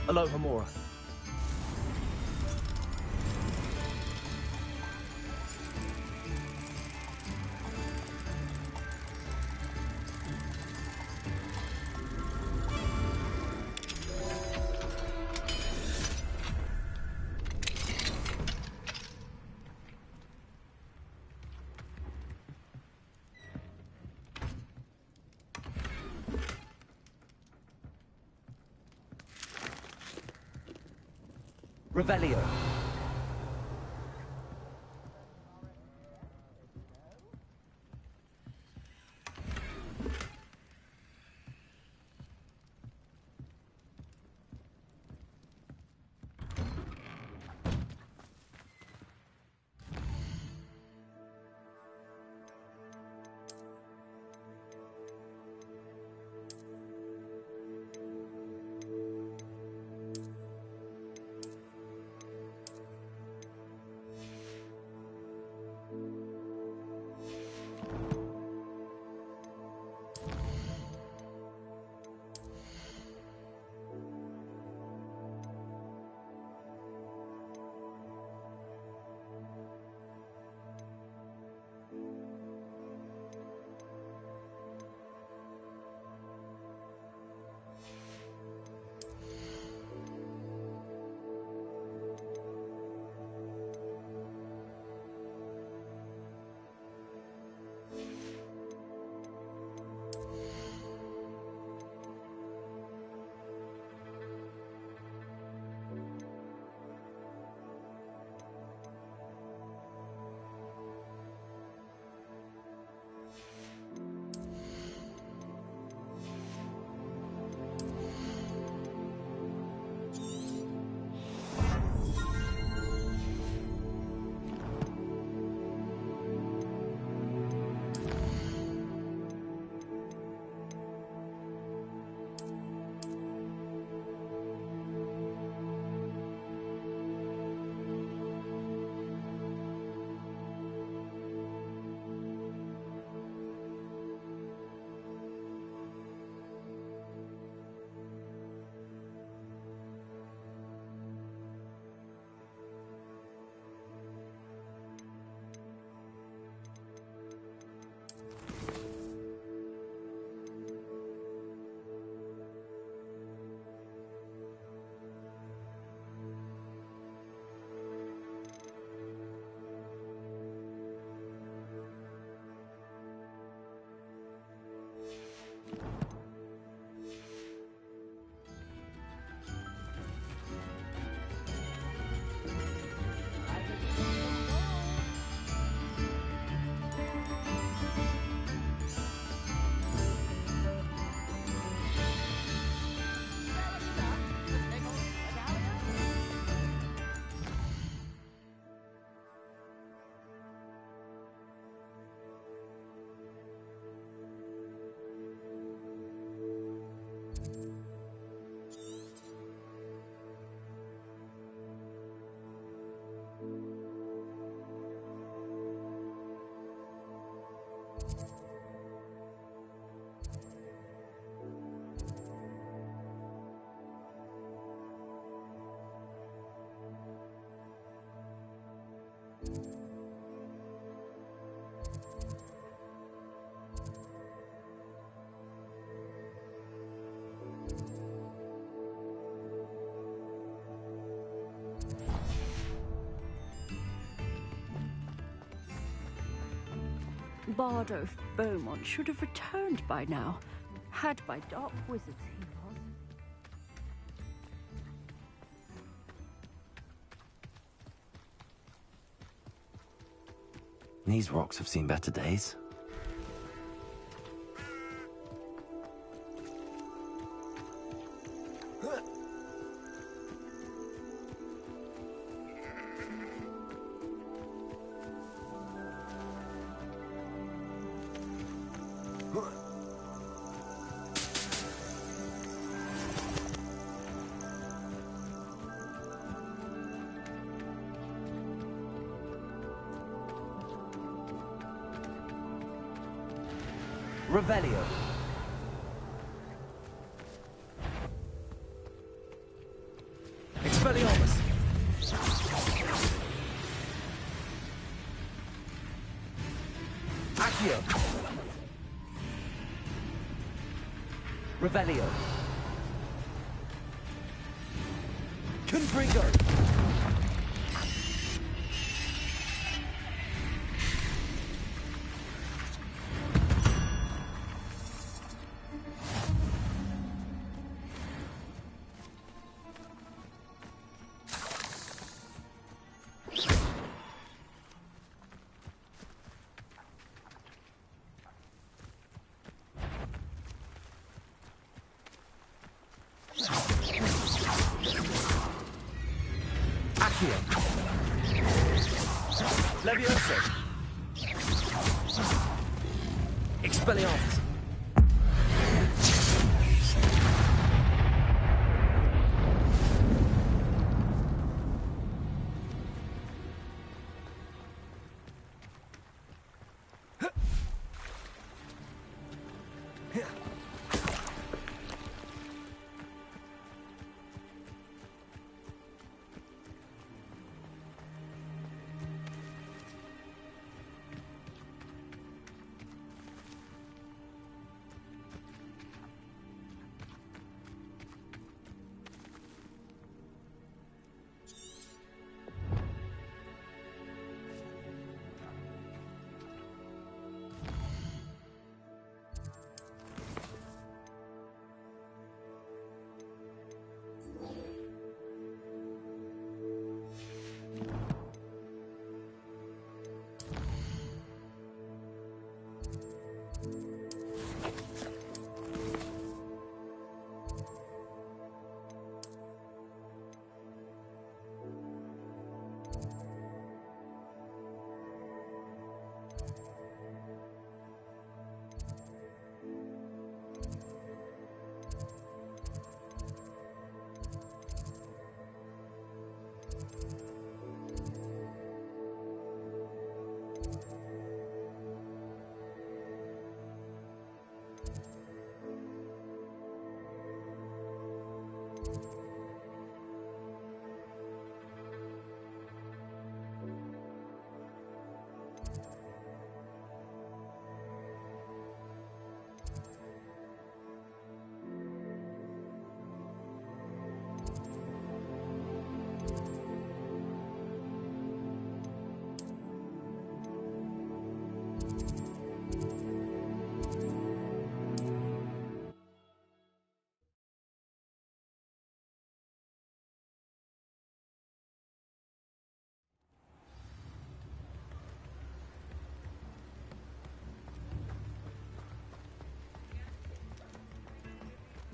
Alohomora. Revelio. Bardo of Beaumont should have returned by now. Had by dark wizards he was. These rocks have seen better days. Revelio. Expelliarmus! Accio! Revelio! Confringo! Levioso! Expelliarmus!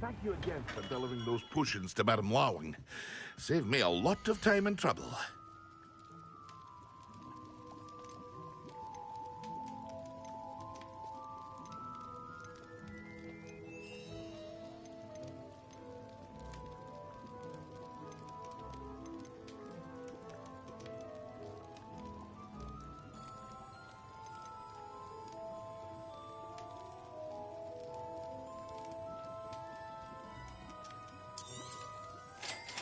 Thank you again for delivering those potions to Madame Lawing. Saved me a lot of time and trouble.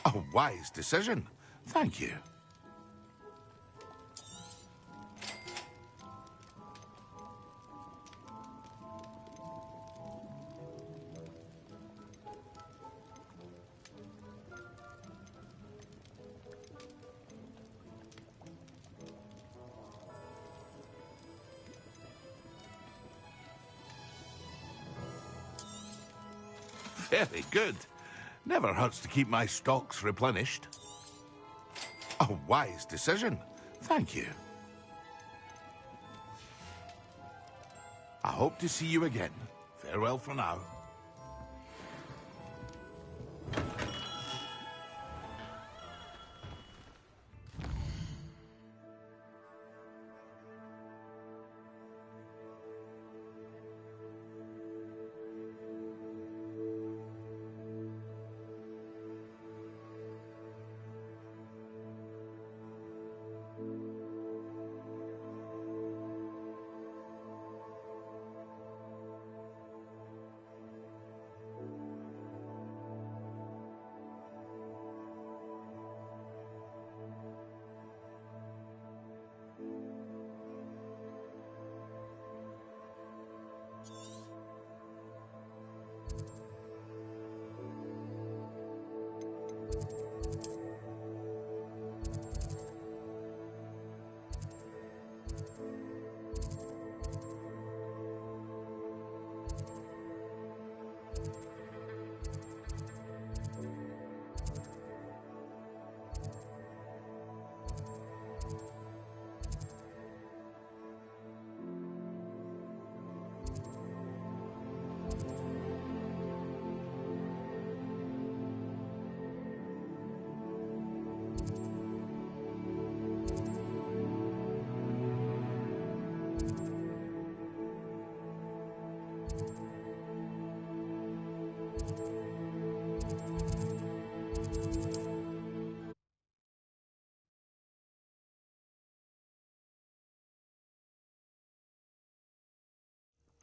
A wise decision. Thank you. Very good. Never hurts to keep my stocks replenished. A wise decision. Thank you. I hope to see you again. Farewell for now.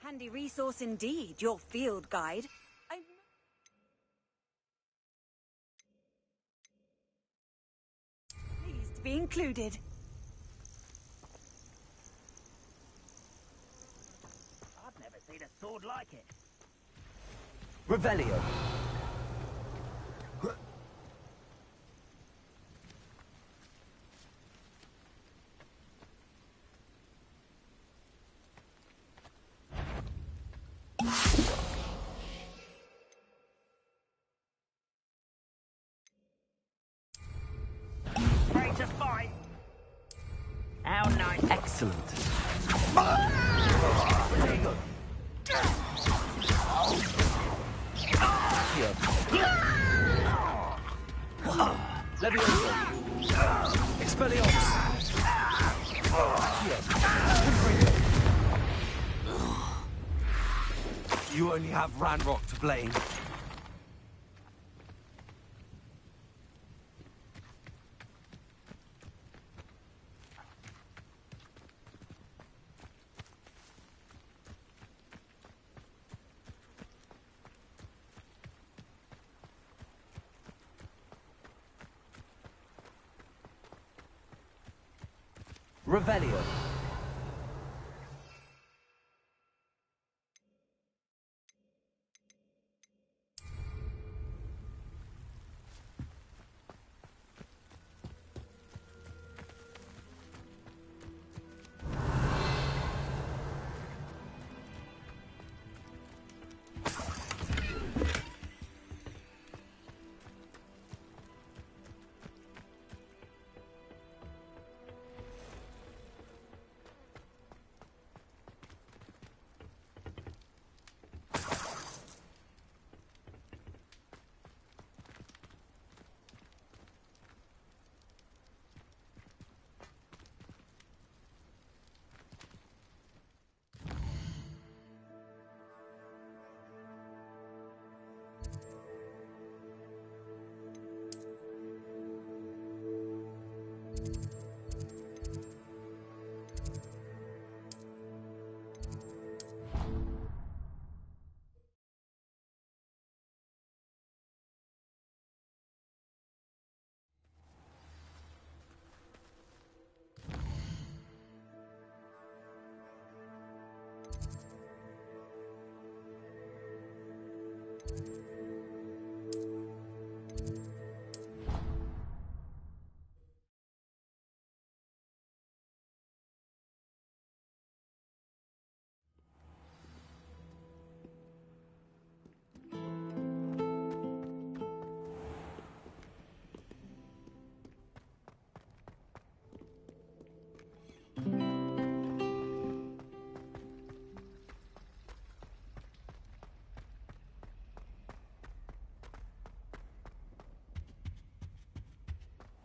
handy resource indeed, your field guide. I'm pleased to be included. I've never seen a sword like it. Revelio. Ready to fight. How nice. Excellent. Here. Levioso. Expelliarmus. Here. You only have Ranrock to blame. Revelio.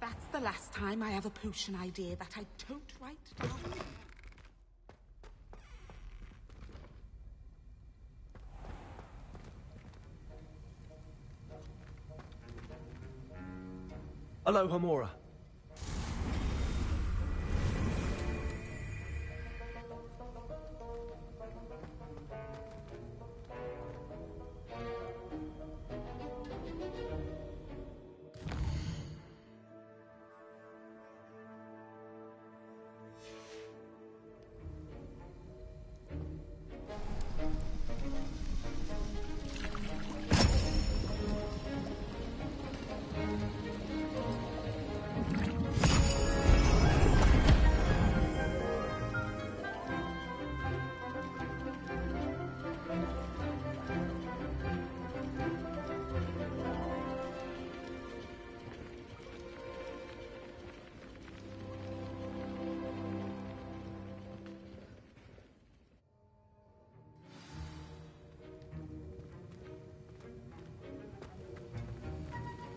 That's the last time I have a potion idea that I don't write down. Aloha Mora.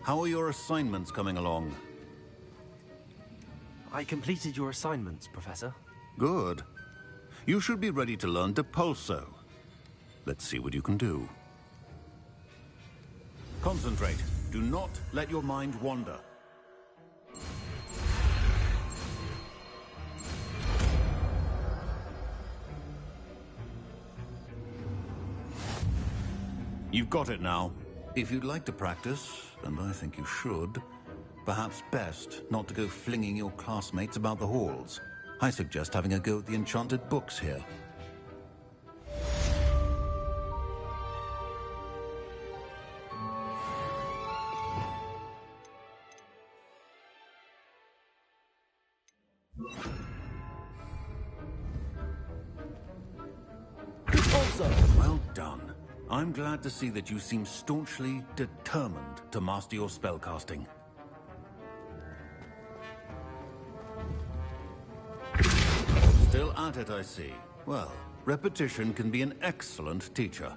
How are your assignments coming along? I completed your assignments, Professor. Good. You should be ready to learn Depulso. Let's see what you can do. Concentrate. Do not let your mind wander. You've got it now. If you'd like to practice, and I think you should, perhaps best not to go flinging your classmates about the halls. I suggest having a go at the enchanted books here. Well done. I'm glad to see that you seem staunchly determined to master your spellcasting. Still at it, I see. Well, repetition can be an excellent teacher.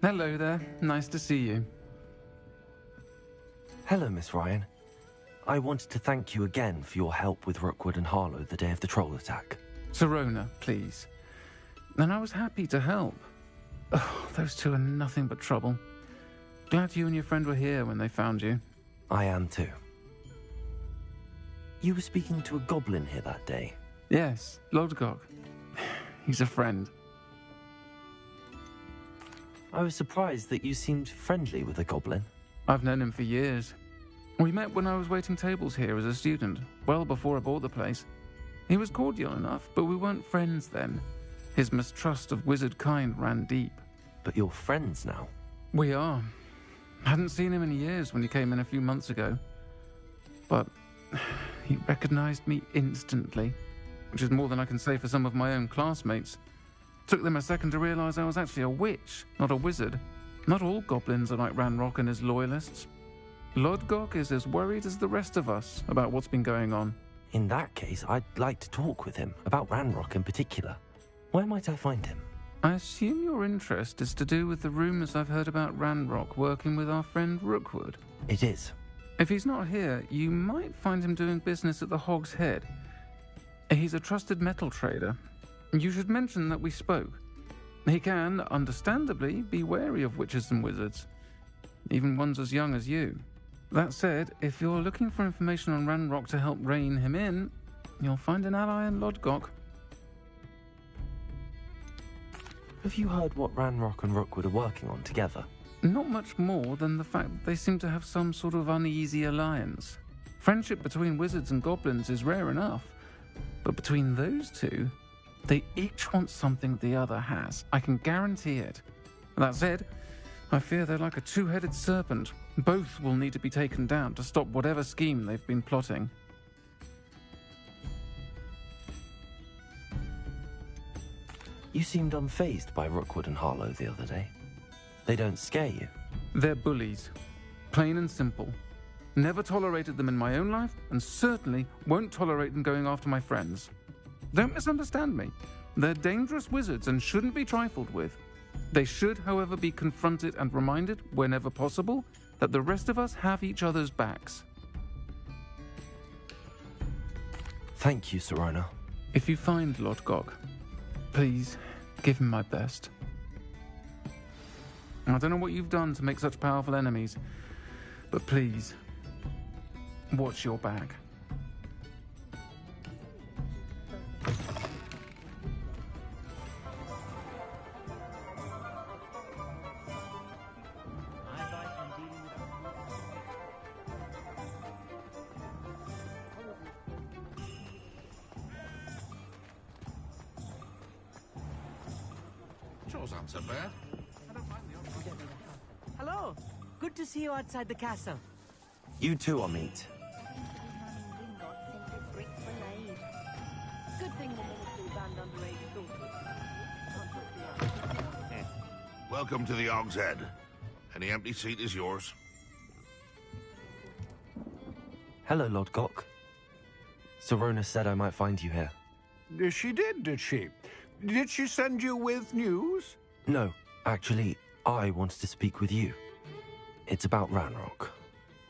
Hello there. Nice to see you. Hello, Miss Ryan. I wanted to thank you again for your help with Rookwood and Harlow the day of the troll attack. Sirona, please. And I was happy to help. Oh, those two are nothing but trouble. Glad you and your friend were here when they found you. I am too. You were speaking to a goblin here that day? Yes, Lodgok. He's a friend. I was surprised that you seemed friendly with a goblin. I've known him for years. We met when I was waiting tables here as a student, well before I bought the place. He was cordial enough, but we weren't friends then. His mistrust of wizard kind ran deep. But you're friends now? We are. Hadn't seen him in years when he came in a few months ago. But he recognized me instantly, which is more than I can say for some of my own classmates. Took them a second to realize I was actually a witch, not a wizard. Not all goblins are like Ranrock and his loyalists. Lodgok is as worried as the rest of us about what's been going on. In that case, I'd like to talk with him, about Ranrock in particular. Where might I find him? I assume your interest is to do with the rumors I've heard about Ranrock working with our friend Rookwood. It is. If he's not here, you might find him doing business at the Hog's Head. He's a trusted metal trader. You should mention that we spoke. He can, understandably, be wary of witches and wizards, even ones as young as you. That said, if you're looking for information on Ranrock to help rein him in, you'll find an ally in Lodgok. Have you heard what Ranrock and Rookwood are working on together? Not much more than the fact that they seem to have some sort of uneasy alliance. Friendship between wizards and goblins is rare enough, but between those two, they each want something the other has. I can guarantee it. That said, I fear they're like a two-headed serpent. Both will need to be taken down to stop whatever scheme they've been plotting. You seemed unfazed by Rookwood and Harlow the other day. They don't scare you? They're bullies. Plain and simple. Never tolerated them in my own life, and certainly won't tolerate them going after my friends. Don't misunderstand me. They're dangerous wizards and shouldn't be trifled with. They should, however, be confronted and reminded, whenever possible, that the rest of us have each other's backs. Thank you, Sirona. If you find Lord Gog, please give him my best. I don't know what you've done to make such powerful enemies, but please, watch your back. Chore's not so bad. Hello. Good to see you outside the castle. You too, Amit. Good thing the military banned underage daughters. Welcome to the Og's Head. Any empty seat is yours. Hello, Lord Gok. Sorona said I might find you here. She did she? Did she send you with news? No, actually, I wanted to speak with you. It's about Ranrock.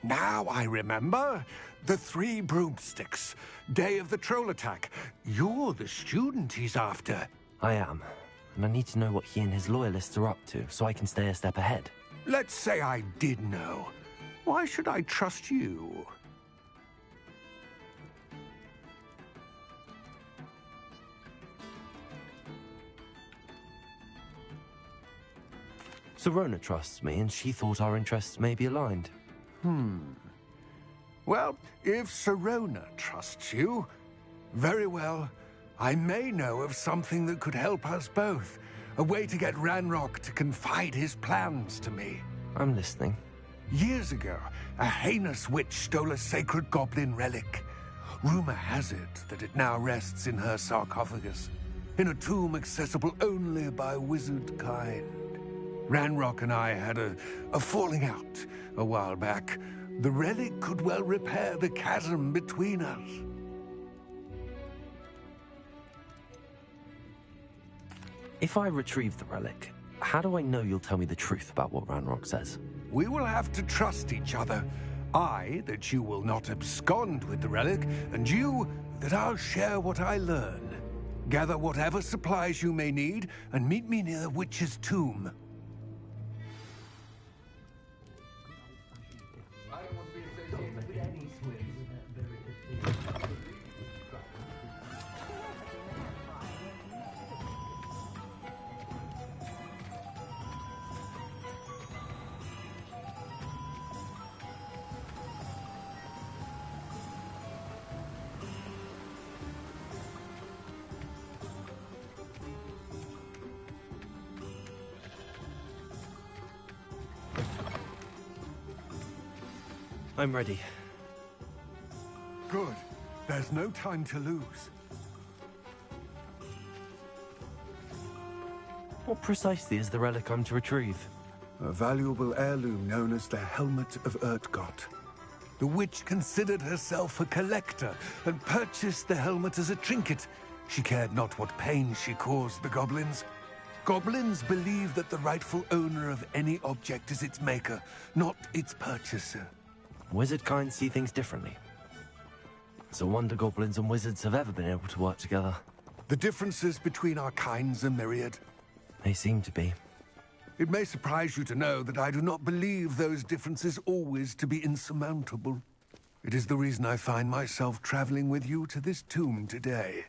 Now I remember. The 3 broomsticks. Day of the troll attack. You're the student he's after. I am, and I need to know what he and his loyalists are up to so I can stay a step ahead. Let's say I did know. Why should I trust you? Sorona trusts me, and she thought our interests may be aligned. Well, if Sorona trusts you, very well. I may know of something that could help us both. A way to get Ranrock to confide his plans to me. I'm listening. Years ago, a heinous witch stole a sacred goblin relic. Rumor has it that it now rests in her sarcophagus, in a tomb accessible only by wizard kind. Ranrock and I had a falling out a while back. The relic could well repair the chasm between us. If I retrieve the relic, how do I know you'll tell me the truth about what Ranrock says? We will have to trust each other. I, that you will not abscond with the relic, and you, that I'll share what I learn. Gather whatever supplies you may need, and meet me near the witch's tomb. I'm ready. Good. There's no time to lose. What precisely is the relic I'm to retrieve? A valuable heirloom known as the Helmet of Urtgott. The witch considered herself a collector and purchased the helmet as a trinket. She cared not what pain she caused the goblins. Goblins believe that the rightful owner of any object is its maker, not its purchaser. Wizard kind see things differently. It's a wonder goblins and wizards have ever been able to work together. The differences between our kinds are myriad. They seem to be. It may surprise you to know that I do not believe those differences always to be insurmountable. It is the reason I find myself traveling with you to this tomb today.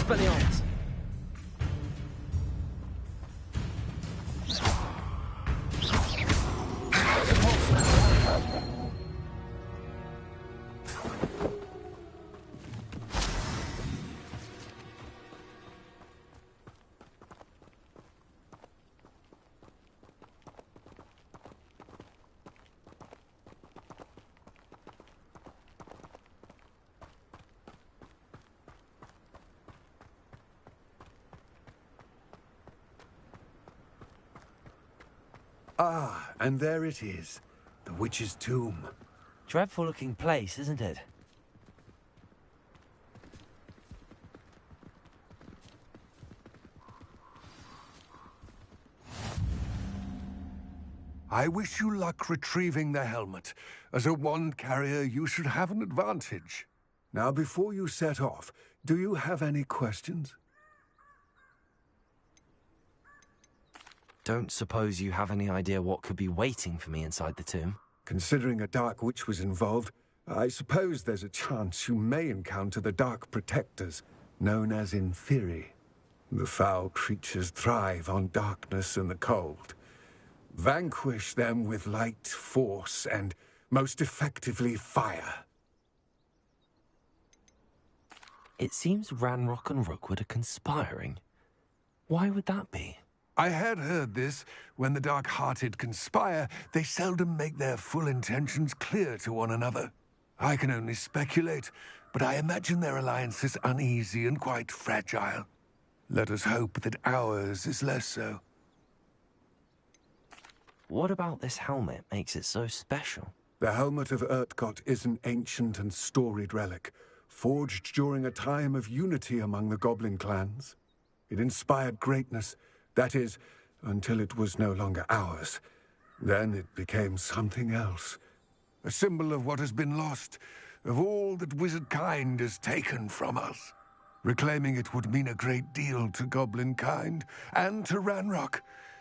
Expelliarmus! Ah, and there it is. The witch's tomb. Dreadful looking place, isn't it? I wish you luck retrieving the helmet. As a wand carrier, you should have an advantage. Now, before you set off, do you have any questions? Don't suppose you have any idea what could be waiting for me inside the tomb? Considering a Dark Witch was involved, I suppose there's a chance you may encounter the Dark Protectors, known as Inferi. The foul creatures thrive on darkness and the cold. Vanquish them with light, force, and, most effectively, fire. It seems Ranrock and Rookwood are conspiring. Why would that be? I had heard this. When the dark-hearted conspire, they seldom make their full intentions clear to one another. I can only speculate, but I imagine their alliance is uneasy and quite fragile. Let us hope that ours is less so. What about this helmet makes it so special? The helmet of Urtkot is an ancient and storied relic, forged during a time of unity among the goblin clans. It inspired greatness. That is, until it was no longer ours. Then it became something else. A symbol of what has been lost, of all that wizard kind has taken from us. Reclaiming it would mean a great deal to goblin kind, and to Ranrock.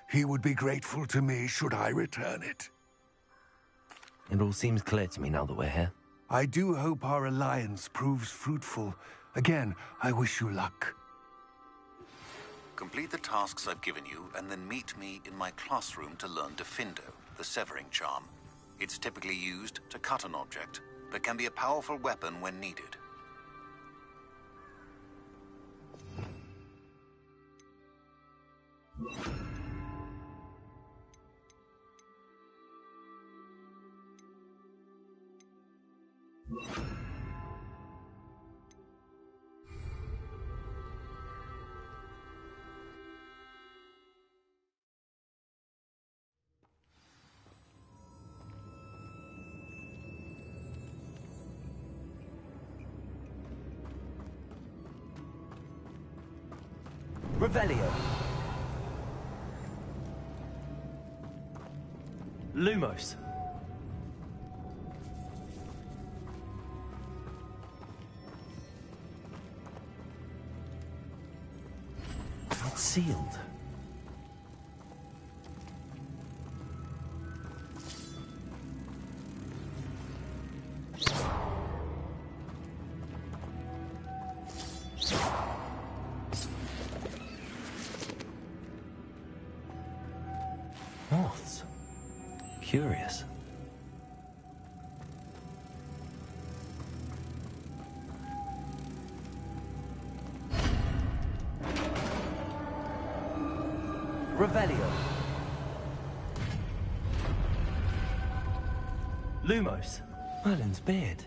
He would be grateful to me should I return it. It all seems clear to me now that we're here. I do hope our alliance proves fruitful. Again, I wish you luck. Complete the tasks I've given you, and then meet me in my classroom to learn Defindo, the severing charm. It's typically used to cut an object, but can be a powerful weapon when needed. Revelio. Lumos. It's sealed. Moths. Curious. Revelio. Lumos. Merlin's beard.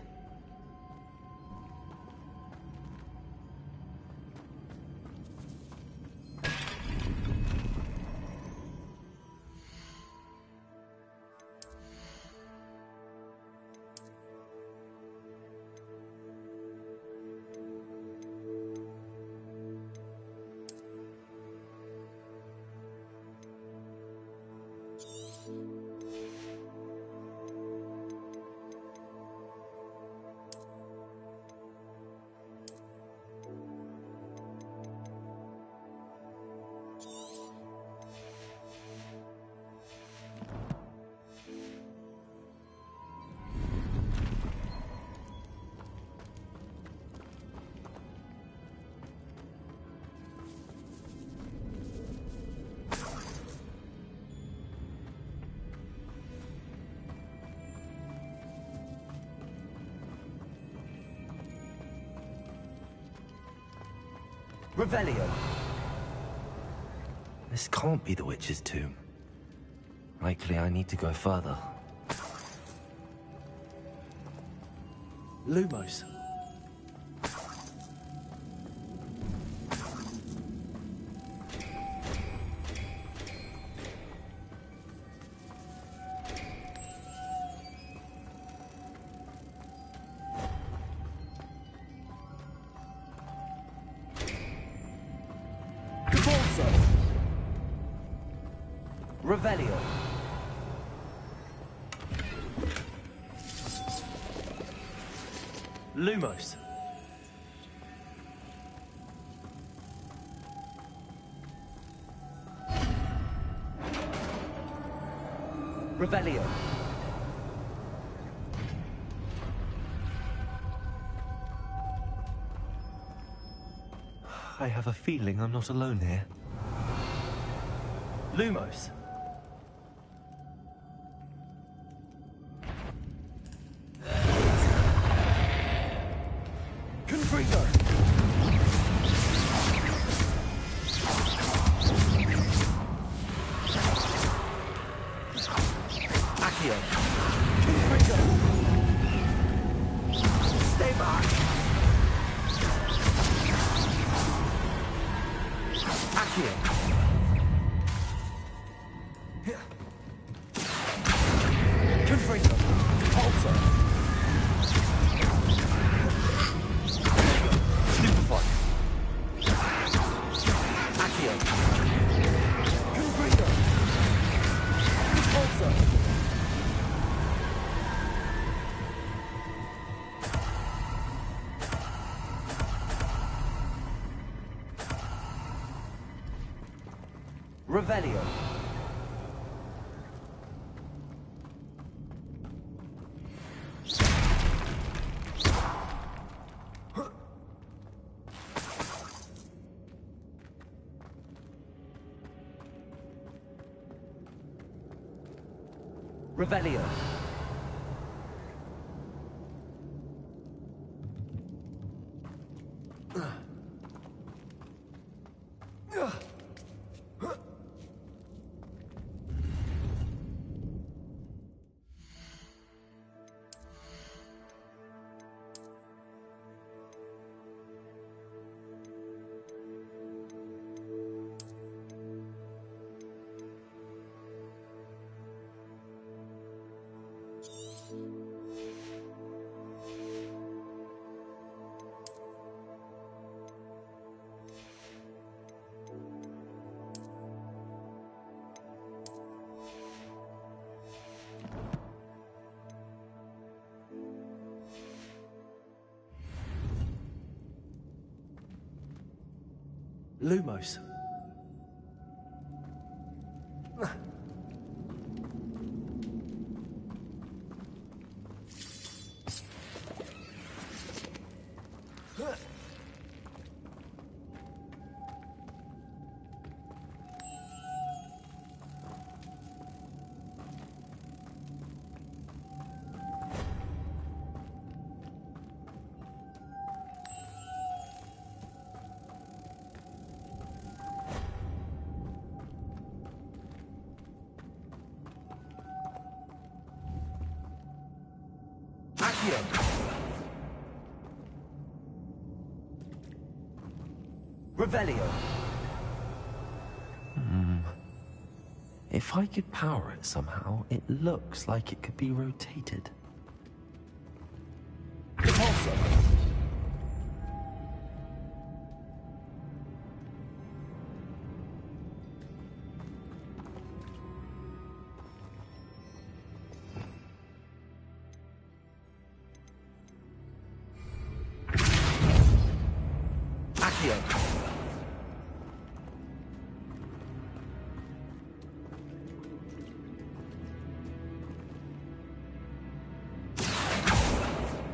Revelio. This can't be the witch's tomb. Likely I need to go further. Lumos. Revelio. Lumos. Revelio. I have a feeling I'm not alone here. Lumos. Confringo. Accio. Confringo. Stay back. Accio. Confringo. Pulsar. Stupefy. Accio. Confringo. Pulsar. Revelio. Revelio. Lumos. Accio. Revelio. If I could power it somehow, it looks like it could be rotated. Repulsor. Accio.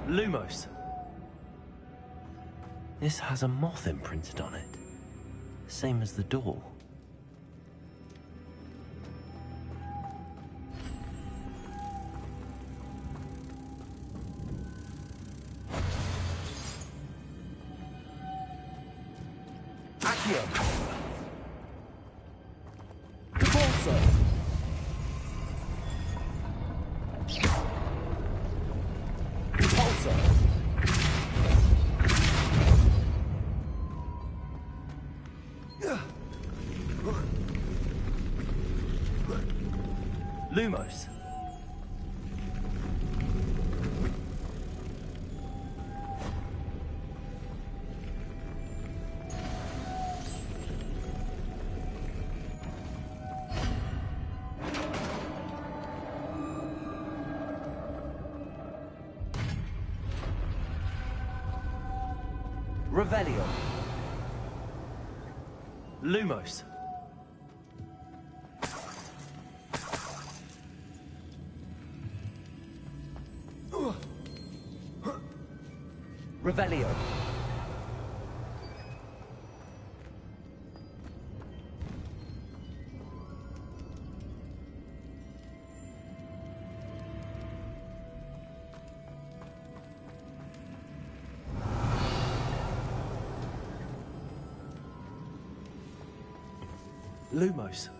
Lumos. This has a moth imprinted on it. Same as the door. Accio. Repulsor. Repulsor. Lumos. Revelio. Lumos. Revelio. Lumos.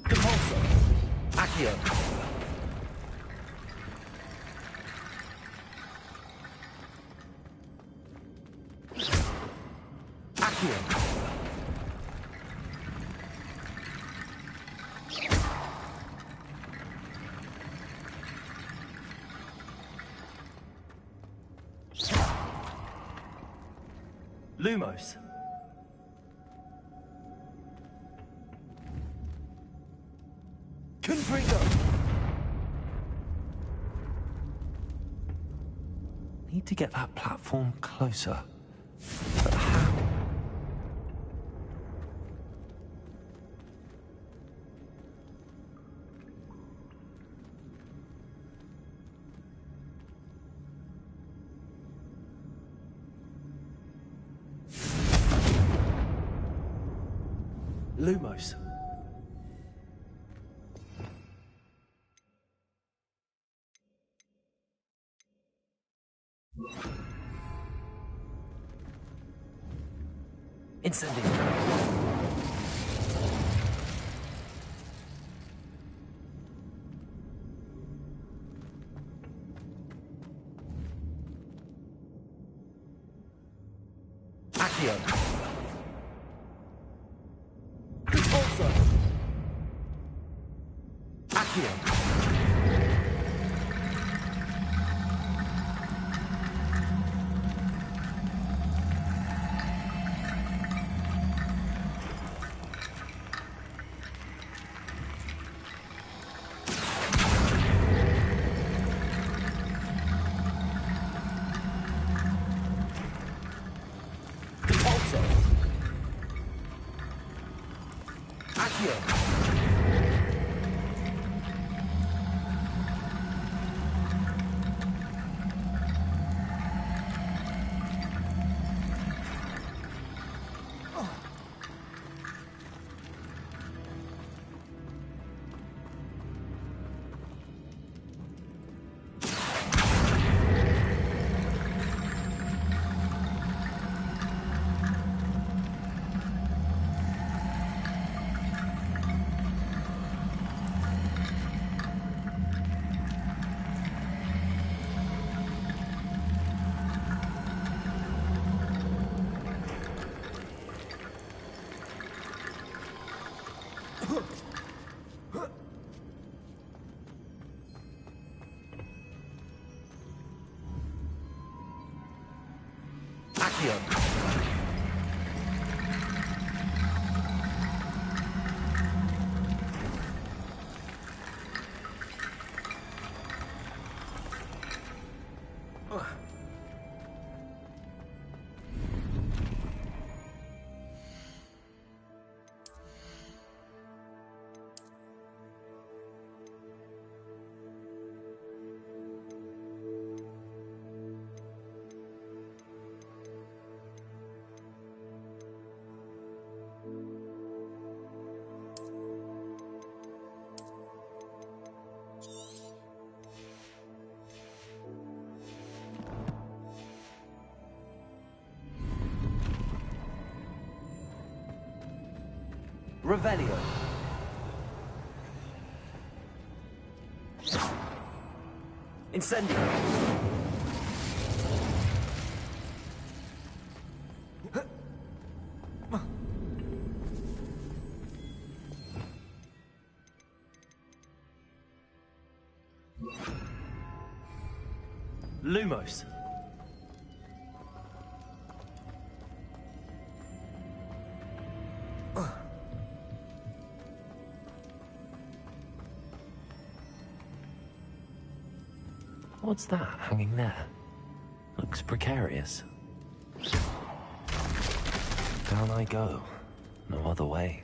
Compulsor. Accio. Accio. Lumos. Confringo. Need to get that platform closer. But how? Lumos. Incendio. Accio. Repulsor. Accio. Repulsor. Accio. Accio. Revelio. Incendio. Lumos. What's that hanging there? Looks precarious. Down I go. No other way.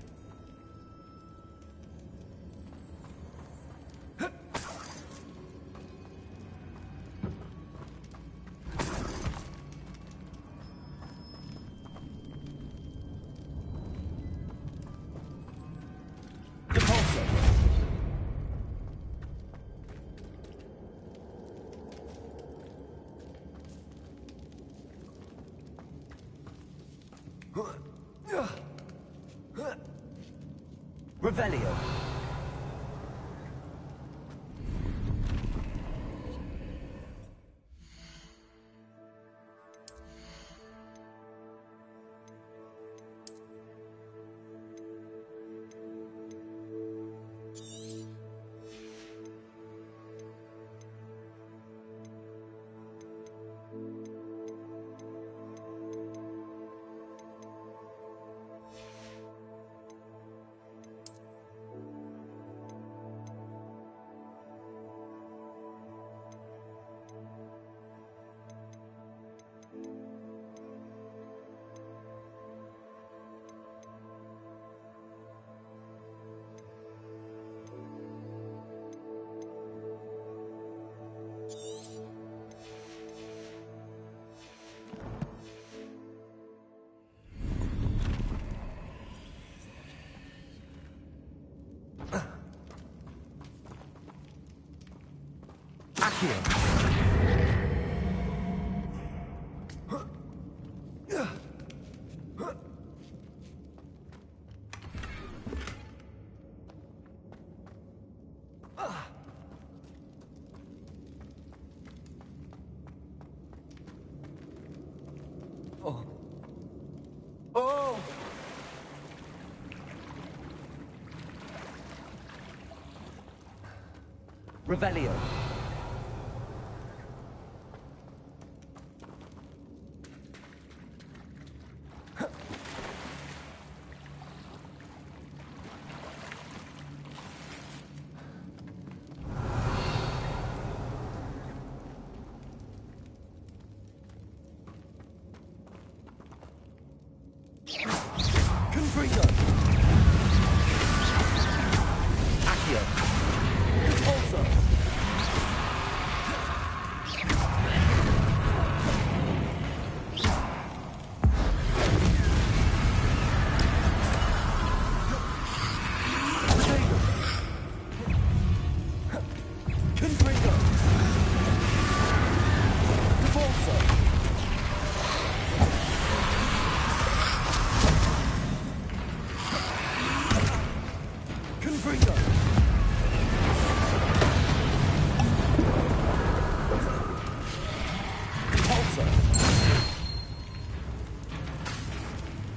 Revelio. Oh. Oh! Revelio. Confringo! Accio! Repulsor! Confringo! Repulsor! Confringo! Repulsor!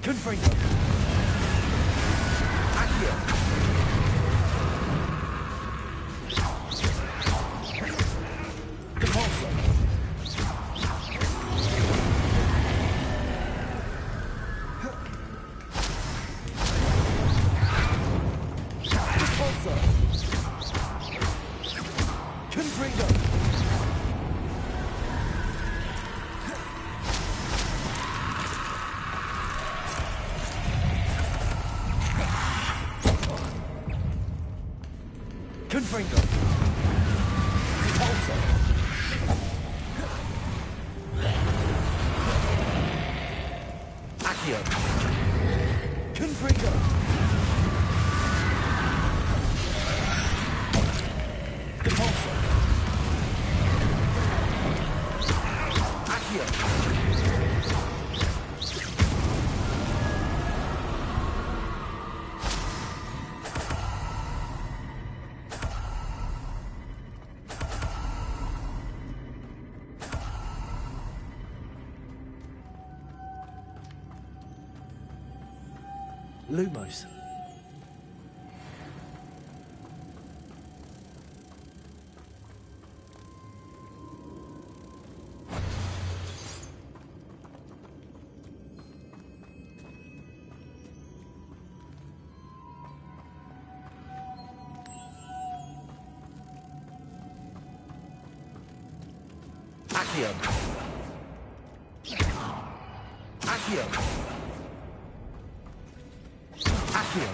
Confringo! Accio! Repulsor! Repulsor! Confringo! Confringo! Repulsor! Accio! Confringo! Repulsor! Accio! Lumos. Accio. Accio. Accio.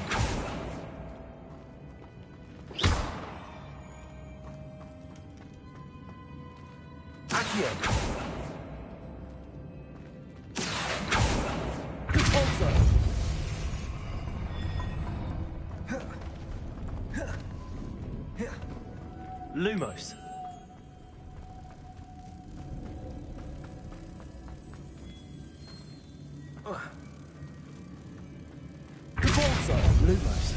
Accio. Repulsor. Lumos. Repulsor. Lumos.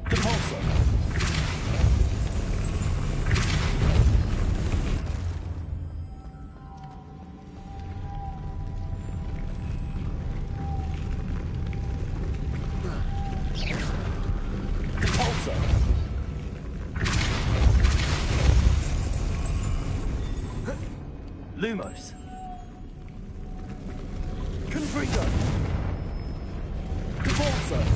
Repulsor. Repulsor. Lumos. Confringo. Repulsor.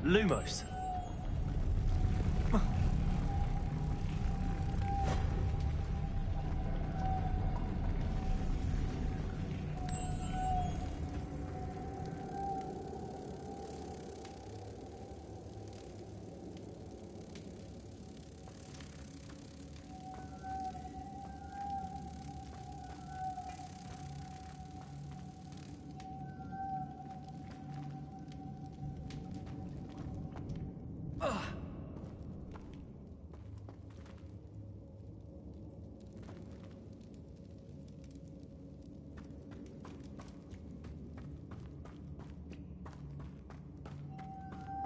Lumos.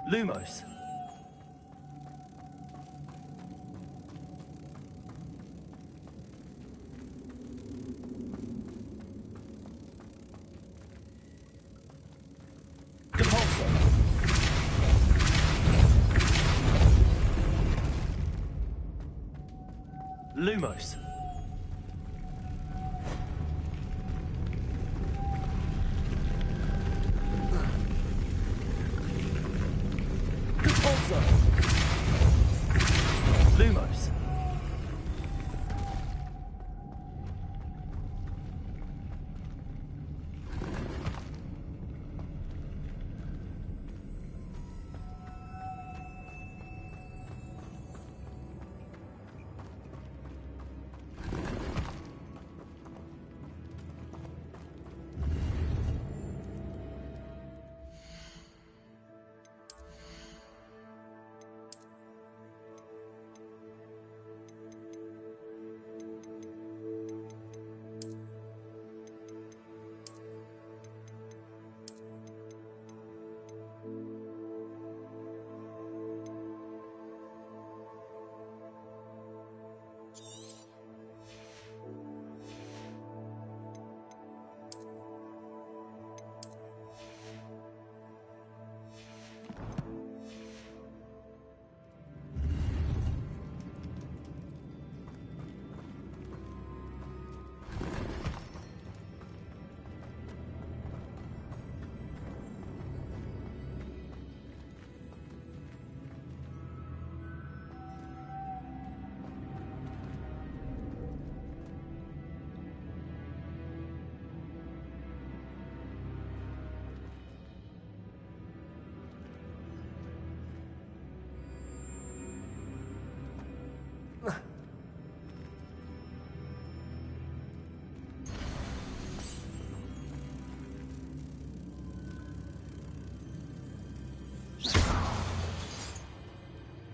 Lumos. Repulsor. Lumos. Repulsor. Lumos.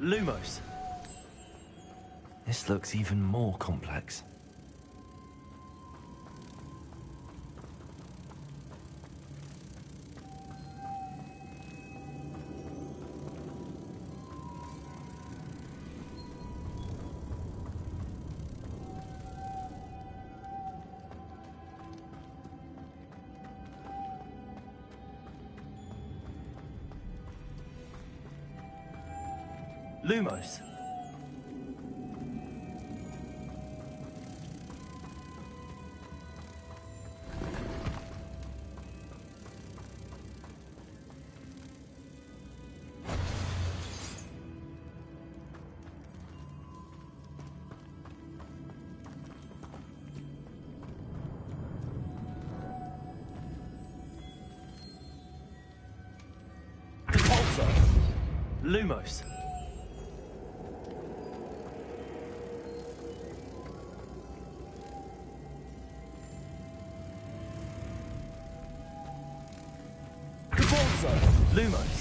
Lumos. This looks even more complex. Lumos. Lumos. Lumos.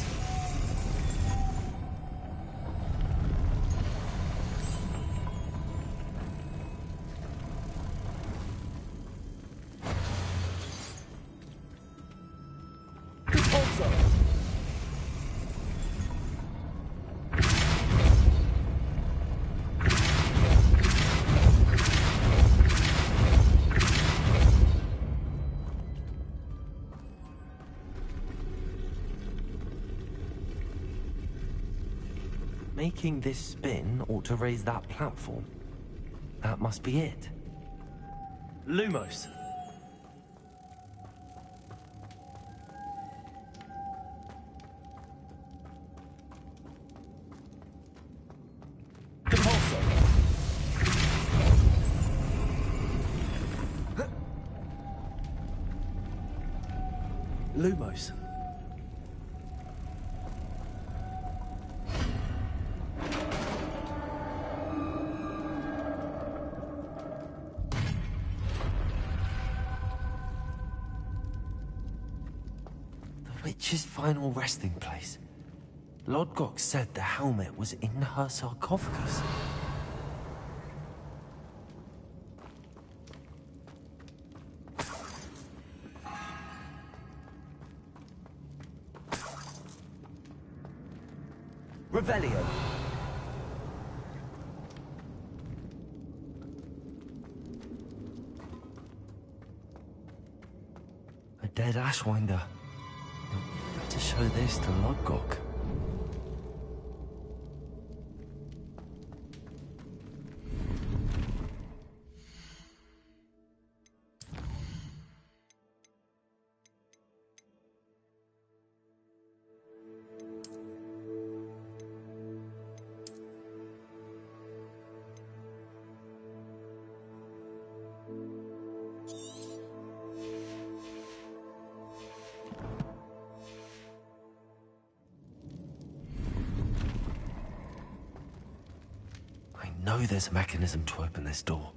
Making this spin ought to raise that platform. That must be it. Lumos. Lumos. The witch's final resting place. Lodgok said the helmet was in her sarcophagus. Revelio. A dead Ashwinder. Better show this to Lodgok. I know there's a mechanism to open this door.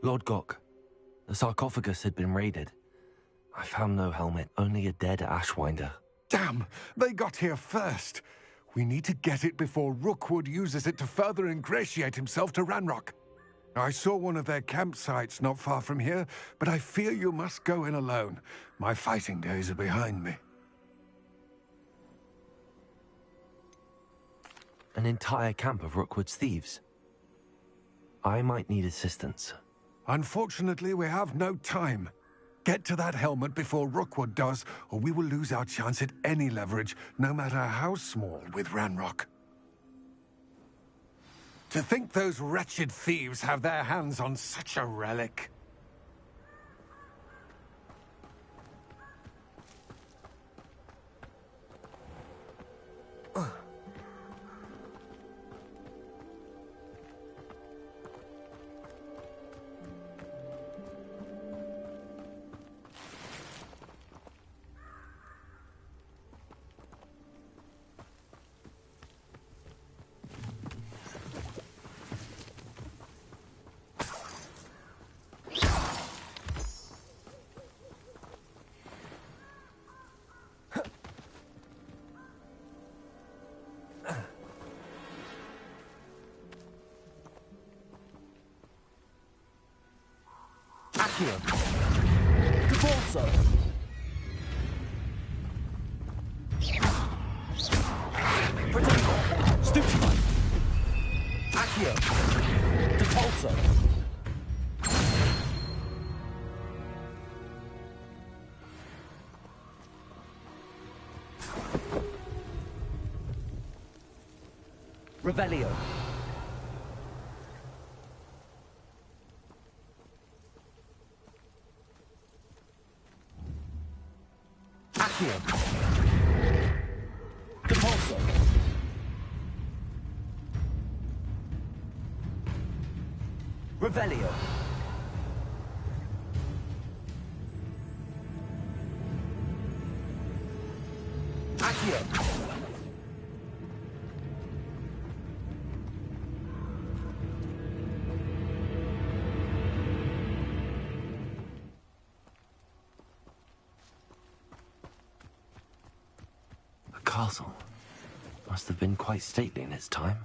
Lodgok, the sarcophagus had been raided. I found no helmet, only a dead Ashwinder. Damn! They got here first! We need to get it before Rookwood uses it to further ingratiate himself to Ranrock. I saw one of their campsites not far from here, but I fear you must go in alone. My fighting days are behind me. An entire camp of Rookwood's thieves. I might need assistance. Unfortunately, we have no time. Get to that helmet before Rookwood does, or we will lose our chance at any leverage, no matter how small, with Ranrock. To think those wretched thieves have their hands on such a relic. Accio. Divorso. Protector. Stupefy. Accio. Depulso. Revelio. Accio. Depulso. Revelio. Accio. The castle must have been quite stately in its time.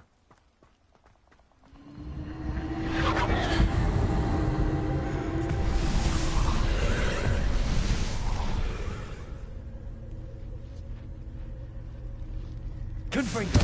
Confringo.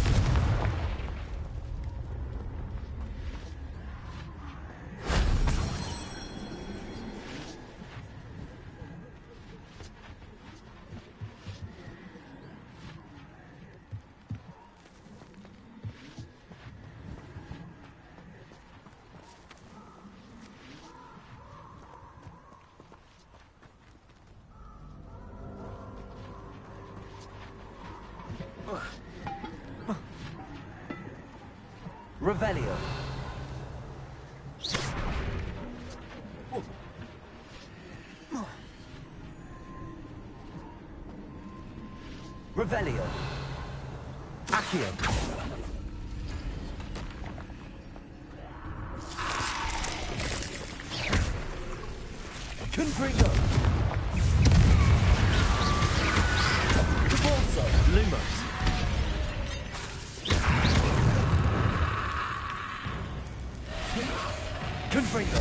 Revelio. Revelio. Accio. Confringo. Divorso. Lumos. Confringo.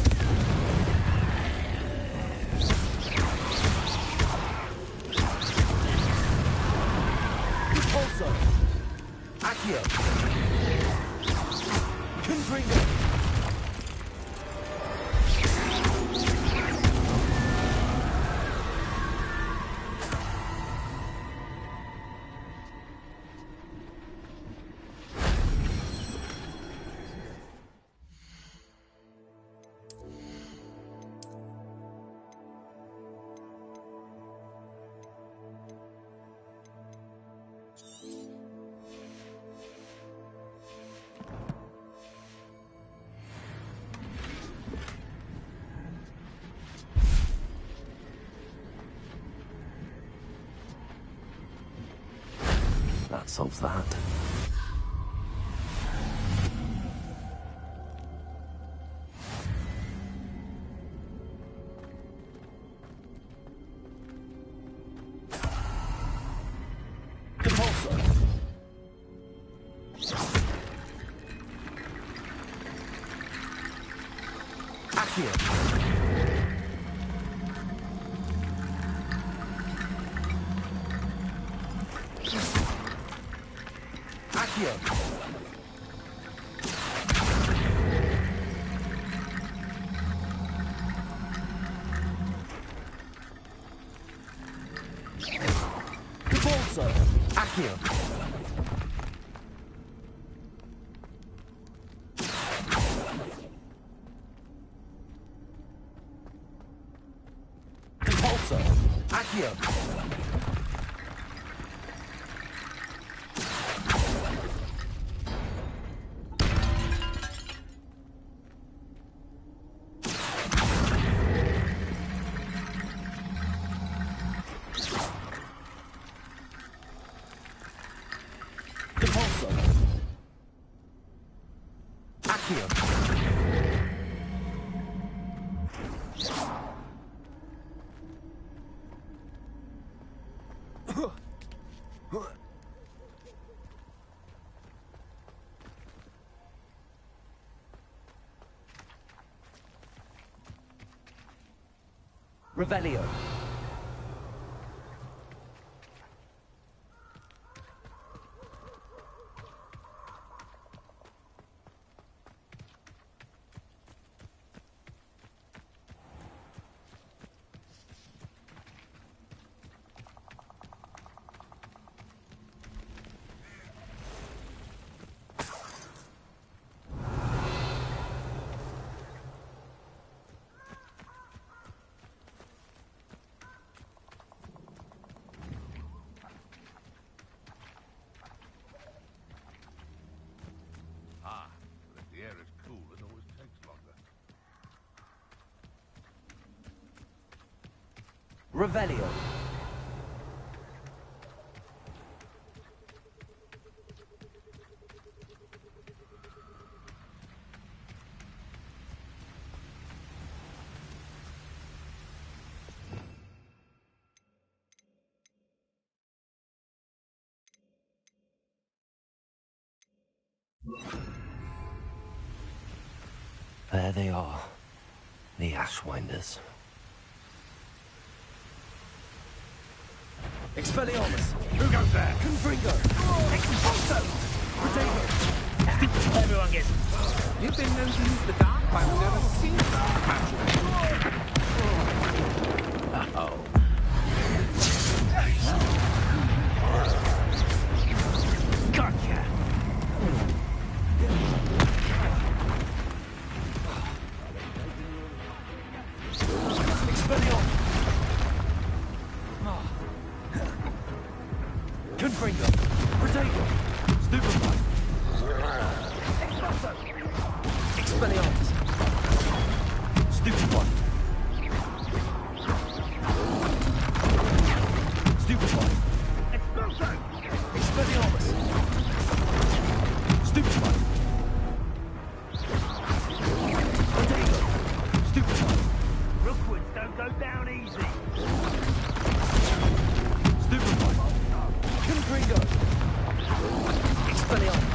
Depulso. Accio. Confringo. That solves that. Depulso. Accio. Accio. Depulso. Accio. Depulso. Accio. Depulso. Accio. Revelio. Ah, but if the air is cool, it always takes longer. Revelio. There they are, the Ashwinders. Expelliarmus! Who goes there? Confringo! Expulso! Potato! Everyone gets... You've been known to use the dark, but I've never seen dark magic. Uh-oh. Gotcha! Expelliarmus! Confringo! Potato! Stupefy! Expelliarmus! Stupefy! Stupefy! Expelliarmus! Stupefy! Potato! Stupefy! Rookwoods don't go down easy. Stupefy! Confringo! Expelliarmus!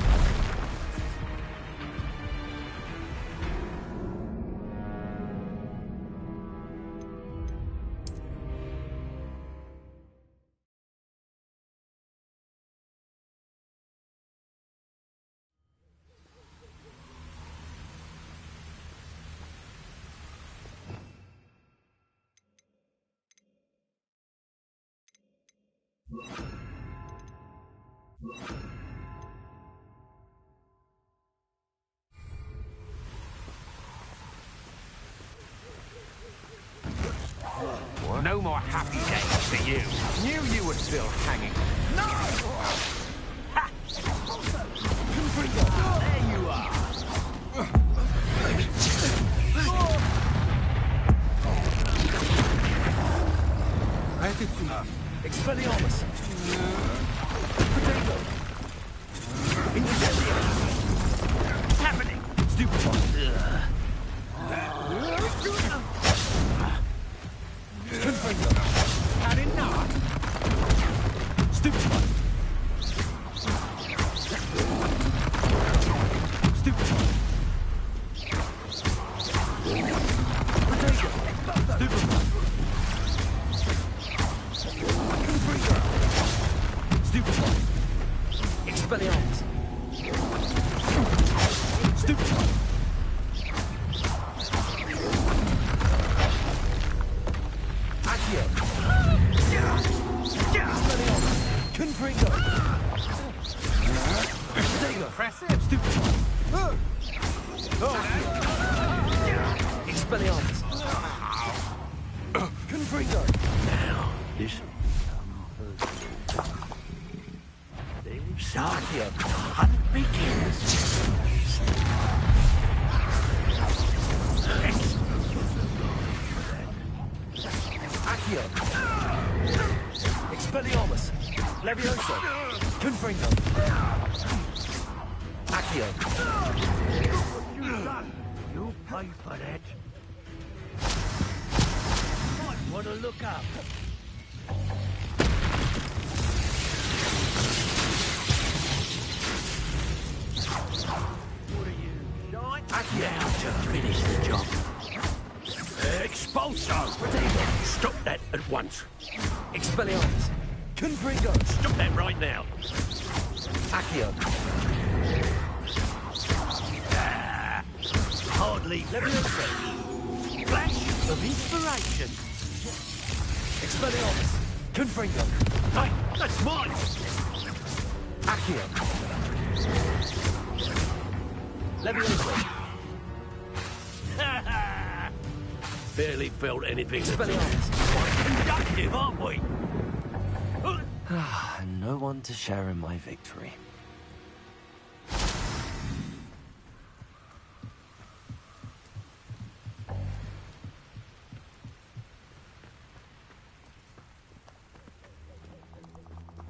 No more happy days for you. Knew you were still hanging. No! Ha! There you are. Expelliarmus! Potato! Incendio! What's happening? Stupefy! Confringo! Had enough? Stupefy! Stupefy! Potato! Stupefy! Confringo! Stupefy! Expelliarmus! Stupefy! Accio! Expelliarmus! Confringo! Potato! Impressive. Stupefy! Expelliarmus! Confringo! Now, listen. Sarkia, the hunt begins. Accio! Expelliarmus! Levioso! Confringo! Accio! You pay for that. Might want to look up. What are you, shite? Accio! Now to finish the job. Expulso! Also, stop that at once. Expelliarmus. Confringo. Stop that right now. Accio. Hardly. Leviosa. Flash of inspiration. Expelliarmus. Confringo. Hey, that's mine. Accio. Leviosa. Barely felt anything. Expelliarmus. Quite productive, aren't we? And no one to share in my victory.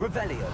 Revelio.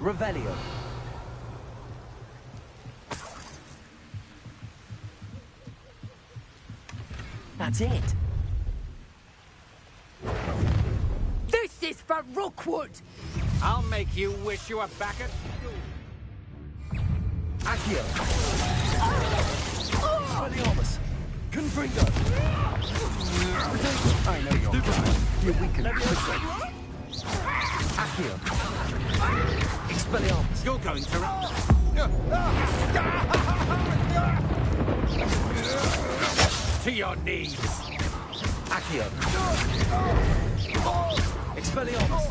Revelio. That's it. This is for Rookwood! I'll make you wish you were back at school. Accio. Expelliarmus. Confringo. I know you're right. You're weak and Accio. Expelliarmus. You're going to... To your knees. Accio. Expelliarmus.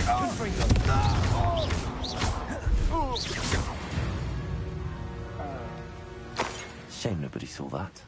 Confringo. Shame nobody saw that.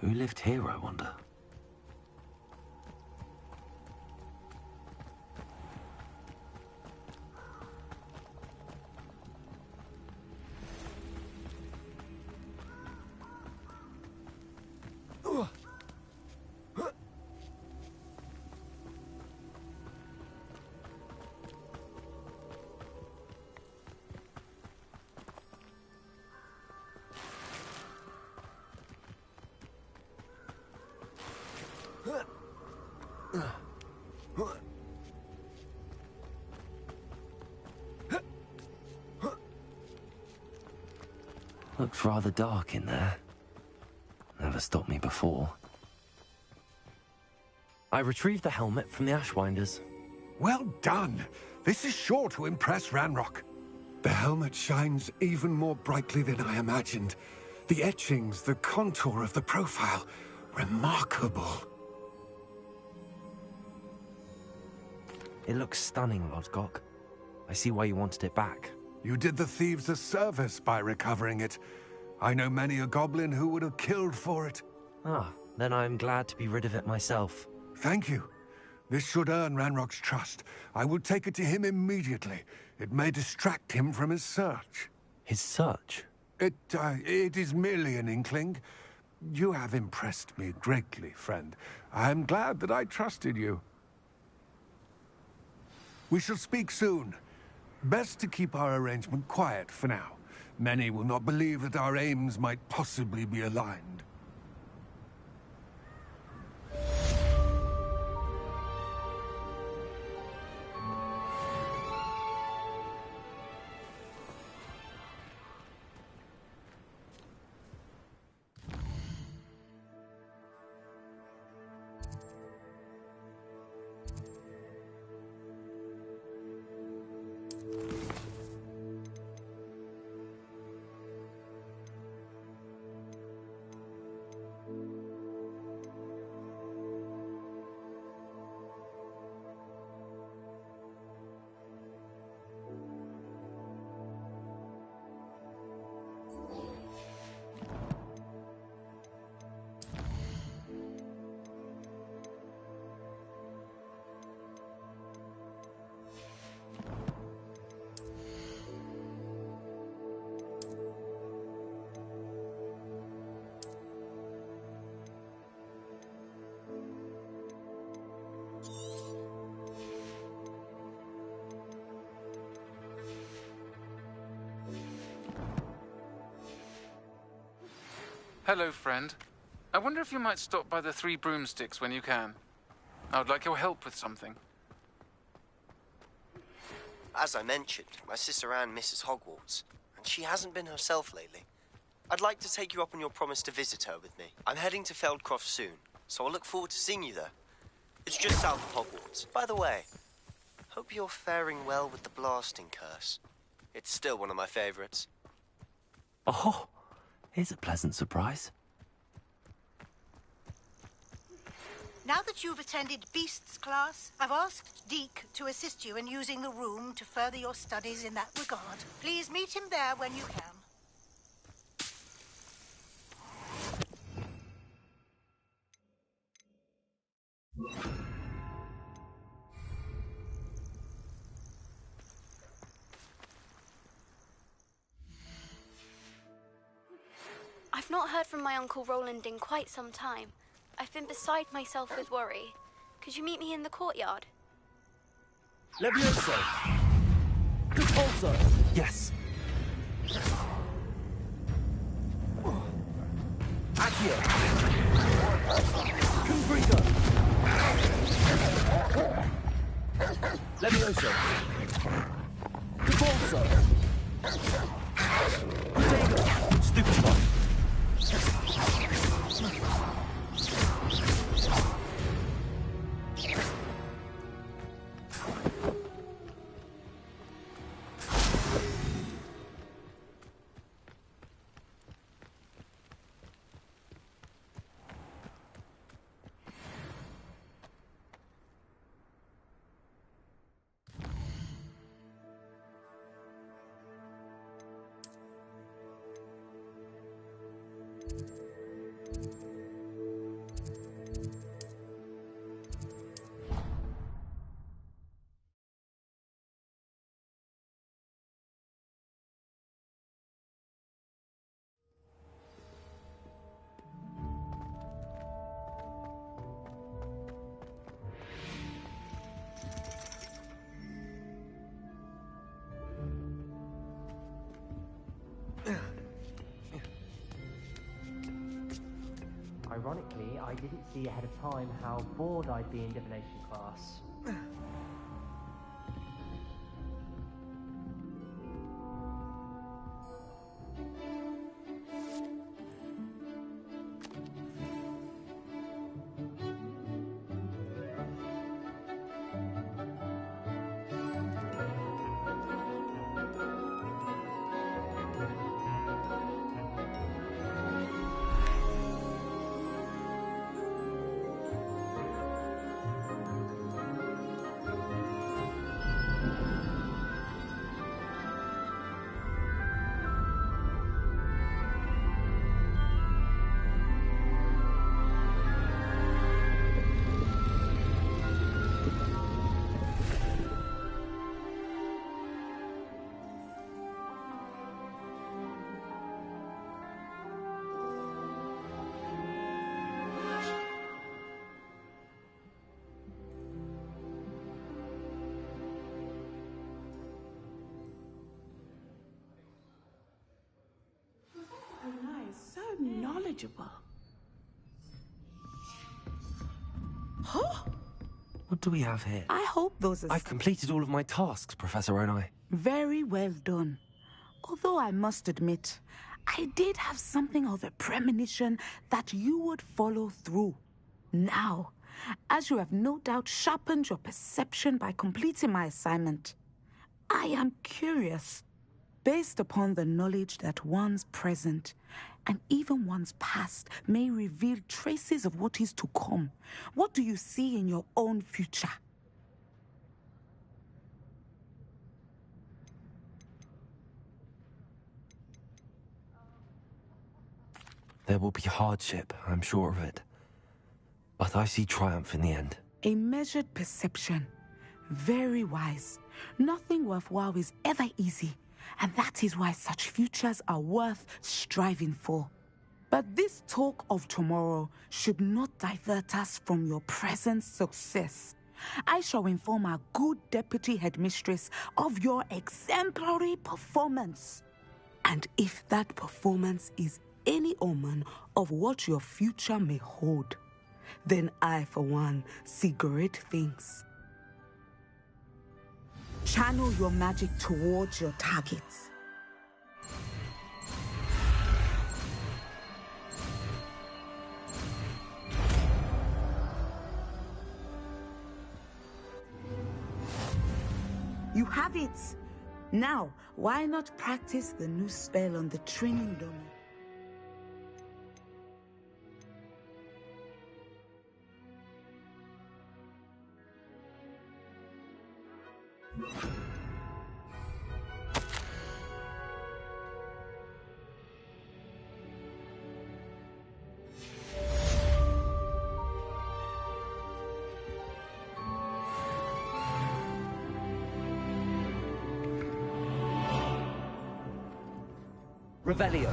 Who lived here, I wonder? Looks rather dark in there. Never stopped me before. I retrieved the helmet from the Ashwinders. Well done. This is sure to impress Ranrock. The helmet shines even more brightly than I imagined. The etchings, the contour of the profile. Remarkable. It looks stunning, Lodgok. I see why you wanted it back. You did the thieves a service by recovering it. I know many a goblin who would have killed for it. Ah, then I'm glad to be rid of it myself. Thank you. This should earn Ranrock's trust. I will take it to him immediately. It may distract him from his search. His search? It is merely an inkling. You have impressed me greatly, friend. I am glad that I trusted you. We shall speak soon. Best to keep our arrangement quiet for now. Many will not believe that our aims might possibly be aligned. Hello, friend. I wonder if you might stop by the Three Broomsticks when you can. I would like your help with something. As I mentioned, my sister Anne misses Hogwarts, and she hasn't been herself lately. I'd like to take you up on your promise to visit her with me. I'm heading to Feldcroft soon, so I'll look forward to seeing you there. It's just south of Hogwarts. By the way, hope you're faring well with the blasting curse. It's still one of my favorites. Oh, here's a pleasant surprise. Now that you've attended Beasts class, I've asked Deke to assist you in using the room to further your studies in that regard. Please meet him there when you can. I've not heard from my Uncle Roland in quite some time. I've been beside myself with worry. Could you meet me in the courtyard? Levioso! Compulso! Yes. Accio! Confringo! Levioso! Compulso! Protego! Stupid spot. Ironically, I didn't see ahead of time how bored I'd be in divination class. knowledgeable. Huh? What do we have here? I hope those are... I've completed all of my tasks, Professor Onai. Very well done. Although I must admit, I did have something of a premonition that you would follow through. Now, as you have no doubt sharpened your perception by completing my assignment, I am curious, based upon the knowledge that one's present and even one's past may reveal traces of what is to come. What do you see in your own future? There will be hardship, I'm sure of it. But I see triumph in the end. A measured perception. Very wise. Nothing worthwhile is ever easy, and that is why such futures are worth striving for. But this talk of tomorrow should not divert us from your present success. I shall inform our good deputy headmistress of your exemplary performance. And if that performance is any omen of what your future may hold, then I, for one, see great things. Channel your magic towards your targets. You have it! Now, why not practice the new spell on the training dummy? Revelio.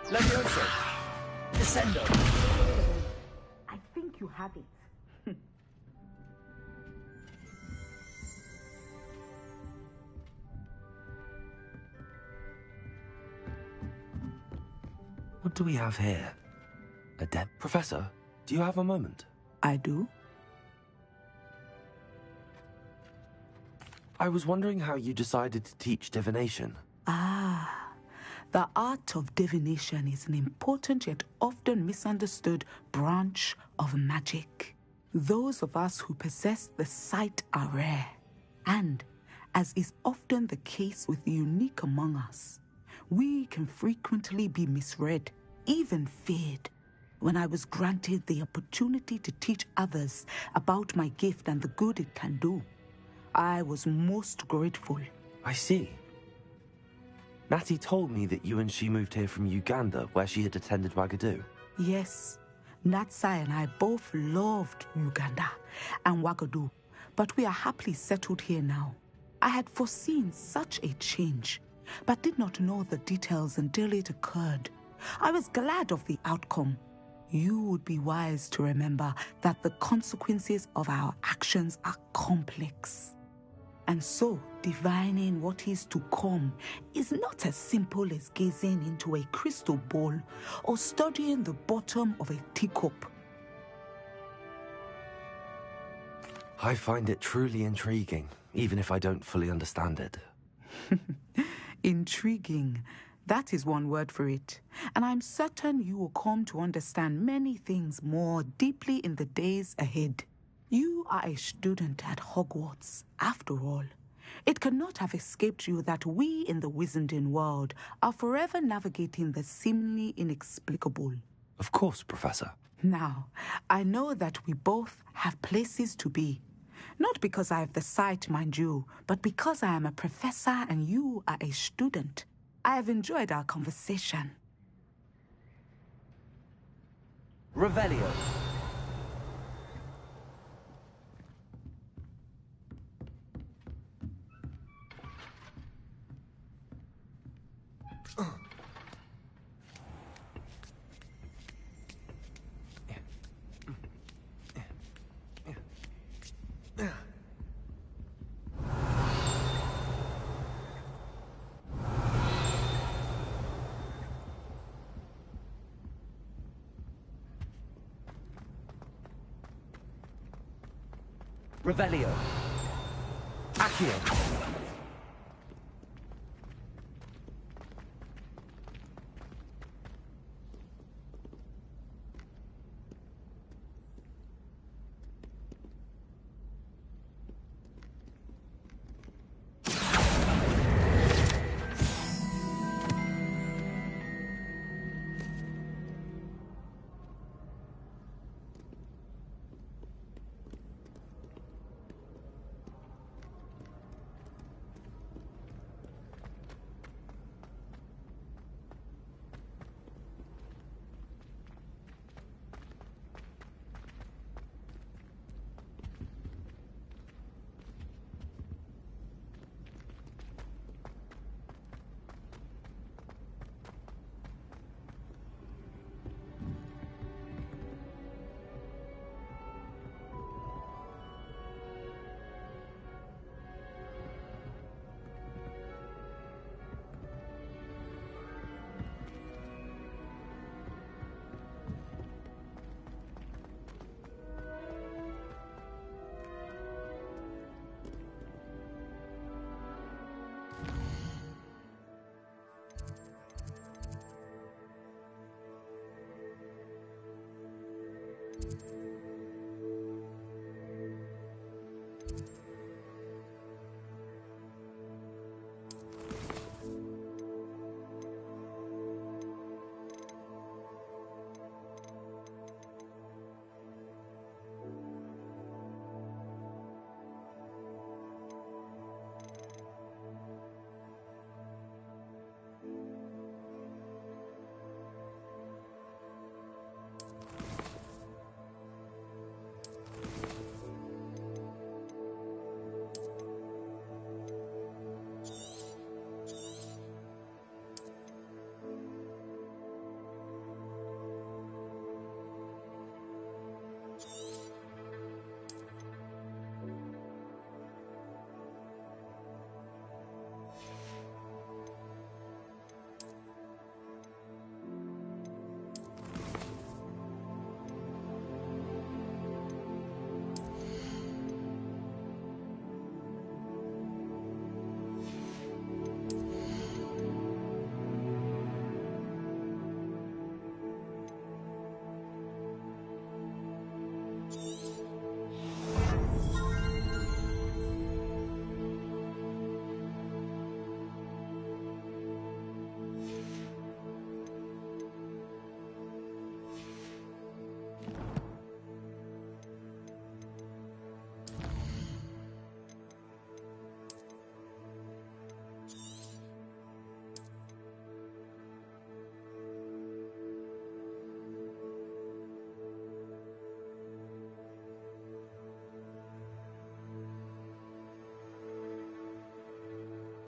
Levioso. Descendo. I think you have it. What do we have here? Professor, do you have a moment? I do. I was wondering how you decided to teach divination. Ah, the art of divination is an important yet often misunderstood branch of magic. Those of us who possess the sight are rare, and, as is often the case with the unique among us, we can frequently be misread, even feared. When I was granted the opportunity to teach others about my gift and the good it can do, I was most grateful. I see. Natty told me that you and she moved here from Uganda, where she had attended Wagadu. Yes, Natsai and I both loved Uganda and Wagadu, but we are happily settled here now. I had foreseen such a change, but did not know the details until it occurred. I was glad of the outcome. You would be wise to remember that the consequences of our actions are complex. And so, divining what is to come is not as simple as gazing into a crystal ball or studying the bottom of a teacup. I find it truly intriguing, even if I don't fully understand it. Intriguing. That is one word for it. And I'm certain you will come to understand many things more deeply in the days ahead. You are a student at Hogwarts, after all. It cannot have escaped you that we in the wizarding world are forever navigating the seemingly inexplicable. Of course, Professor. Now, I know that we both have places to be. Not because I have the sight, mind you, but because I am a professor and you are a student. I have enjoyed our conversation. Revelio. Accio.